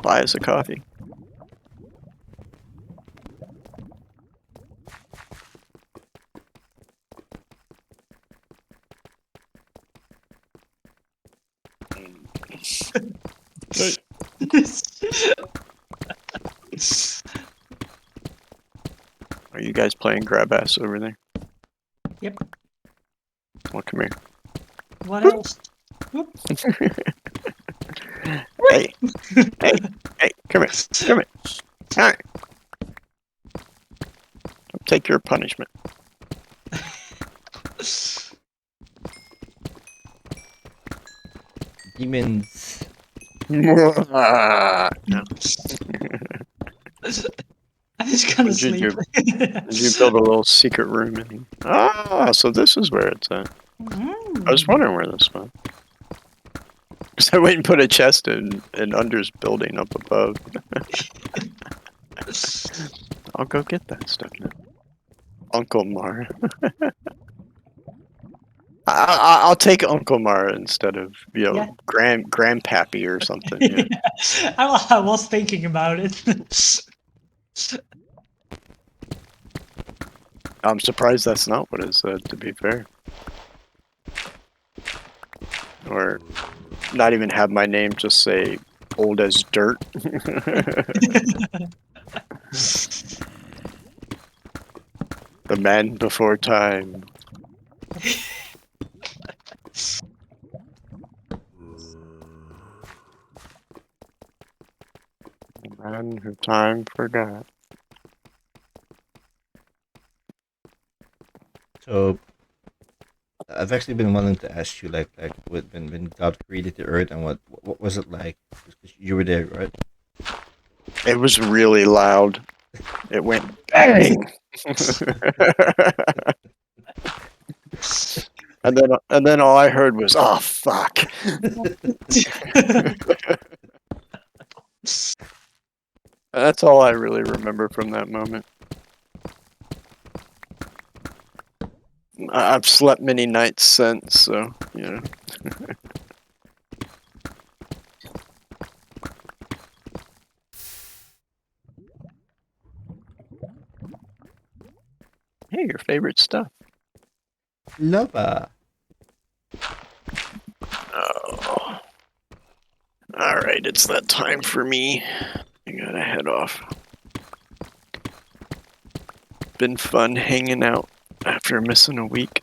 Buy us a coffee. Hey, Are you guys playing grab ass over there? Yep. Well, come here. What else? Hey, hey, come here, come here. All right. Take your punishment. Demons. No. I was gonna Did you sleep. Did you build a little secret room in? Ah, so this is where it's at. I was wondering where this was. Because I went and put a chest in Under's building up above. I'll go get that stuff now. Uncle Mar. I'll take Uncle Mar instead of, you know, Yeah. Grandpappy or something. Yeah. I was thinking about it. I'm surprised that's not what it said, to be fair. Or not even have my name just say old as dirt. The man before time. The man who time forgot. So I've actually been wanting to ask you, like when God created the earth, and what was it like? 'Cause you were there, right? It was really loud. It went bang. and then all I heard was, "Oh fuck." That's all I really remember from that moment. I've slept many nights since, so you know. Hey, your favorite stuff. Lava. Oh. Alright, it's that time for me. I gotta head off. Been fun hanging out after missing a week.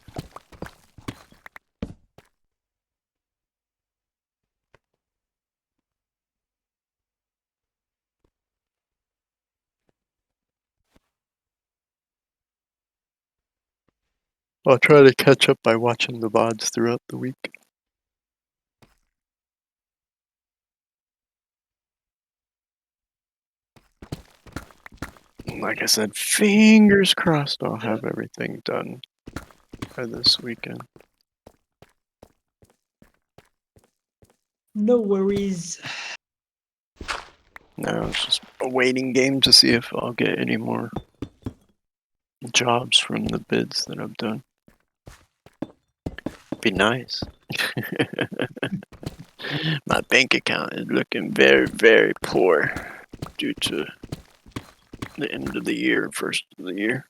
I'll try to catch up by watching the VODs throughout the week. Like I said, fingers crossed I'll have everything done by this weekend. No worries. Now it's just a waiting game to see if I'll get any more jobs from the bids that I've done. Be nice. My bank account is looking very, very poor due to the end of the year, first of the year.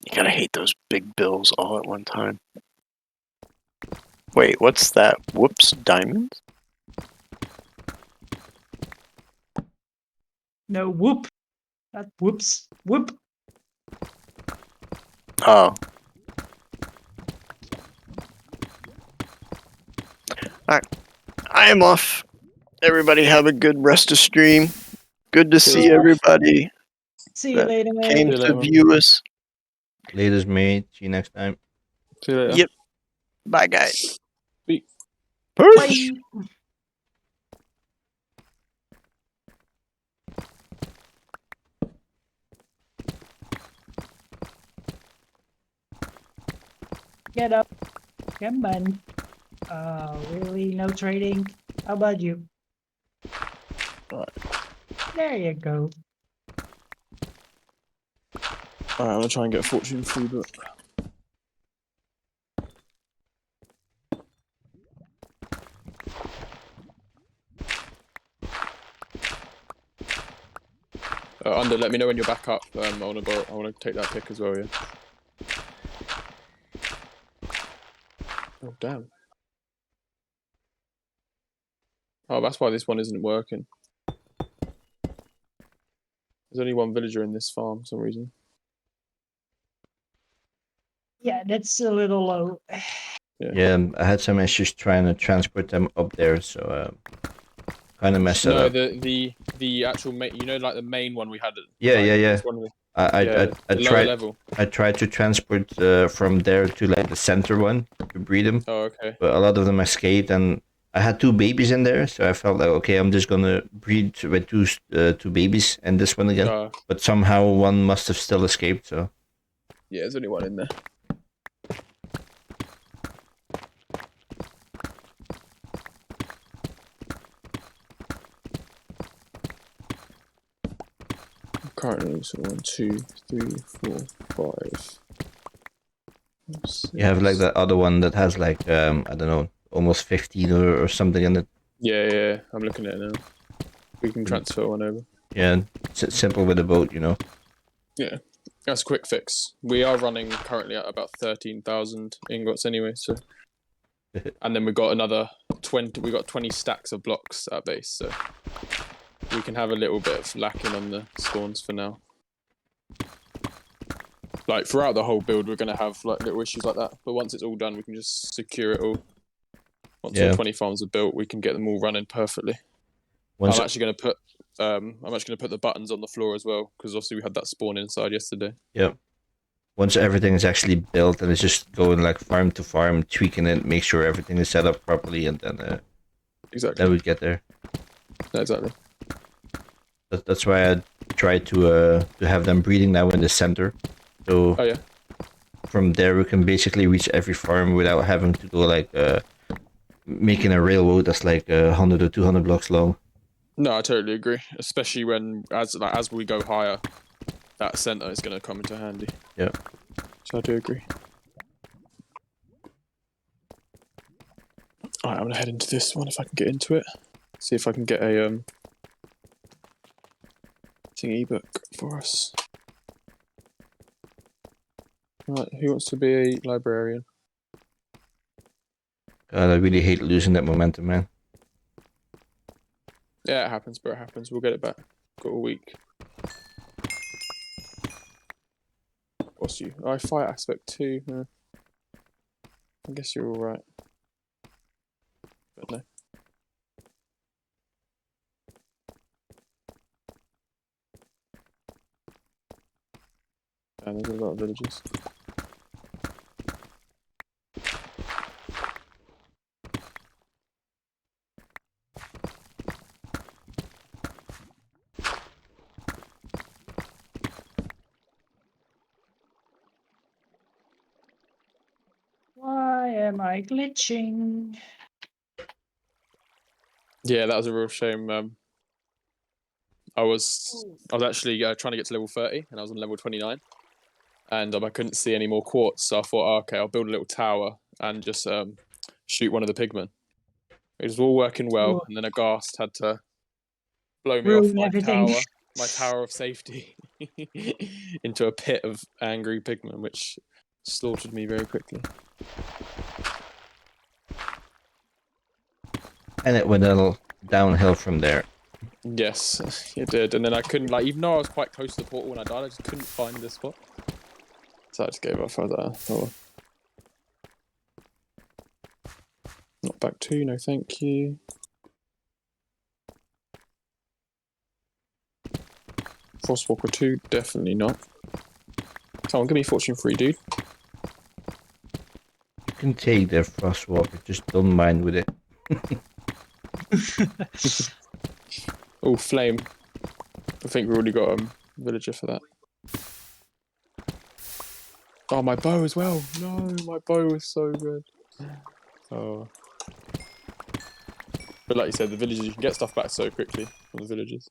You gotta hate those big bills all at one time. Wait, what's that? Whoops, diamonds? No, whoop. Not whoops. Whoop. Oh. I am off. Everybody have a good rest of stream. Good to see Yeah. everybody See you that later, came mate. See you to later, man. view us. Latest, mate. See you next time. See you later. Yep. Bye, guys. Beep. Peace. Bye. Get up. Come on. Really? No trading? How about you? There you go. Alright, I'm gonna try and get a fortune free book. Under, let me know when you're back up. I wanna take that pick as well, yeah. Oh damn. Oh, that's why this one isn't working. There's only one villager in this farm for some reason. Yeah, that's a little low. Yeah, I had some issues trying to transport them up there, so kind of messed it No, up. the actual main, you know, like the main one we had. Yeah, like, yeah, yeah. it's one of the, I the lower tried. level. I tried to transport from there to like the center one to breed them, Oh, okay. but a lot of them escaped, and I had 2 babies in there, so I felt like, okay, I'm just gonna breed with two babies and this one again. But somehow one must have still escaped. So Yeah, there's only one in there. Currently, so 1, 2, 3, 4, 5. you have like the other one that has like I don't know, almost 15 or something in it. Yeah, I'm looking at it now. We can transfer one over. Yeah, it's simple with a boat, you know. Yeah, that's a quick fix. We are running currently at about 13,000 ingots anyway, so. And then we got another 20. We got 20 stacks of blocks at base, so we can have a little bit of lacking on the spawns for now. Like throughout the whole build, we're gonna have like little issues like that, but once it's all done, we can just secure it all. Once all 20 farms are built, we can get them all running perfectly. I'm actually gonna put the buttons on the floor as well, because obviously we had that spawn inside yesterday. Yep. Once everything is actually built and it's just going like farm to farm, tweaking it, make sure everything is set up properly, and then exactly, then we get there. Exactly. That's why I try to have them breeding now in the center. So oh yeah, from there we can basically reach every farm without having to go like making a railroad that's like 100 or 200 blocks long. No, I totally agree. Especially when as we go higher, that center is going to come into handy. Yeah. So I do agree. Alright, I'm gonna head into this one if I can get into it. See if I can get a ebook for us. Right, who wants to be a librarian? God, I really hate losing that momentum, man. Yeah, it happens, but it happens. We'll get it back. Got a week. What's you? Oh, fire aspect 2. I guess you're alright. But no. And there's a lot of villages. Why am I glitching? Yeah, that was a real shame. I was actually trying to get to level 30, and I was on level 29, and I couldn't see any more quartz. So I thought, oh, okay, I'll build a little tower and just shoot one of the pigmen. It was all working well, and then a ghast had to blow me off my tower of safety, into a pit of angry pigmen, which slaughtered me very quickly. And it went a little downhill from there. Yes, it did. And then I couldn't, like, even though I was quite close to the portal when I died, I just couldn't find the spot. So I just gave up for that. Oh. Not back 2, no thank you. Frostwalker 2, definitely not. Come on, give me Fortune 3, dude. You can take the Frostwalker, just don't mind with it. Oh, Flame. I think we already got a villager for that. Oh, my bow as well. No, my bow was so good. Oh. But like you said, the villagers, you can get stuff back so quickly from the villagers.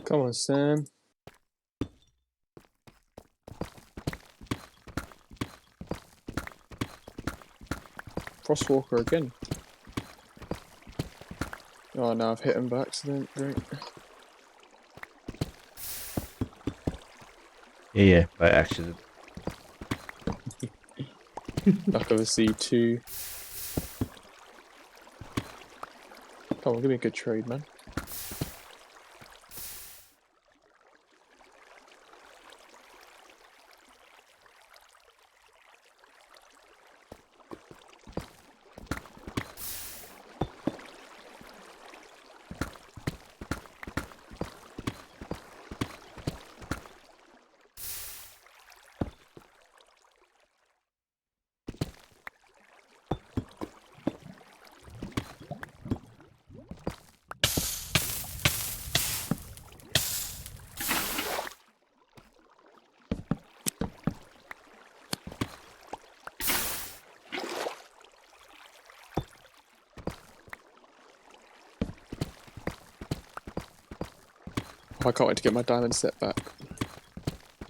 Come on, Sam. Frostwalker again. Oh, no, I've hit him by accident. Great. Yeah, by accident. Back of a C2. Come on, give me a good trade, man. Oh, I can't wait to get my diamond set back.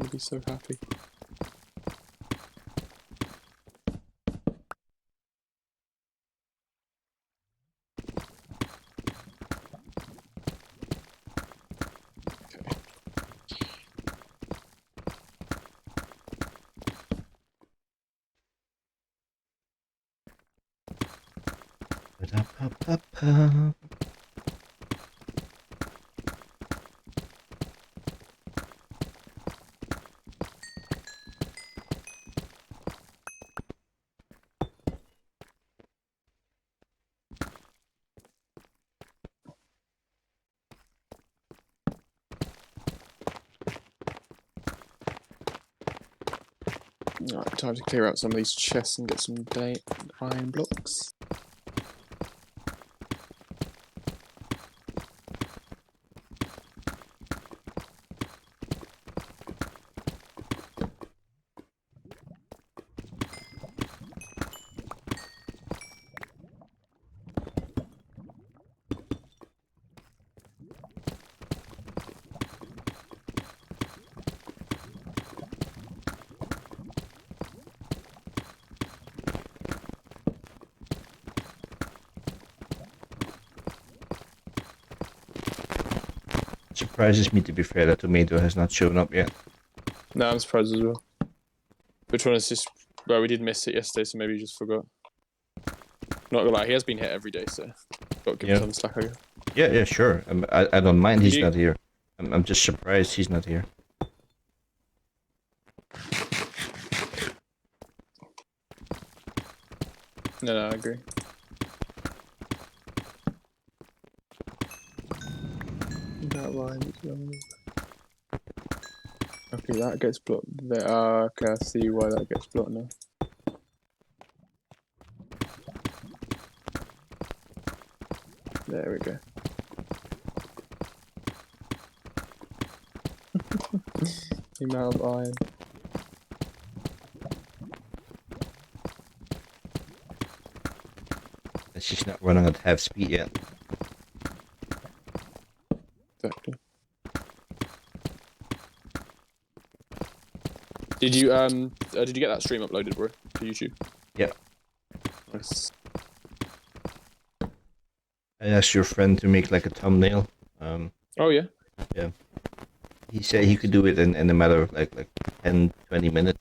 I'll be so happy. Ba-da-ba-ba-ba. Alright, time to clear out some of these chests and get some iron blocks. Surprises me, to be fair, that tomato has not shown up yet. No, I'm surprised as well. Which one is just... Well, we did miss it yesterday, so maybe you just forgot. Not gonna lie, he has been hit every day, so... Got to give him some slack, I guess. Yeah, sure. I don't mind he's You- not here. I'm just surprised he's not here. No, I agree. That line is long. Okay, that gets blocked there. Okay, I see why that gets blocked now. There we go. The amount of iron. And she's not running at half speed yet. Exactly. Did you get that stream uploaded, bro, to YouTube? Yeah. Nice. I asked your friend to make like a thumbnail. Oh yeah. He said he could do it in a matter of like 10, 20 minutes.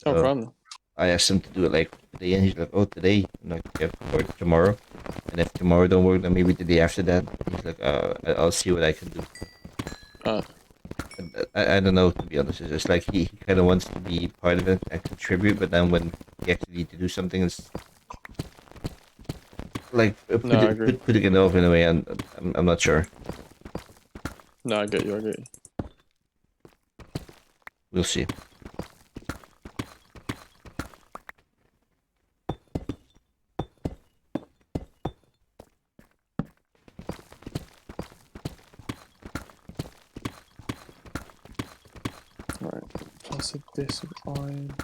Oh, So problem. I asked him to do it like today, and he's like, "Oh, today." I'm like, "Yeah, or tomorrow." And if tomorrow don't work, then maybe the day after that. He's like, I'll see what I can do." I don't know, to be honest. It's just like he kind of wants to be part of it and contribute, but then when he actually need to do something, it's like No, I agree. putting it off in a way, and I'm not sure. No, I get you. We'll see. Right. Plus a bit of iron.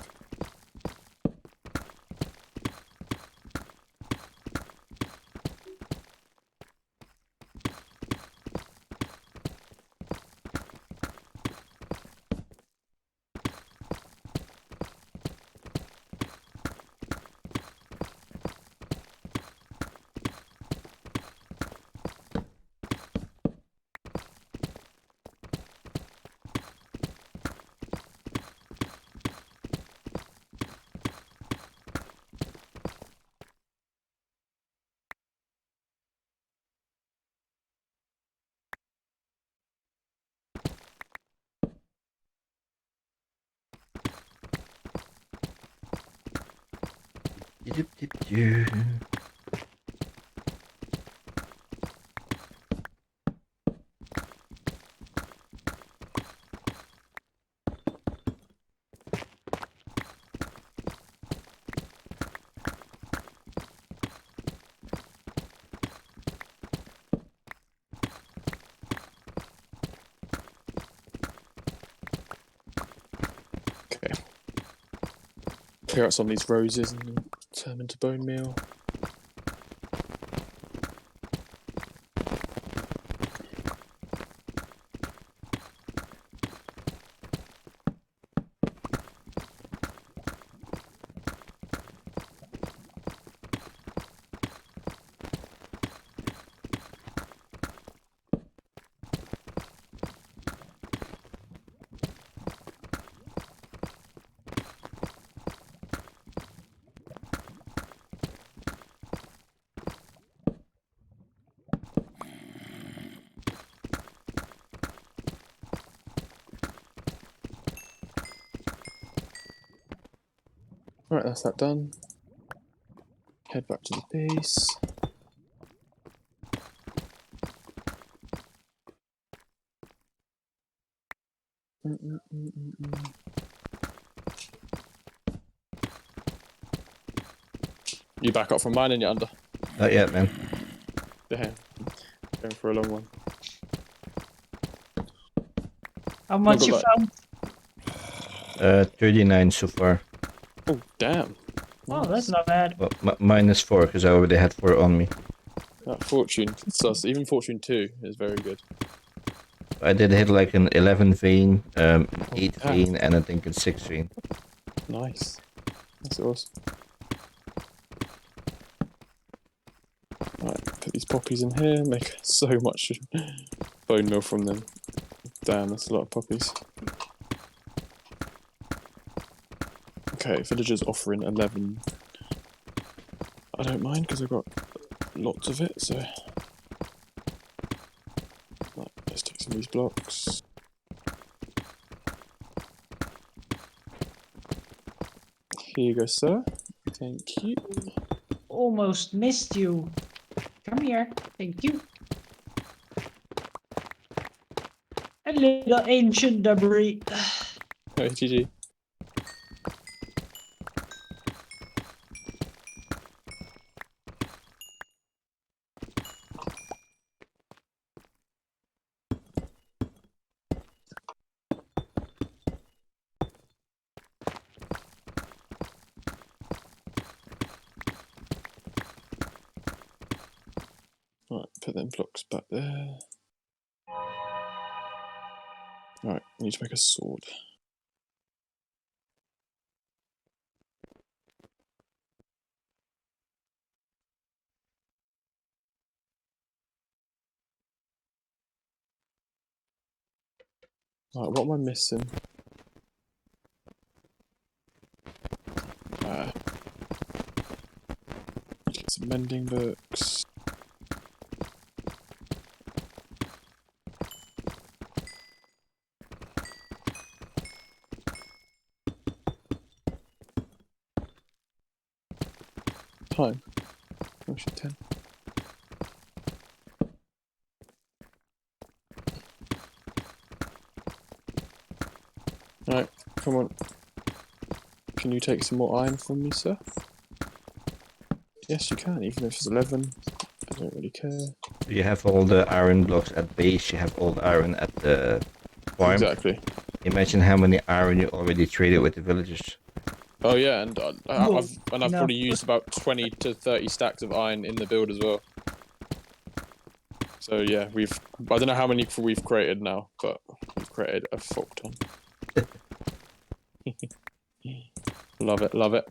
Okay. Clear out some of these roses and then turn them into bone meal. Right, that's that done. Head back to the base. You back up from mine and you're under. Not yet, man. Damn. Going for a long one. How much got you that. found? 39 so far. Oh, damn. Oh, that's not bad. Well, minus 4 because I already had 4 on me. That fortune. Sus. Even fortune 2 is very good. I did hit like an 11 vein, an 8 damn. vein, and I think a 6 vein. Nice. That's awesome. Right, put these poppies in here, make so much bone meal from them. Damn, that's a lot of poppies. Okay, villagers offering 11. I don't mind because I've got lots of it, so. Right, let's take some of these blocks. Here you go, sir. Thank you. Almost missed you. Come here. Thank you. A little ancient debris. Oh, GG. Put them blocks back there. Right, I need to make a sword. Right, what am I missing? Get some mending books. Time. Oh, shit, 10. Right, come on. Can you take some more iron from me, sir? Yes, you can, even if it's 11. I don't really care. You have all the iron blocks at base, you have all the iron at the farm. Exactly. Imagine how many iron you already traded with the villagers. Oh yeah, and I've No. probably used about 20 to 30 stacks of iron in the build as well. So yeah, I don't know how many we've created now, but we've created a fuck ton. Love it, love it.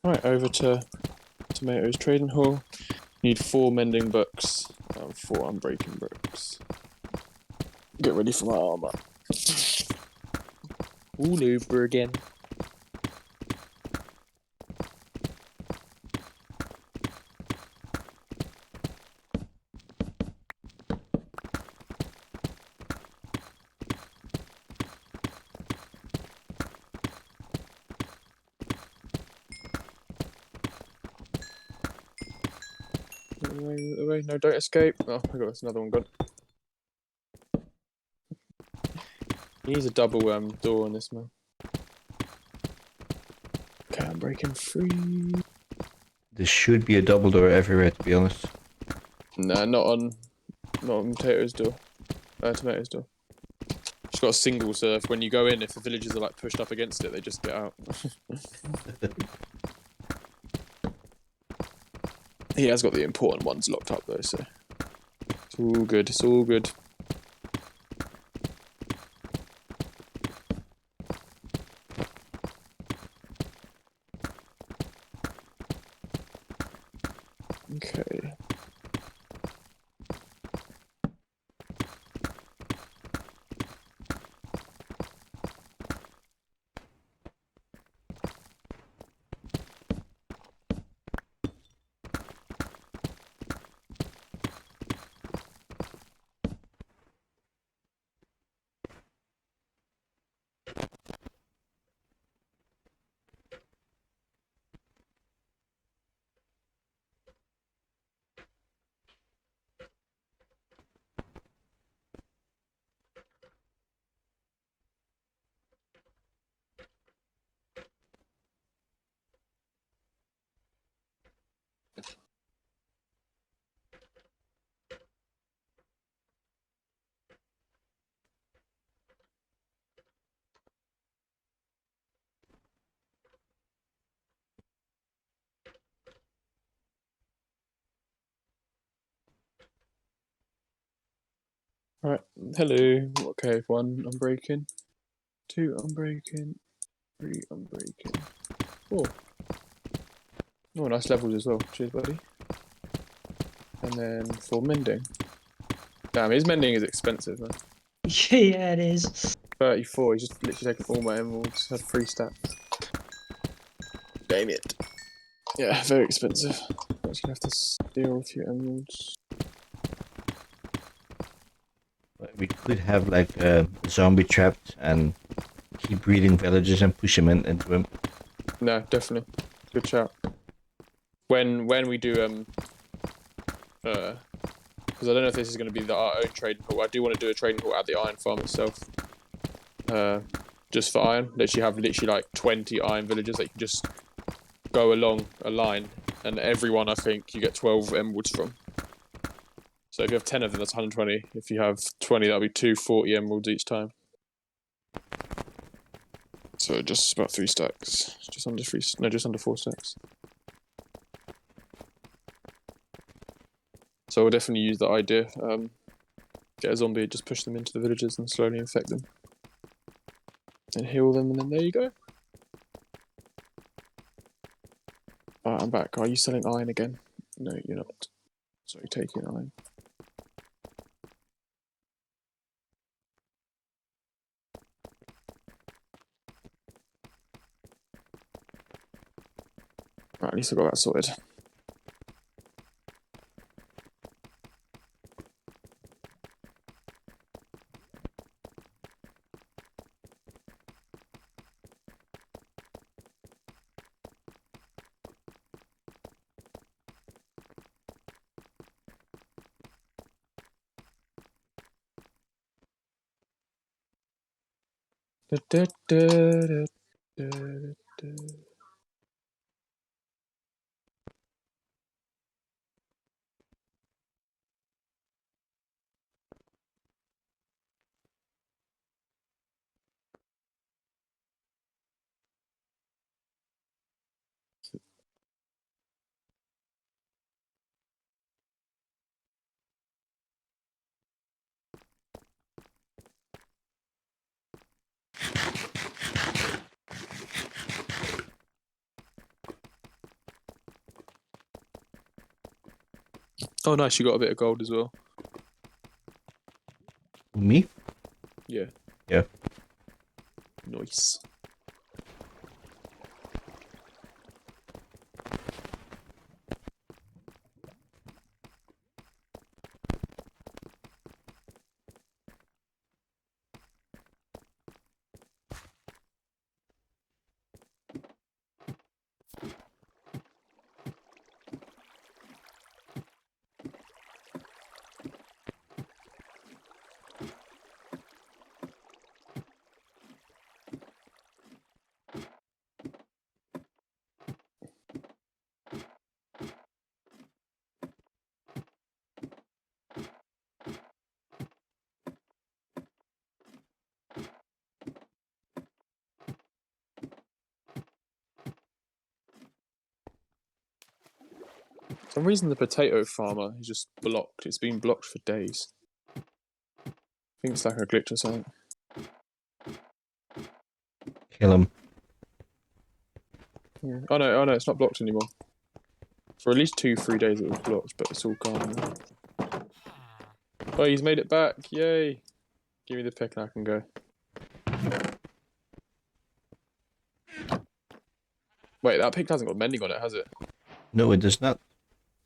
Right, over to Tomatoes Trading Hall. Need 4 mending books and 4 unbreaking bricks. Get ready for my armor. All over again. Away, no, don't escape. Oh my god, there's another one gone. He needs a double door on this man. Okay, I'm breaking free. There should be a double door everywhere, to be honest. Nah, not on Tomatoes door. Tomatoes door. It's got a single, so if, when you go in, if the villagers are like pushed up against it, they just get out. He has got the important ones locked up though, so it's all good. It's all good. Okay. Right. Hello. Okay, 1 unbreaking. 2 unbreaking. 3 unbreaking. 4. Oh, nice levels as well. Cheers, buddy. And then 4 mending. Damn, his mending is expensive, man. Yeah, it is. 34. He's just literally taken all my emeralds. Had 3 stacks. Damn it. Yeah, very expensive. I'm just gonna have to steal a few emeralds. We could have like a zombie trapped and keep breeding villagers and push them into him. No, definitely. Good shout. When we do because I don't know if this is going to be our own trading hall. I do want to do a trading hall at the iron farm itself. Just for iron. Literally have like 20 iron villagers that you can just go along a line, and everyone I think you get 12 emeralds from. So if you have 10 of them, that's 120. If you have 20, that'll be 240 emeralds each time. So just about 3 stacks. Just under 3. No, just under 4 stacks. So we'll definitely use that idea. Get a zombie, just push them into the villages and slowly infect them. And heal them, and then there you go. Alright, I'm back. Are you selling iron again? No, you're not. So you're taking iron. Right, at least I got that sorted. Oh, nice, you got a bit of gold as well. Me? Yeah. Yeah. Nice. For some reason the potato farmer is just blocked. It's been blocked for days. I think it's like a glitch or something. Kill him. Yeah. Oh no, it's not blocked anymore. For at least 2-3 days it was blocked, but it's all gone now. Oh, he's made it back! Yay! Give me the pick and I can go. Wait, that pick hasn't got mending on it, has it? No, it does not.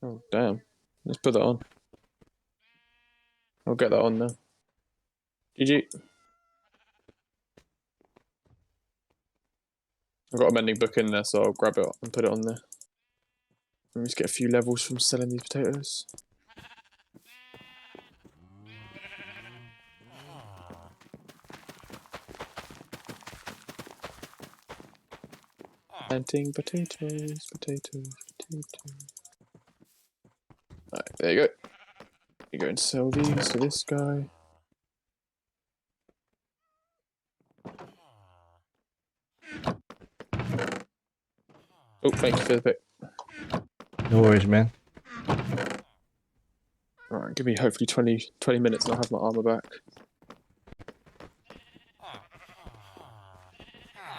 Oh, damn. Let's put that on. I'll get that on now. GG. I've got a mending book in there, so I'll grab it and put it on there. Let me just get a few levels from selling these potatoes. Planting potatoes, potatoes, potatoes. Alright, there you go. You're going to sell these to this guy. Oh, thank you for the pick. No worries, man. Alright, give me hopefully 20 minutes and I'll have my armor back.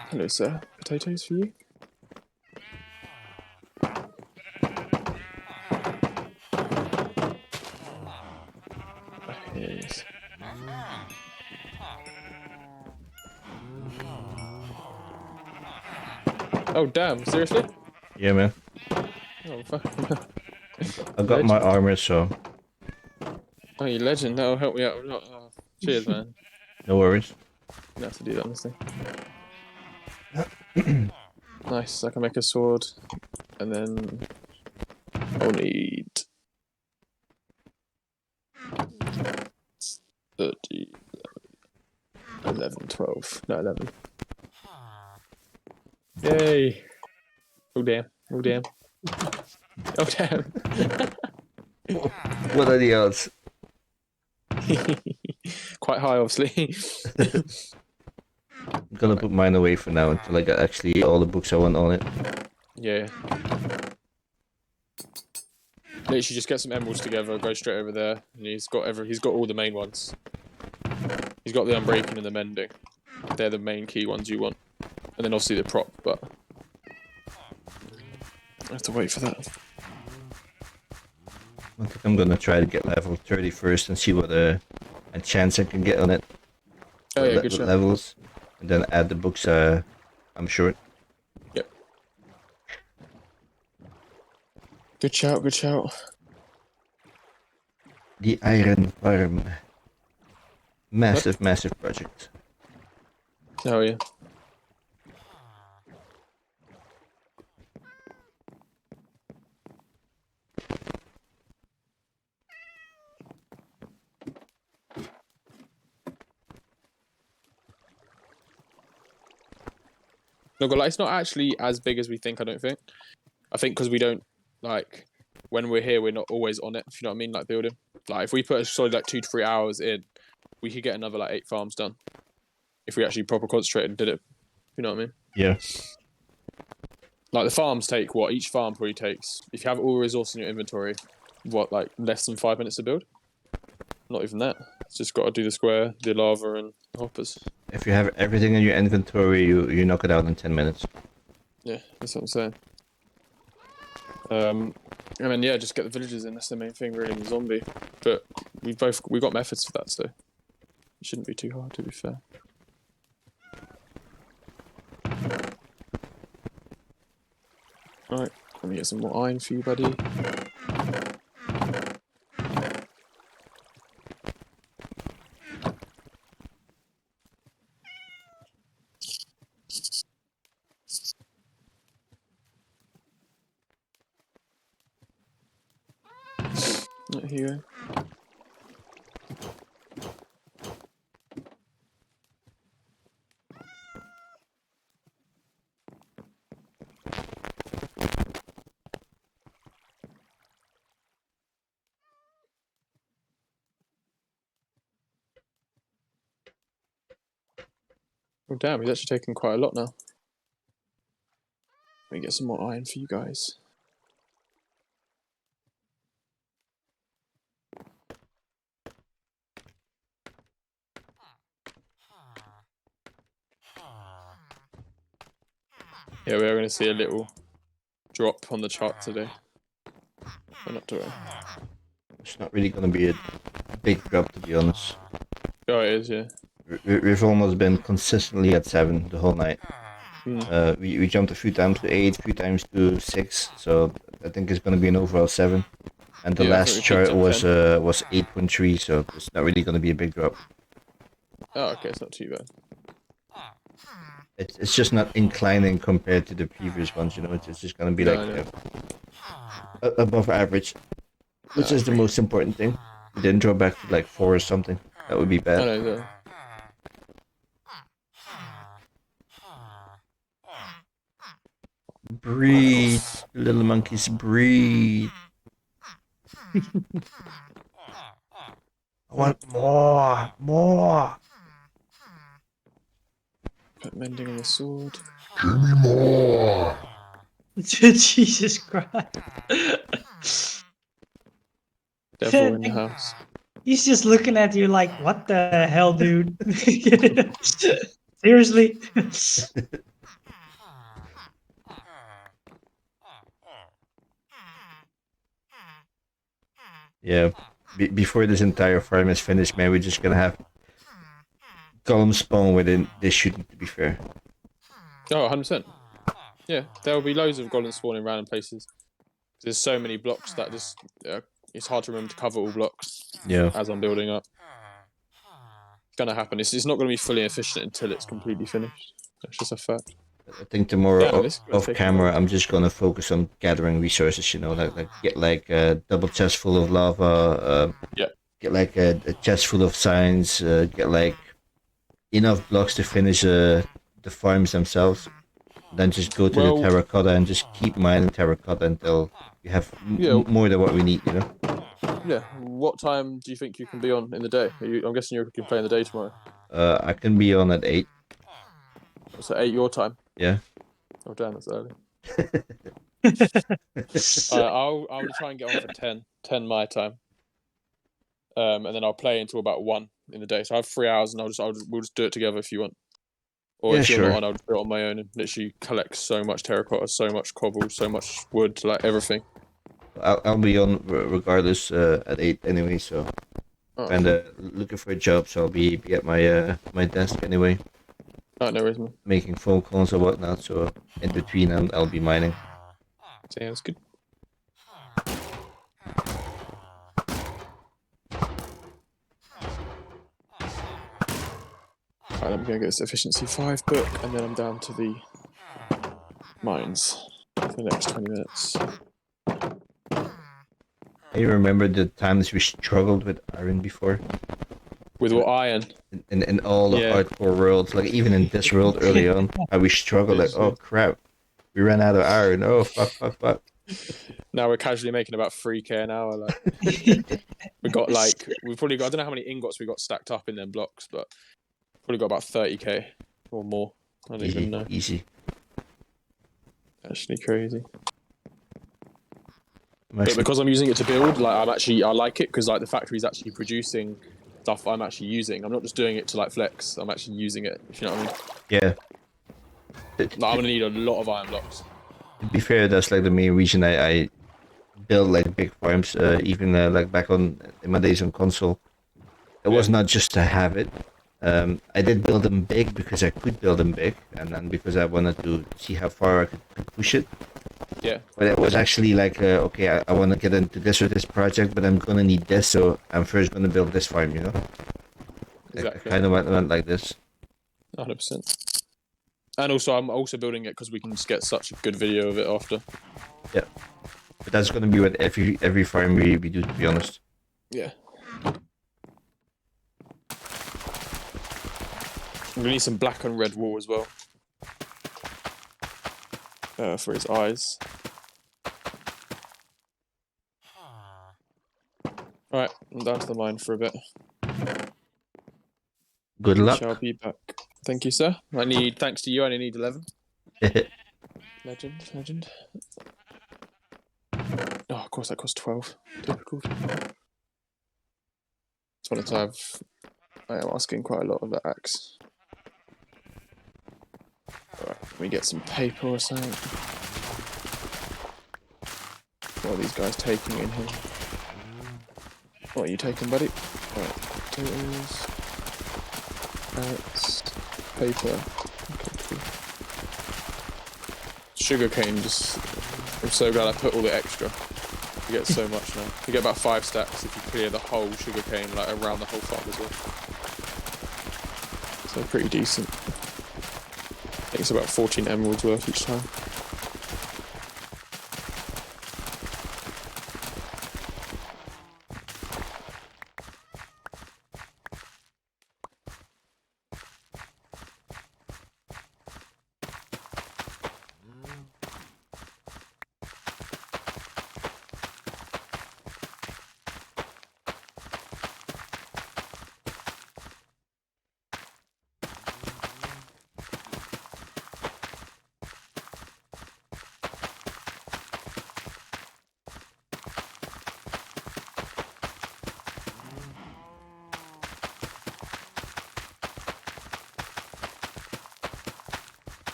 Hello, sir. Potatoes for you? Yes. Oh, damn. Seriously? Yeah, man. Oh, fuck. I got my armor, so Oh, you legend. That'll help me out a lot. Oh, cheers, man. no worries. You have to do that on this thing. Nice. I can make a sword. And then I'll need 30, 11, 12. No, 11. Yay! Oh, damn. Oh, damn. Oh, damn. What are the odds? Quite high, obviously. I'm gonna put mine away for now until I get actually all the books I want on it. Yeah. Literally, just get some emeralds together, go straight over there, and he's got all the main ones. He's got the unbreaking and the mending. They're the main key ones you want, and then obviously the prop. But I have to wait for that. I think I'm gonna try to get level 30 first and see what chance I can get on it. Oh yeah, good the shot. levels, and then add the books I'm short. Yep. Good shout, good shout. The Iron Farm. Massive project. Oh yeah. Look, like, it's not actually as big as we think, I don't think. I think because we don't, like, when we're here, we're not always on it, if you know what I mean, like building. Like, if we put a solid, like, 2 to 3 hours in, we could get another, like, 8 farms done. If we actually proper concentrated and did it, you know what I mean? Yeah. Like, the farms take, what, each farm probably takes, if you have all resource in your inventory, what, like, less than 5 minutes to build? Not even that. It's just got to do the square, the lava, and the hoppers. If you have everything in your inventory, you knock it out in 10 minutes. Yeah, that's what I'm saying. And then yeah, just get the villagers in. That's the main thing, really, in the zombie. But we got methods for that, so it shouldn't be too hard, to be fair. Alright, let me get some more iron for you, buddy. Right, here you go. Oh damn, he's actually taking quite a lot now. Let me get some more iron for you guys. Yeah, we are going to see a little drop on the chart today. But not to worry. It's not really going to be a big drop, to be honest. Oh, it is, yeah. We've almost been consistently at 7 the whole night. Mm. We jumped a few times to 8, a few times to 6, so I think it's going to be an overall 7. And the Yeah, I last think we chart picked up was 8.3, so it's not really going to be a big drop. Oh, okay, it's not too bad. It's just not inclining compared to the previous ones, you know. It's just going to be No, like no. above average, which is the most important thing. It didn't drop back to like 4 or something. That would be I bad. know, yeah. Breathe, little monkeys, breathe. I want more. Put mending on the sword. Give me more. Jesus Christ. Devil in the house. He's just looking at you like, what the hell, dude? Seriously? Yeah, before this entire farm is finished, man, we're just gonna have columns spawn within this shouldn't, to be fair. Oh, 100%. Yeah, there will be loads of golems spawning in random places. There's so many blocks that just it's hard to remember to cover all blocks. Yeah. As I'm building up. It's gonna happen. It's not gonna be fully efficient until it's completely finished. That's just a fact. I think tomorrow Yeah, off camera, I'm just gonna focus on gathering resources. You know, like get like a double chest full of lava. Yeah. Get like a chest full of signs. Get like enough blocks to finish the farms themselves. Then just go to the terracotta and just keep mining terracotta until you have more than what we need. You know. Yeah. What time do you think you can be on in the day? I'm guessing you can play in the day tomorrow. I can be on at 8. So 8 your time. Yeah. Oh damn, that's early. I'll try and get on for 10 my time. And then I'll play until about 1 in the day. So I have 3 hours, and we'll just do it together if you want. Or Yeah, if you're sure. not on, I'll just do it on my own and literally collect so much terracotta, so much cobble, so much wood, like everything. I'll be on regardless at 8 anyway. So Oh, and looking for a job, so I'll be at my desk anyway, no worries, man. making phone calls or whatnot. So in between, I'll be mining. So yeah, that's good. Alright, let me go get this efficiency 5 book, and then I'm down to the mines for the next 20 minutes. You remember the times we struggled with iron before? With what iron? In all the Yeah. hardcore worlds, like even in this world early on, how we struggled. Like, oh crap, we ran out of iron. Oh fuck. Now we're casually making about 3k an hour. Like we've probably got, I don't know how many ingots we got stacked up in them blocks, but probably got about 30k or more. I don't even know. Easy. Actually crazy. But because I'm using it to build, like I like it because like the factory's actually producing stuff I'm actually using. I'm not just doing it to like flex. I'm actually using it. If you know what I mean? Yeah. Like, I'm gonna need a lot of iron blocks. To be fair, that's like the main reason I build like big farms. Even like back in my days on console, it was not just to have it. I did build them big because I could build them big, and then because I wanted to see how far I could push it. Yeah. But it was actually like, okay, I want to get into this or this project, but I'm gonna need this, so I'm first gonna build this farm, you know? Exactly. I kind of went like this. 100%. And also, I'm also building it because we can just get such a good video of it after. Yeah. But that's gonna be what every farm we do, to be honest. Yeah. I'm gonna need some black and red wool as well. For his eyes. Alright, I'm down to the mine for a bit. Good luck. Shall be back. Thank you, sir. Thanks to you, I only need 11. Legend. Oh, of course, that cost 12. Typical. Just wanted to have. I am asking quite a lot of the axe. Alright, let me get some paper or something. What are these guys taking in here? What are you taking, buddy? Alright, potatoes, carrots, paper. Okay, cool. Sugarcane, I'm so glad I put all the extra. You get so much now. You get about 5 stacks if you clear the whole sugarcane, like around the whole farm as well. So pretty decent. I think it's about 14 emeralds worth each time.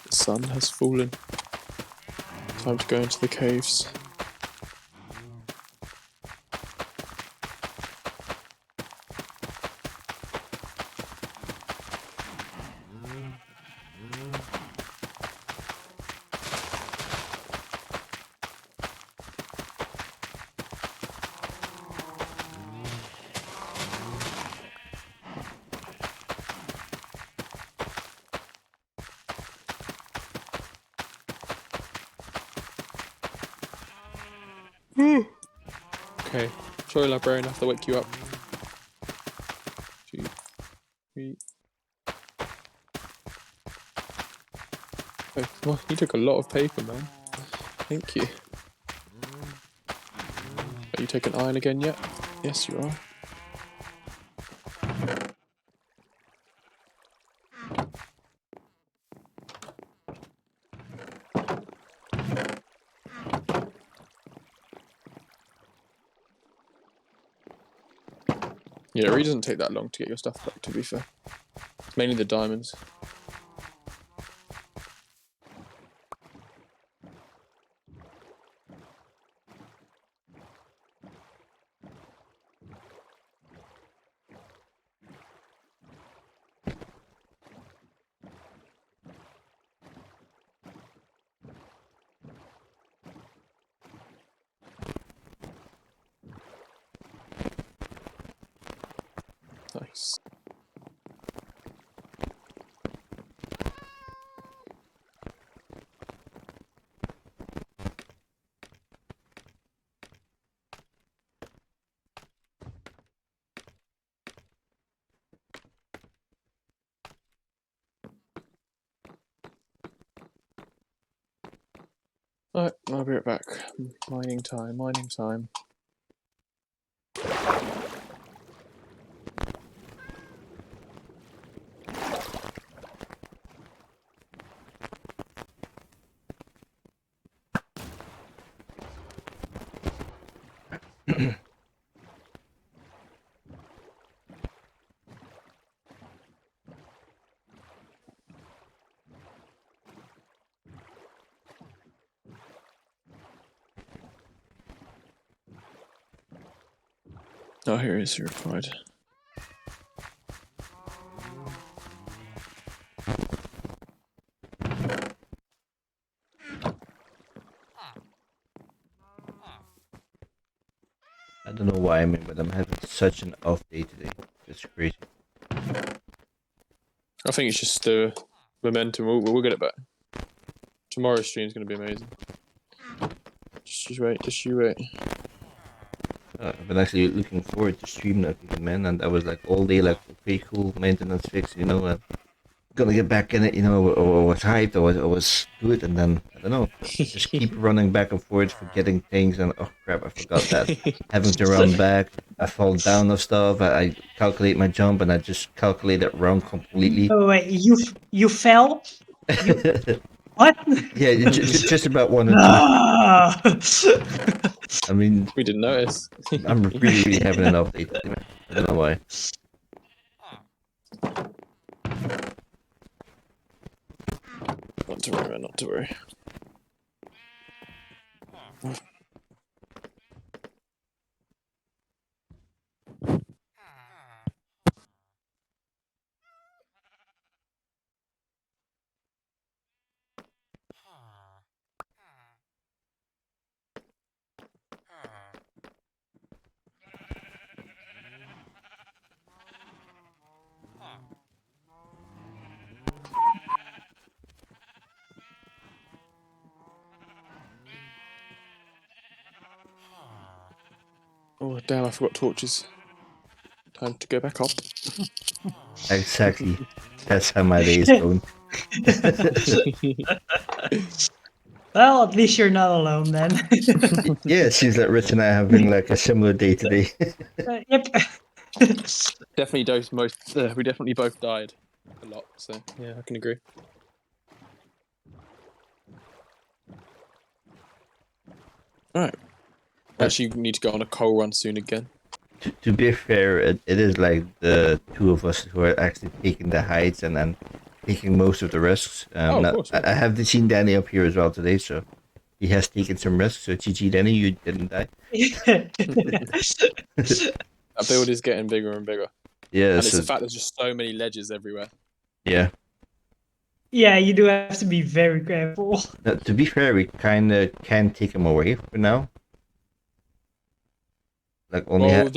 The sun has fallen. Time to go into the caves. Okay, sorry, librarian, I have to wake you up. 2, 3. Oh, well, you took a lot of paper, man. Thank you. Are you taking iron again yet? Yes, you are. Yeah, it really doesn't take that long to get your stuff back, to be fair. It's mainly the diamonds. Nice. Alright, I'll be right back. Mining time, mining time. Oh, here it is, he replied. I don't know why but I'm having such an off day today. It's crazy. I think it's just the momentum. We'll get it back. Tomorrow's stream's going to be amazing. Just you wait. I've been actually looking forward to streaming again, man, and I was like all day like pretty cool maintenance fix, gonna get back in it, I was hyped, I was good, and then I don't know, just keep running back and forth, forgetting things, and oh crap, I forgot that. Having to run back, I fall down of stuff, I calculate my jump, and I just calculate it wrong completely. Oh wait, you fell? What? Yeah, just about one or two. Ah! I mean, We didn't notice. I'm really having an off day today, man. I don't know why. Not to worry, man, not to worry. Oh, damn, I forgot torches. Time to go back up. Exactly. That's how my day is going. Well, at least you're not alone then. Yeah, it seems like Rich and I are having like a similar day today. Yep. Definitely we definitely both died a lot, so yeah, I can agree. Alright. Actually, you need to go on a coal run soon again. To be fair, it is like the two of us who are actually taking the heights and then taking most of the risks. Of course. I have seen Danny up here as well today, so he has taken some risks. So GG Danny, you didn't die. That build is getting bigger and bigger. Yeah, And it's the fact there's just so many ledges everywhere. Yeah. Yeah, you do have to be very careful. Now, to be fair, we kind of can take him away for now. Like only Well,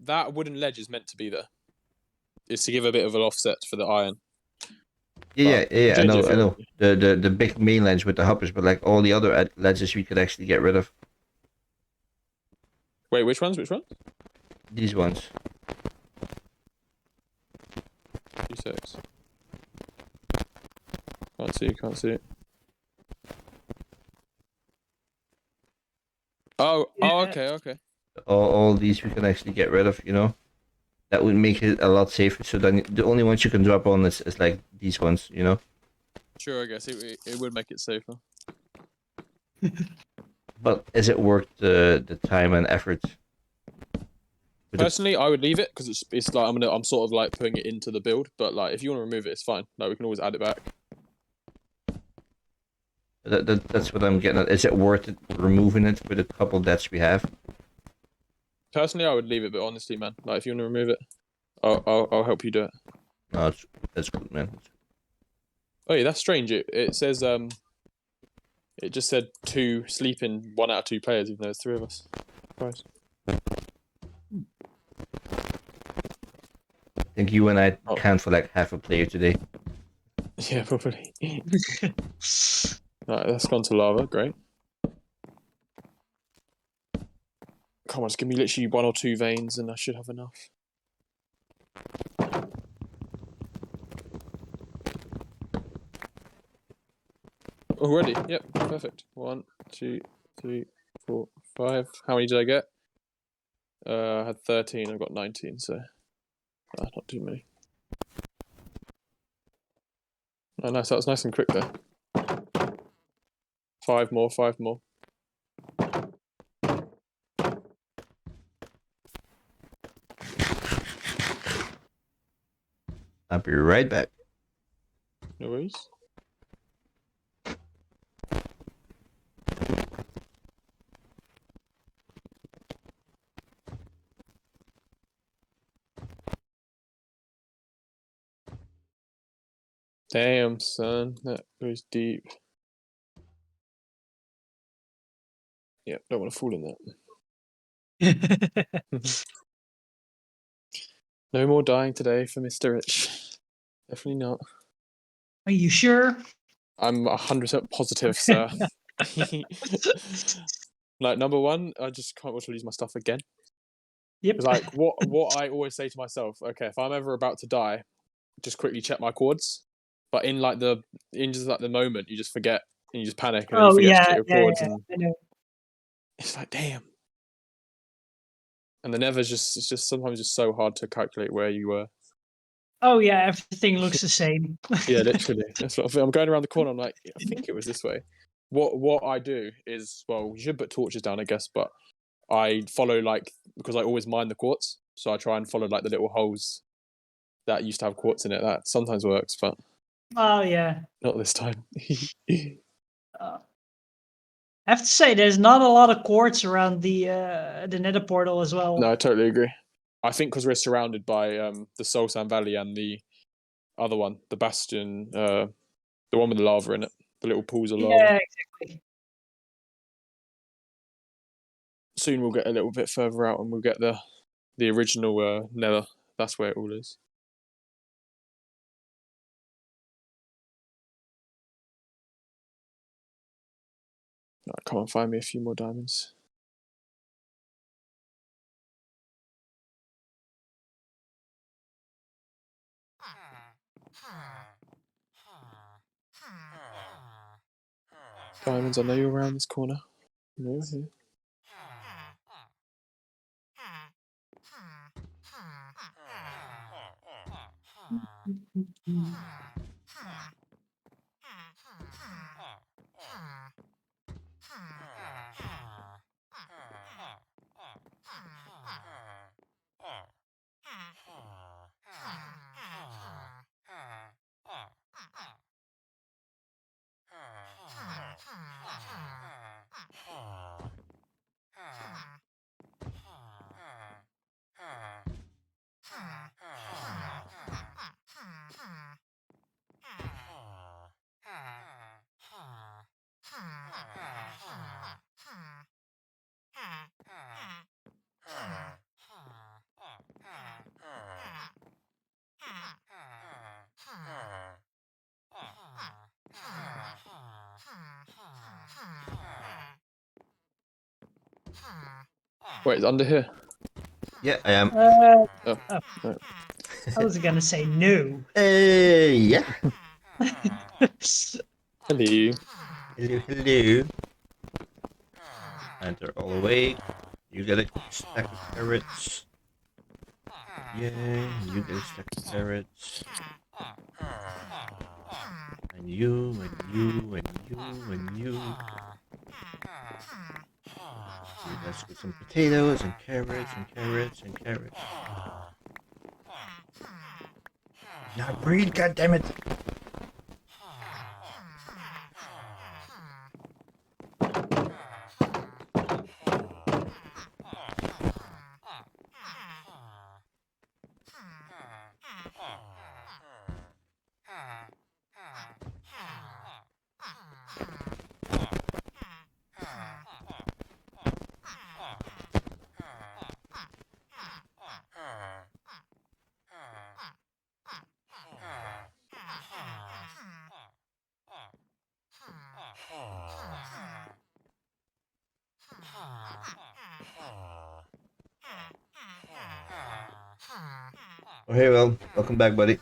that wooden ledge is meant to be there. It's to give a bit of an offset for the iron. Yeah, I know. want. The big main ledge with the hoppers, but like all the other ledges we could actually get rid of. Wait, which ones? These ones. 2 6. Can't see. Oh, Yeah. okay. All these we can actually get rid of. That would make it a lot safer. So then the only ones you can drop on is like these ones. Sure, I guess it would make it safer. But is it worth the time and effort? Personally, I would leave it because it's like I'm sort of like putting it into the build. But like, if you want to remove it, it's fine. Like, we can always add it back. That's what I'm getting at. Is it worth it removing it with a couple deaths we have? Personally, I would leave it. But honestly, man, like, if you want to remove it, I'll help you do it. No, that's good, man. Oh yeah, that's strange. It says it just said 2 sleeping, 1 out of 2 players, even though there's 3 of us. Surprise. I think you and I count for like half a player today. Yeah, probably. Right, that's gone to lava. Great. Come on, just give me literally 1 or 2 veins, and I should have enough. Already? Yep, perfect. 1, 2, 3, 4, 5. How many did I get? I had 13. I've got 19, so not too many. Oh, nice. That was nice and quick there. 5 more. 5 more. I'll be right back. No worries. Damn, son, that goes deep. Yeah, don't want to fall in that. No more dying today for Mr. Rich. Definitely not. Are you sure? I'm 100% positive, sir. Like, number 1, I just can't wait to lose my stuff again. Yep. It's like what I always say to myself, okay, if I'm ever about to die, just quickly check my cords. But in just like the moment, you just forget and you just panic and then you forget to check your cords, and I know. it's like, damn. And the Nether's it's just sometimes just so hard to calculate where you were. Oh yeah, everything looks the same. Yeah, literally. That's what I feel. I'm going around the corner. I'm like, I think it was this way. What I do is, well, you should put torches down, I guess, but I follow because I always mine the quartz, so I try and follow like the little holes that used to have quartz in it. That sometimes works, but Oh yeah. not this time. I have to say, there's not a lot of quartz around the Nether portal as well. No, I totally agree. I think because we're surrounded by the Soul Sand Valley and the other one, the Bastion, the one with the lava in it, the little pools of lava. Yeah, exactly. Soon we'll get a little bit further out and we'll get the original Nether. That's where it all is. Right, come on, find me a few more diamonds. Diamonds, I know you're around this corner. No, here. Wait, it's under here. Yeah, I am. Oh, right. I was gonna say no. Yeah. Hello. Hello. And they're all awake. You get a stack of carrots. Yay, you get a stack of carrots. And you, and you, and you, and you. Okay, let's get some potatoes and carrots and carrots and carrots. Now breathe, goddammit! Okay, well, welcome back, buddy.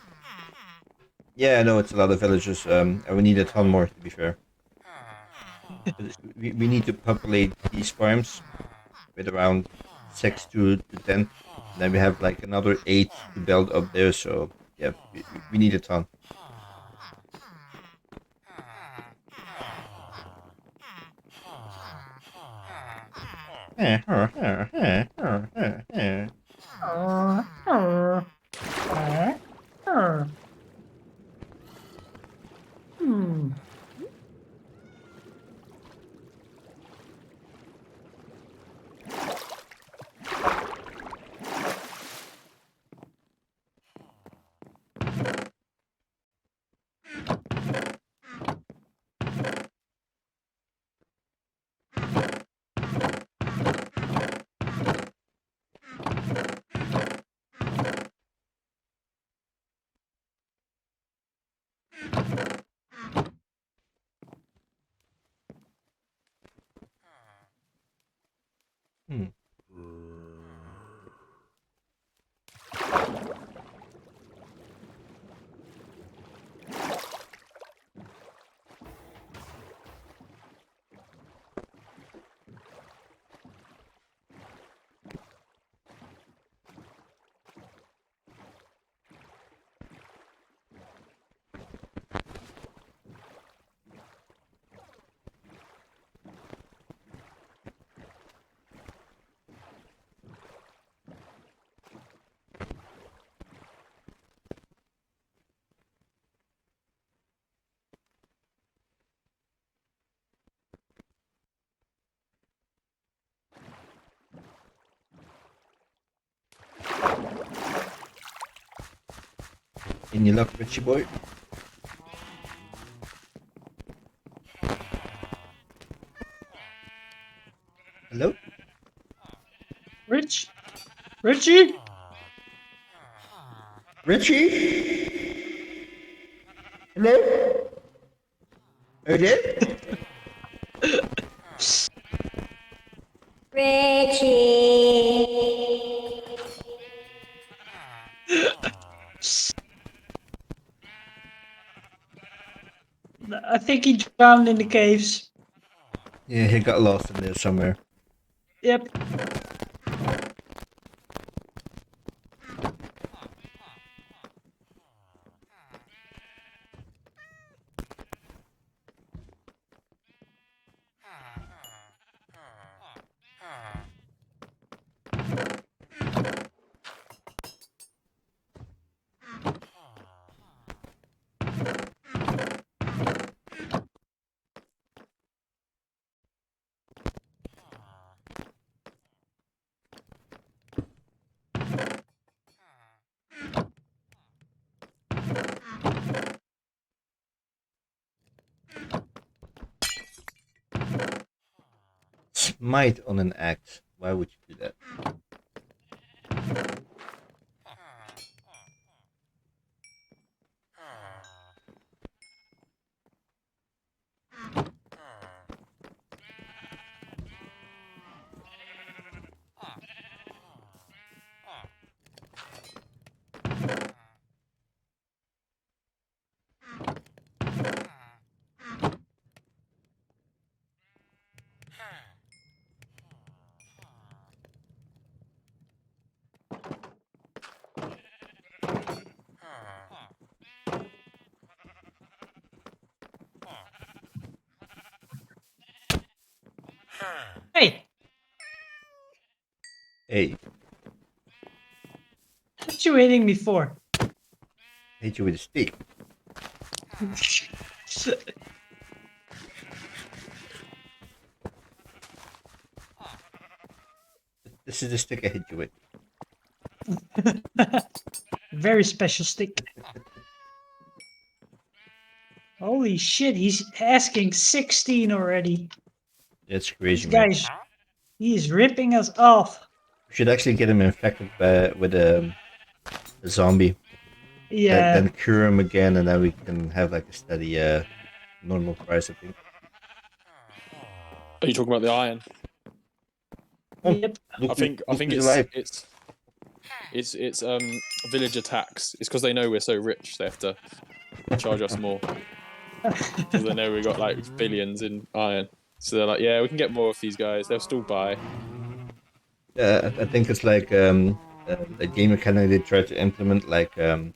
Yeah, I know it's a lot of villagers, and we need a ton more, to be fair. We need to populate these farms with around 6 to 10. Then we have like another 8 to build up there, so yeah, we need a ton. Hmm. Hmm. Any luck, Richy boy? Hello? Rich? Richie? Richy? Hello? Are you there? Richie. I think he drowned in the caves. Yeah, he got lost in there somewhere. Yep. Smite on an axe. Why would you do that? Hey, Hey, what you hitting me for? hit you with a stick. This is the stick I hit you with. Very special stick. Holy shit, he's asking 16 already. That's This crazy, man. guy's he's ripping us off. We should actually get him infected with a zombie. Yeah. Then cure him again, and then we can have like a steady normal price, I think. Are you talking about the iron? Oh, Yep. look, I think look who's it's alive. it's villager tax. It's because they know we're so rich. They have to charge us more because they know we got like billions in iron. So they're like, yeah, we can get more of these guys. They'll still buy. I think it's like a game mechanic they try to implement, like um,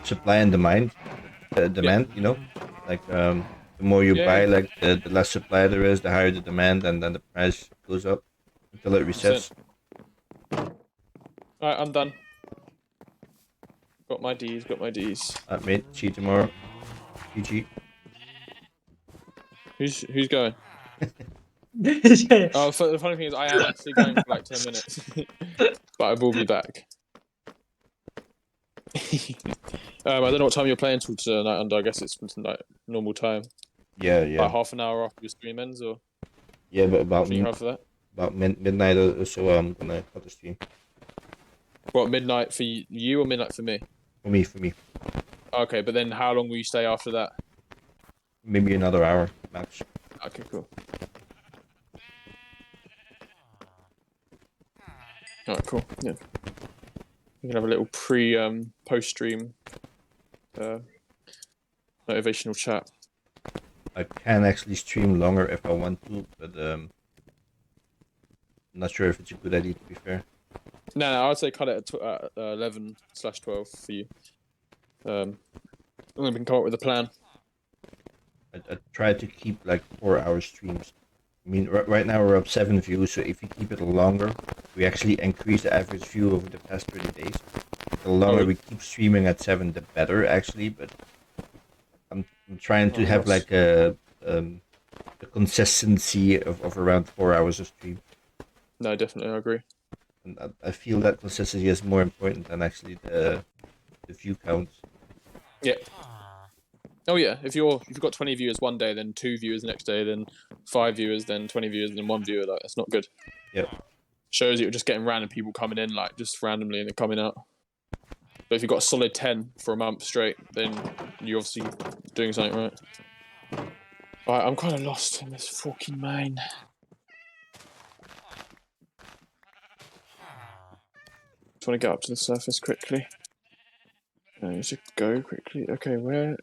supply and demand. You know, like the more you Yeah, buy, yeah. like the less supply there is, the higher the demand, and then the price goes up until it resets. 100%. All right, I'm done. Got my D's. Got my D's. Mate, see you tomorrow. GG. Who's going? Yeah. Oh, the funny thing is, I am actually going for like 10 minutes, but I will be back. I don't know what time you're playing till tonight, and I guess it's like normal time. Yeah, Like half an hour after your stream ends, or yeah. But about what do you have for that? midnight or so, I'm gonna cut the stream. What, midnight for you or midnight for me? For me. Okay, but then how long will you stay after that? Maybe another hour max. Okay, cool. Alright, cool. Yeah. We can have a little post stream motivational chat. I can actually stream longer if I want to, but I'm not sure if it's a good idea, to be fair. No, I'd say cut it at 11/12 for you. And then we can come up with a plan. I try to keep like 4 hour streams. I mean, right now we're up 7 views, so if you keep it longer, we actually increase the average view over the past 30 days. The longer we keep streaming at 7, the better, actually. But I'm trying to have like a consistency of around 4 hours of stream. No, definitely, I agree. And I feel that consistency is more important than actually the view count. Yeah. Oh yeah, if you've got 20 viewers one day, then 2 viewers the next day, then 5 viewers, then 20 viewers, then 1 viewer, like that's not good. Yep. Shows you're just getting random people coming in, like just randomly, and they're coming out. But if you've got a solid 10 for a month straight, then you're obviously doing something right. Alright, I'm kind of lost in this fucking mine. Just want to get up to the surface quickly. I need to go quickly. Okay, where?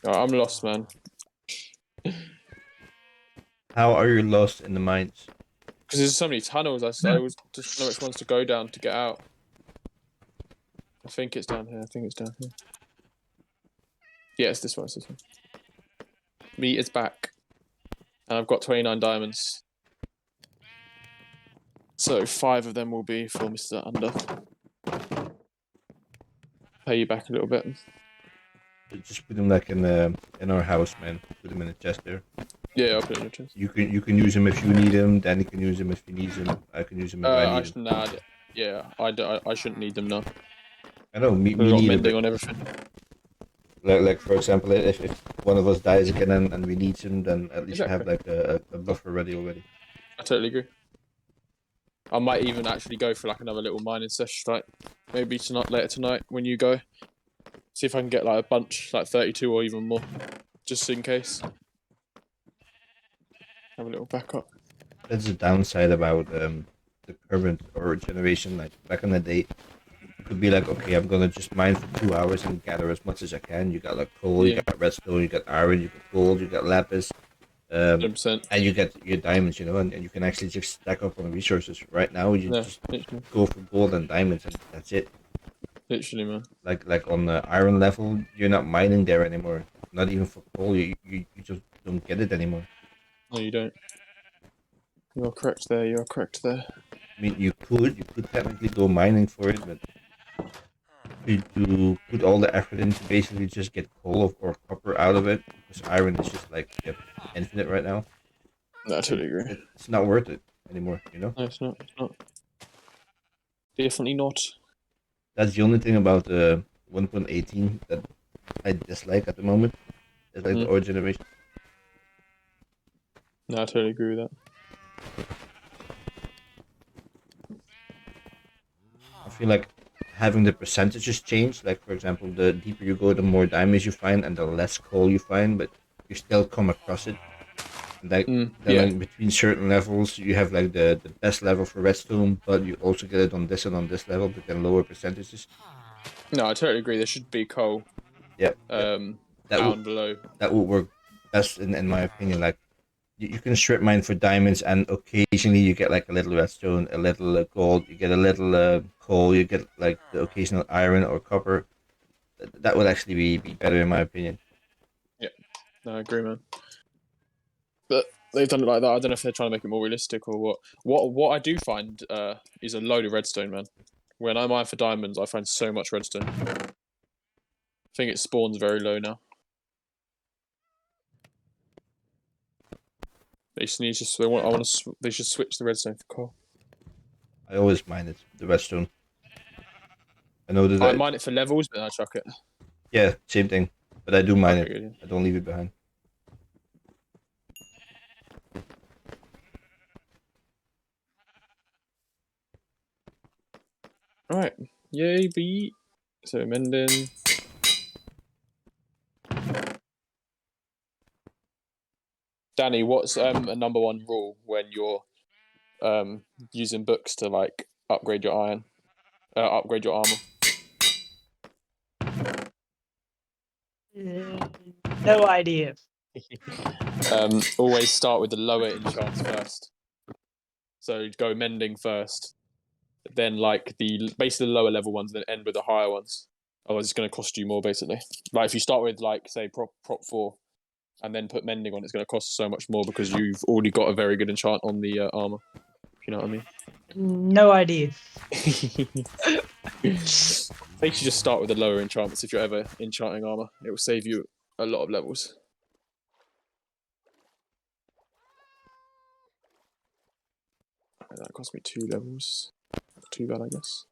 Oh, I'm lost, man. How are you lost in the mines? Because there's so many tunnels, I always just know which ones to go down to get out. I think it's down here. Yeah, it's this one. Meat is back. And I've got 29 diamonds. So 5 of them will be for Mr. Under. Pay you back a little bit. Just put them like in our house, man. Put them in a chest there. Yeah, I'll put it in your chest. You can use them if you need them. Danny can use them if he needs them. I can use them if I need them. Nah, yeah, I shouldn't need them now. I know, me We've got neither. mending on everything. Like for example, if one of us dies again and we need him, then at least you have like a buffer ready already. I totally agree. I might even actually go for like another little mining session, like maybe later tonight when you go. See if I can get like a bunch, like 32 or even more, just in case. Have a little backup. That's the downside about the current or generation. Like back in the day, you could be like, okay, I'm gonna just mine for 2 hours and gather as much as I can. You got like coal, you got redstone, you got iron, you got gold, you got lapis. 100%. And you get your diamonds, you know, and you can actually just stack up on resources. Right now, you just literally. go for gold and diamonds, and that's it. Literally, man. Like on the iron level, you're not mining there anymore. not even for coal. You just don't get it anymore. No, you don't. You are correct there. You are correct there. I mean, you could technically go mining for it, but to put all the effort into basically just get coal or copper out of it, because iron is just like infinite right now. No, I totally agree. It's not worth it anymore, you know? No, it's not. It's not. Definitely not. That's the only thing about the 1.18 that I dislike at the moment. It's like the old generation. No, I totally agree with that. I feel like having the percentages change. Like, for example, the deeper you go, the more diamonds you find and the less coal you find, but you still come across it. And then like between certain levels, you have like the best level for redstone, but you also get it on this and on this level, but then lower percentages. No, I totally agree. There should be coal. Yeah. Down below. That would work best in my opinion. Like you can strip mine for diamonds, and occasionally you get like a little redstone, a little gold, you get a little coal, you get like the occasional iron or copper. That would actually be better in my opinion. Yeah, no, I agree, man. But they've done it like that. I don't know if they're trying to make it more realistic or what. What I do find is a load of redstone, man. When I mine for diamonds, I find so much redstone. I think it spawns very low now. They just need to. They should switch the redstone for coal. I always mine it, the redstone. I know that I mine it for levels, but then I chuck it. Yeah, same thing. But I do mine it. Good, yeah. I don't leave it behind. Alright. Yay, B. So mending. Danny, what's a number one rule when you're using books to like upgrade your iron, upgrade your armor? No idea. Always start with the lower enchants first. So go mending first, then like basically the lower level ones, then end with the higher ones. Otherwise, it's going to cost you more. Basically, like if you start with like say prop 4, and then put mending on, it's going to cost so much more because you've already got a very good enchant on the armor. If you know what I mean. No idea. I think you just start with the lower enchantments if you're ever enchanting armor. It will save you a lot of levels. That cost me 2 levels. Not too bad, I guess.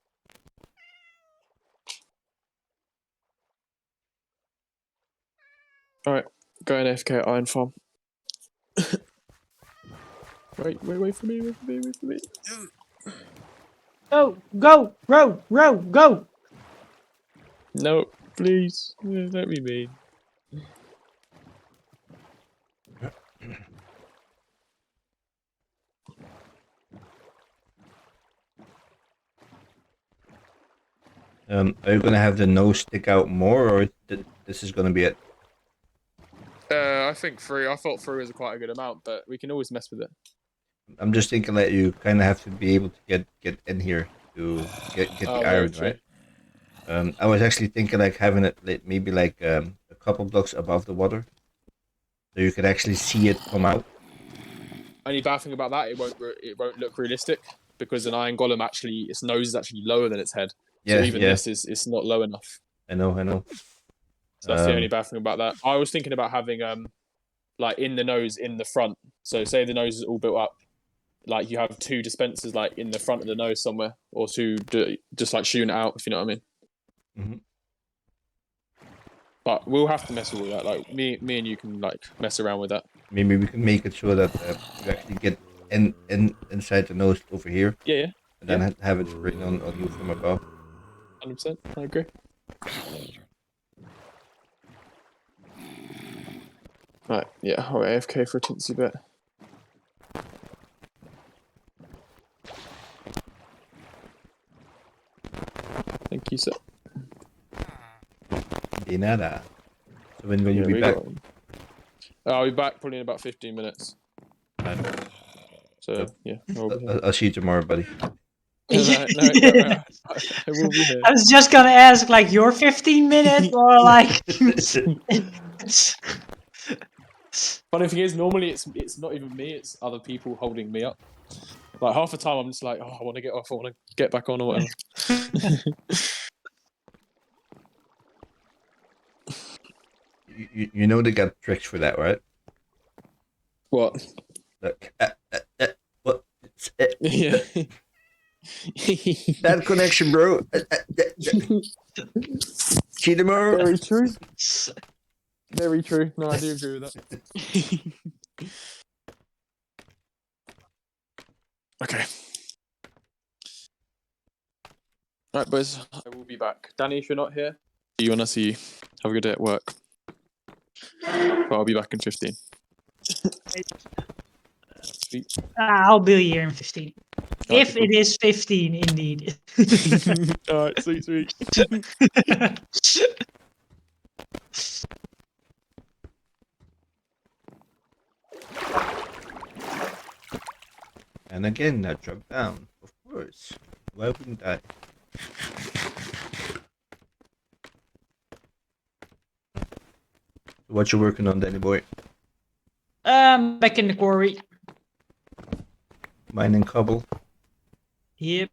Alright, going AFK at Iron Farm. wait for me, wait for me. Go, go! No, please, let me be. Are you gonna have the nose stick out more, or this is gonna be it? I think 3. I thought 3 was quite a good amount, but we can always mess with it. I'm just thinking that you kind of have to be able to get in here to get the iron, right? I was actually thinking like having it maybe like a couple blocks above the water, so you could actually see it come out. Only bad thing about that, it won't look realistic because an iron golem actually its nose is actually lower than its head. So even this is not low enough. I know. So that's the only bad thing about that. I was thinking about having like in the nose in the front. So say the nose is all built up, like you have 2 dispensers like in the front of the nose somewhere, or 2 just like shooting it out, if you know what I mean. Mm-hmm. But we'll have to mess with all that. Like me and you can like mess around with that. Maybe we can make it so that you actually get inside the nose over here. Yeah. And then have it written on you from above. 100%. I agree. Right. Yeah. I'll AFK for a teensy bit. Thank you, sir. De nada. So when will you be back? I'll be back probably in about 15 minutes. Right. So yeah, I'll see you tomorrow, buddy. No, I will be here. I was just gonna ask, like, your 15 minutes or like. Funny thing is, normally it's not even me; it's other people holding me up. Like half the time, I'm just like, oh, I want to get off, I want to get back on, or whatever. You know they got tricks for that, right? What? Look, what? Yeah. Bad connection, bro. Cheater. Very true. Very true. No, I do agree with that. Okay. All right, boys. I will be back. Danny, if you're not here, see you when I see you. Have a good day at work. But I'll be back in 15. Sweet. I'll be here in 15. Okay, If it is 15, indeed. All right, sweet. And again, I dropped down. Of course. Why wouldn't I? What you working on, Danny boy? Back in the quarry. Mining cobble. Yep.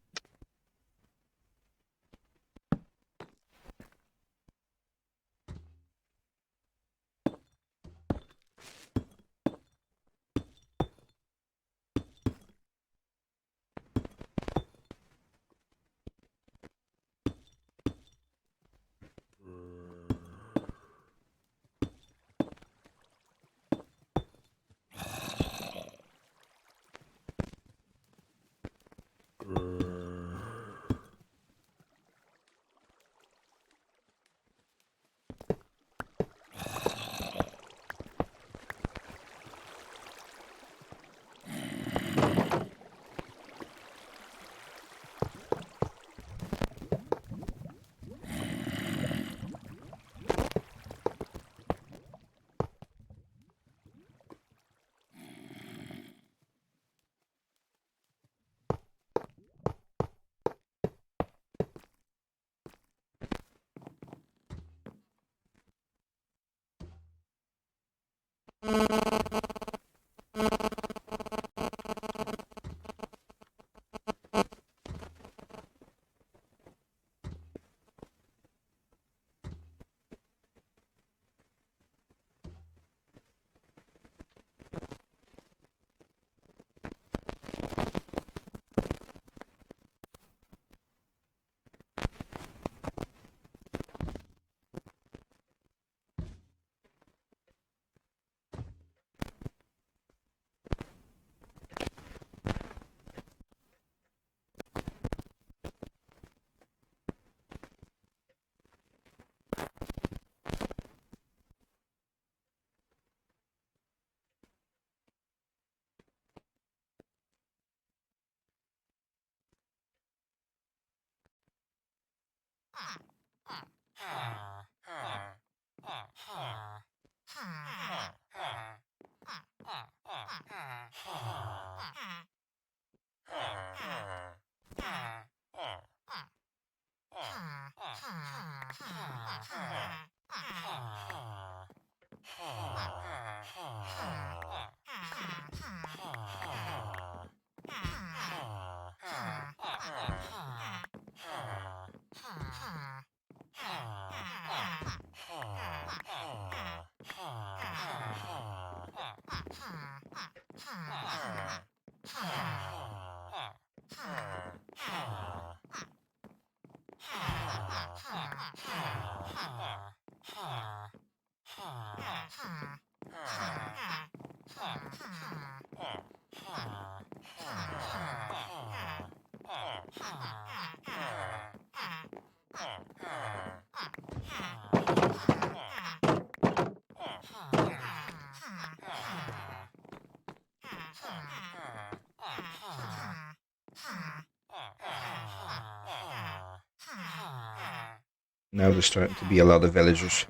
Now there's starting to be a lot of villagers.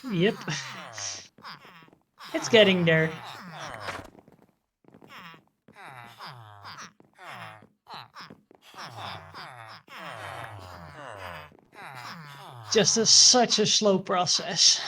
Yep. It's getting there. just such a slow process.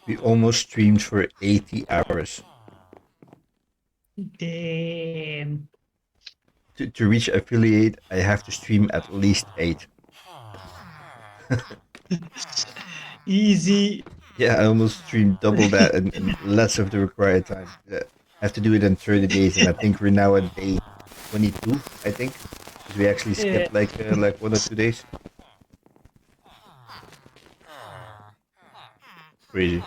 We almost streamed for 80 hours. Damn. To reach affiliate, I have to stream at least 8. Easy. Yeah, I almost streamed double that and less of the required time. I have to do it in 30 days, and I think we're now at day 22, I think. Because we actually skipped like 1 or 2 days. Crazy.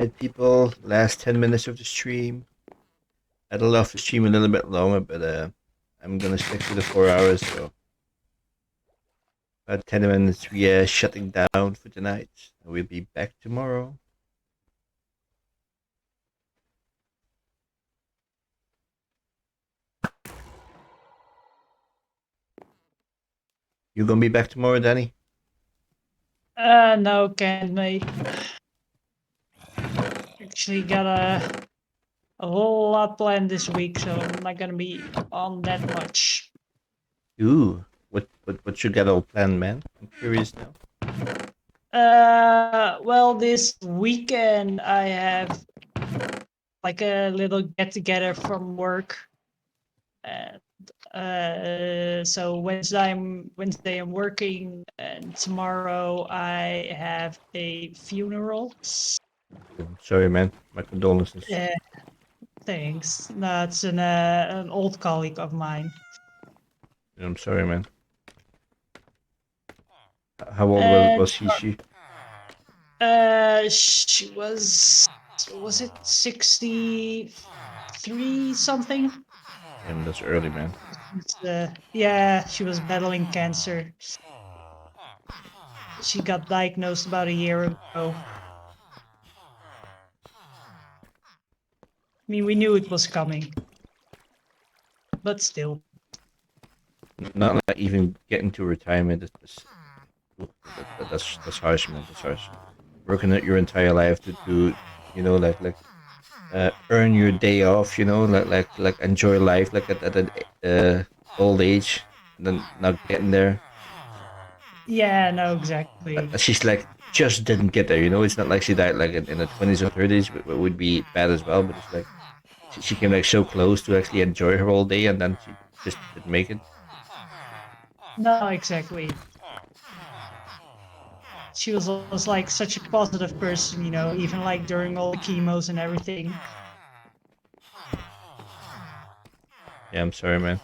Alright, people, last 10 minutes of the stream. I'd love to stream a little bit longer, but I'm gonna stick to the 4 hours, so about 10 minutes we are shutting down for tonight. We'll be back tomorrow. You gonna be back tomorrow, Danny? No, can't, mate. Actually got a whole lot planned this week, so I'm not gonna be on that much. Ooh, what you got all planned, man? I'm curious now. Well, this weekend I have like a little get together from work. And so Wednesday I'm working, and tomorrow I have a funeral. Sorry, man. My condolences. Thanks. No, it's an old colleague of mine. I'm sorry, man. How old was she? She was it 63 something? Damn, that's early, man. Yeah, she was battling cancer. She got diagnosed about a year ago. I mean, we knew it was coming, but still. Not like even getting to retirement. That's harsh, man. That's harsh. Working at your entire life to earn your day off. Like enjoy life, like at an old age, and then not getting there. Yeah, no, exactly. She's like just didn't get there. It's not like she died like in the 20s or 30s, but would be bad as well. But it's like she came like so close to actually enjoy her whole day, and then she just didn't make it. No, exactly. She was like such a positive person, even like during all the chemos and everything. Yeah, I'm sorry, man.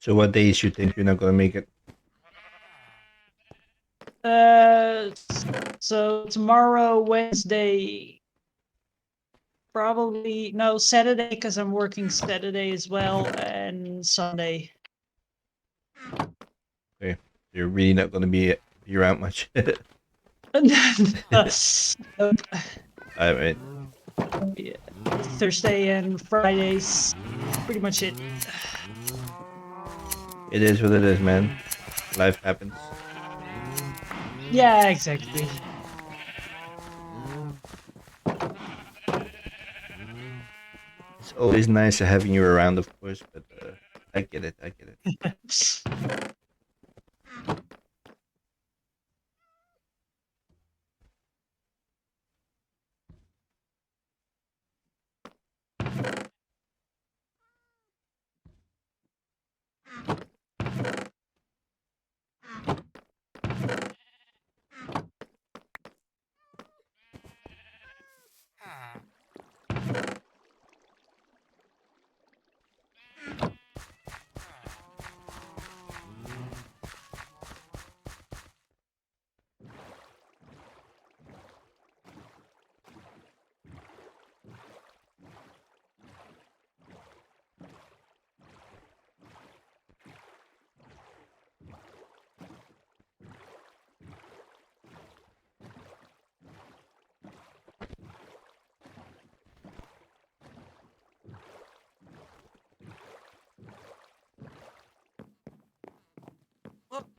So what days you think you're not gonna make it? So tomorrow, Wednesday, probably no Saturday because I'm working Saturday as well, and Sunday. Okay, you're really not gonna be around much. Nope. I mean, Yeah. Thursday and Fridays, pretty much it. it is what it is, man. Life happens. Yeah, exactly. It's always nice having you around, of course, but I get it. I get it.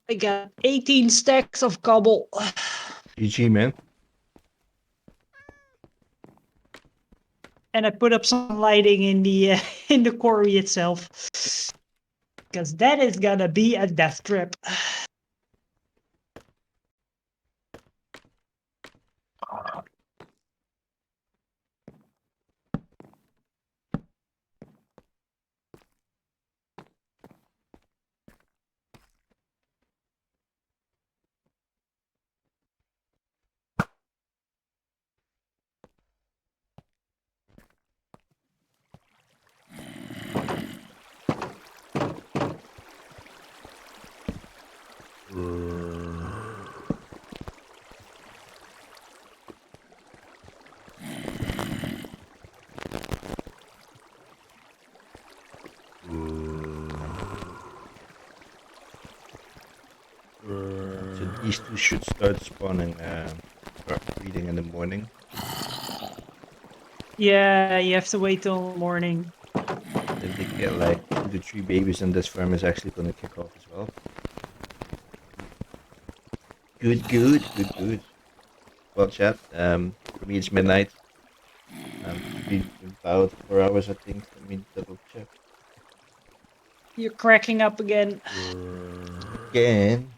I got 18 stacks of cobble. GG, man. And I put up some lighting in the in the quarry itself. Because that is gonna be a death trip. So these two should start spawning, or breeding in the morning. Yeah, you have to wait till morning. If they get like 2 to 3 babies, and this farm is actually gonna kick off as well. Good, good, good, good. Well, chat. For me it's midnight. Should be about 4 hours, I think. Let me double check You're cracking up again. again.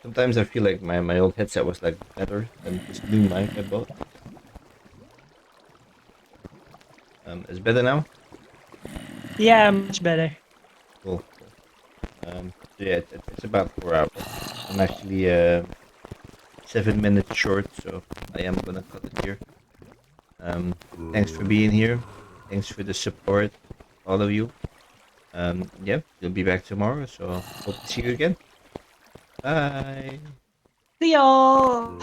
Sometimes I feel like my old headset was like better than this new mic I bought. Is it better now? Yeah, much better. Cool. So yeah, it's about 4 hours. I'm actually 7 minutes short, so I am gonna cut it here. Thanks for being here. Thanks for the support, all of you. Yeah, we'll be back tomorrow, so hope to see you again. Bye. See y'all.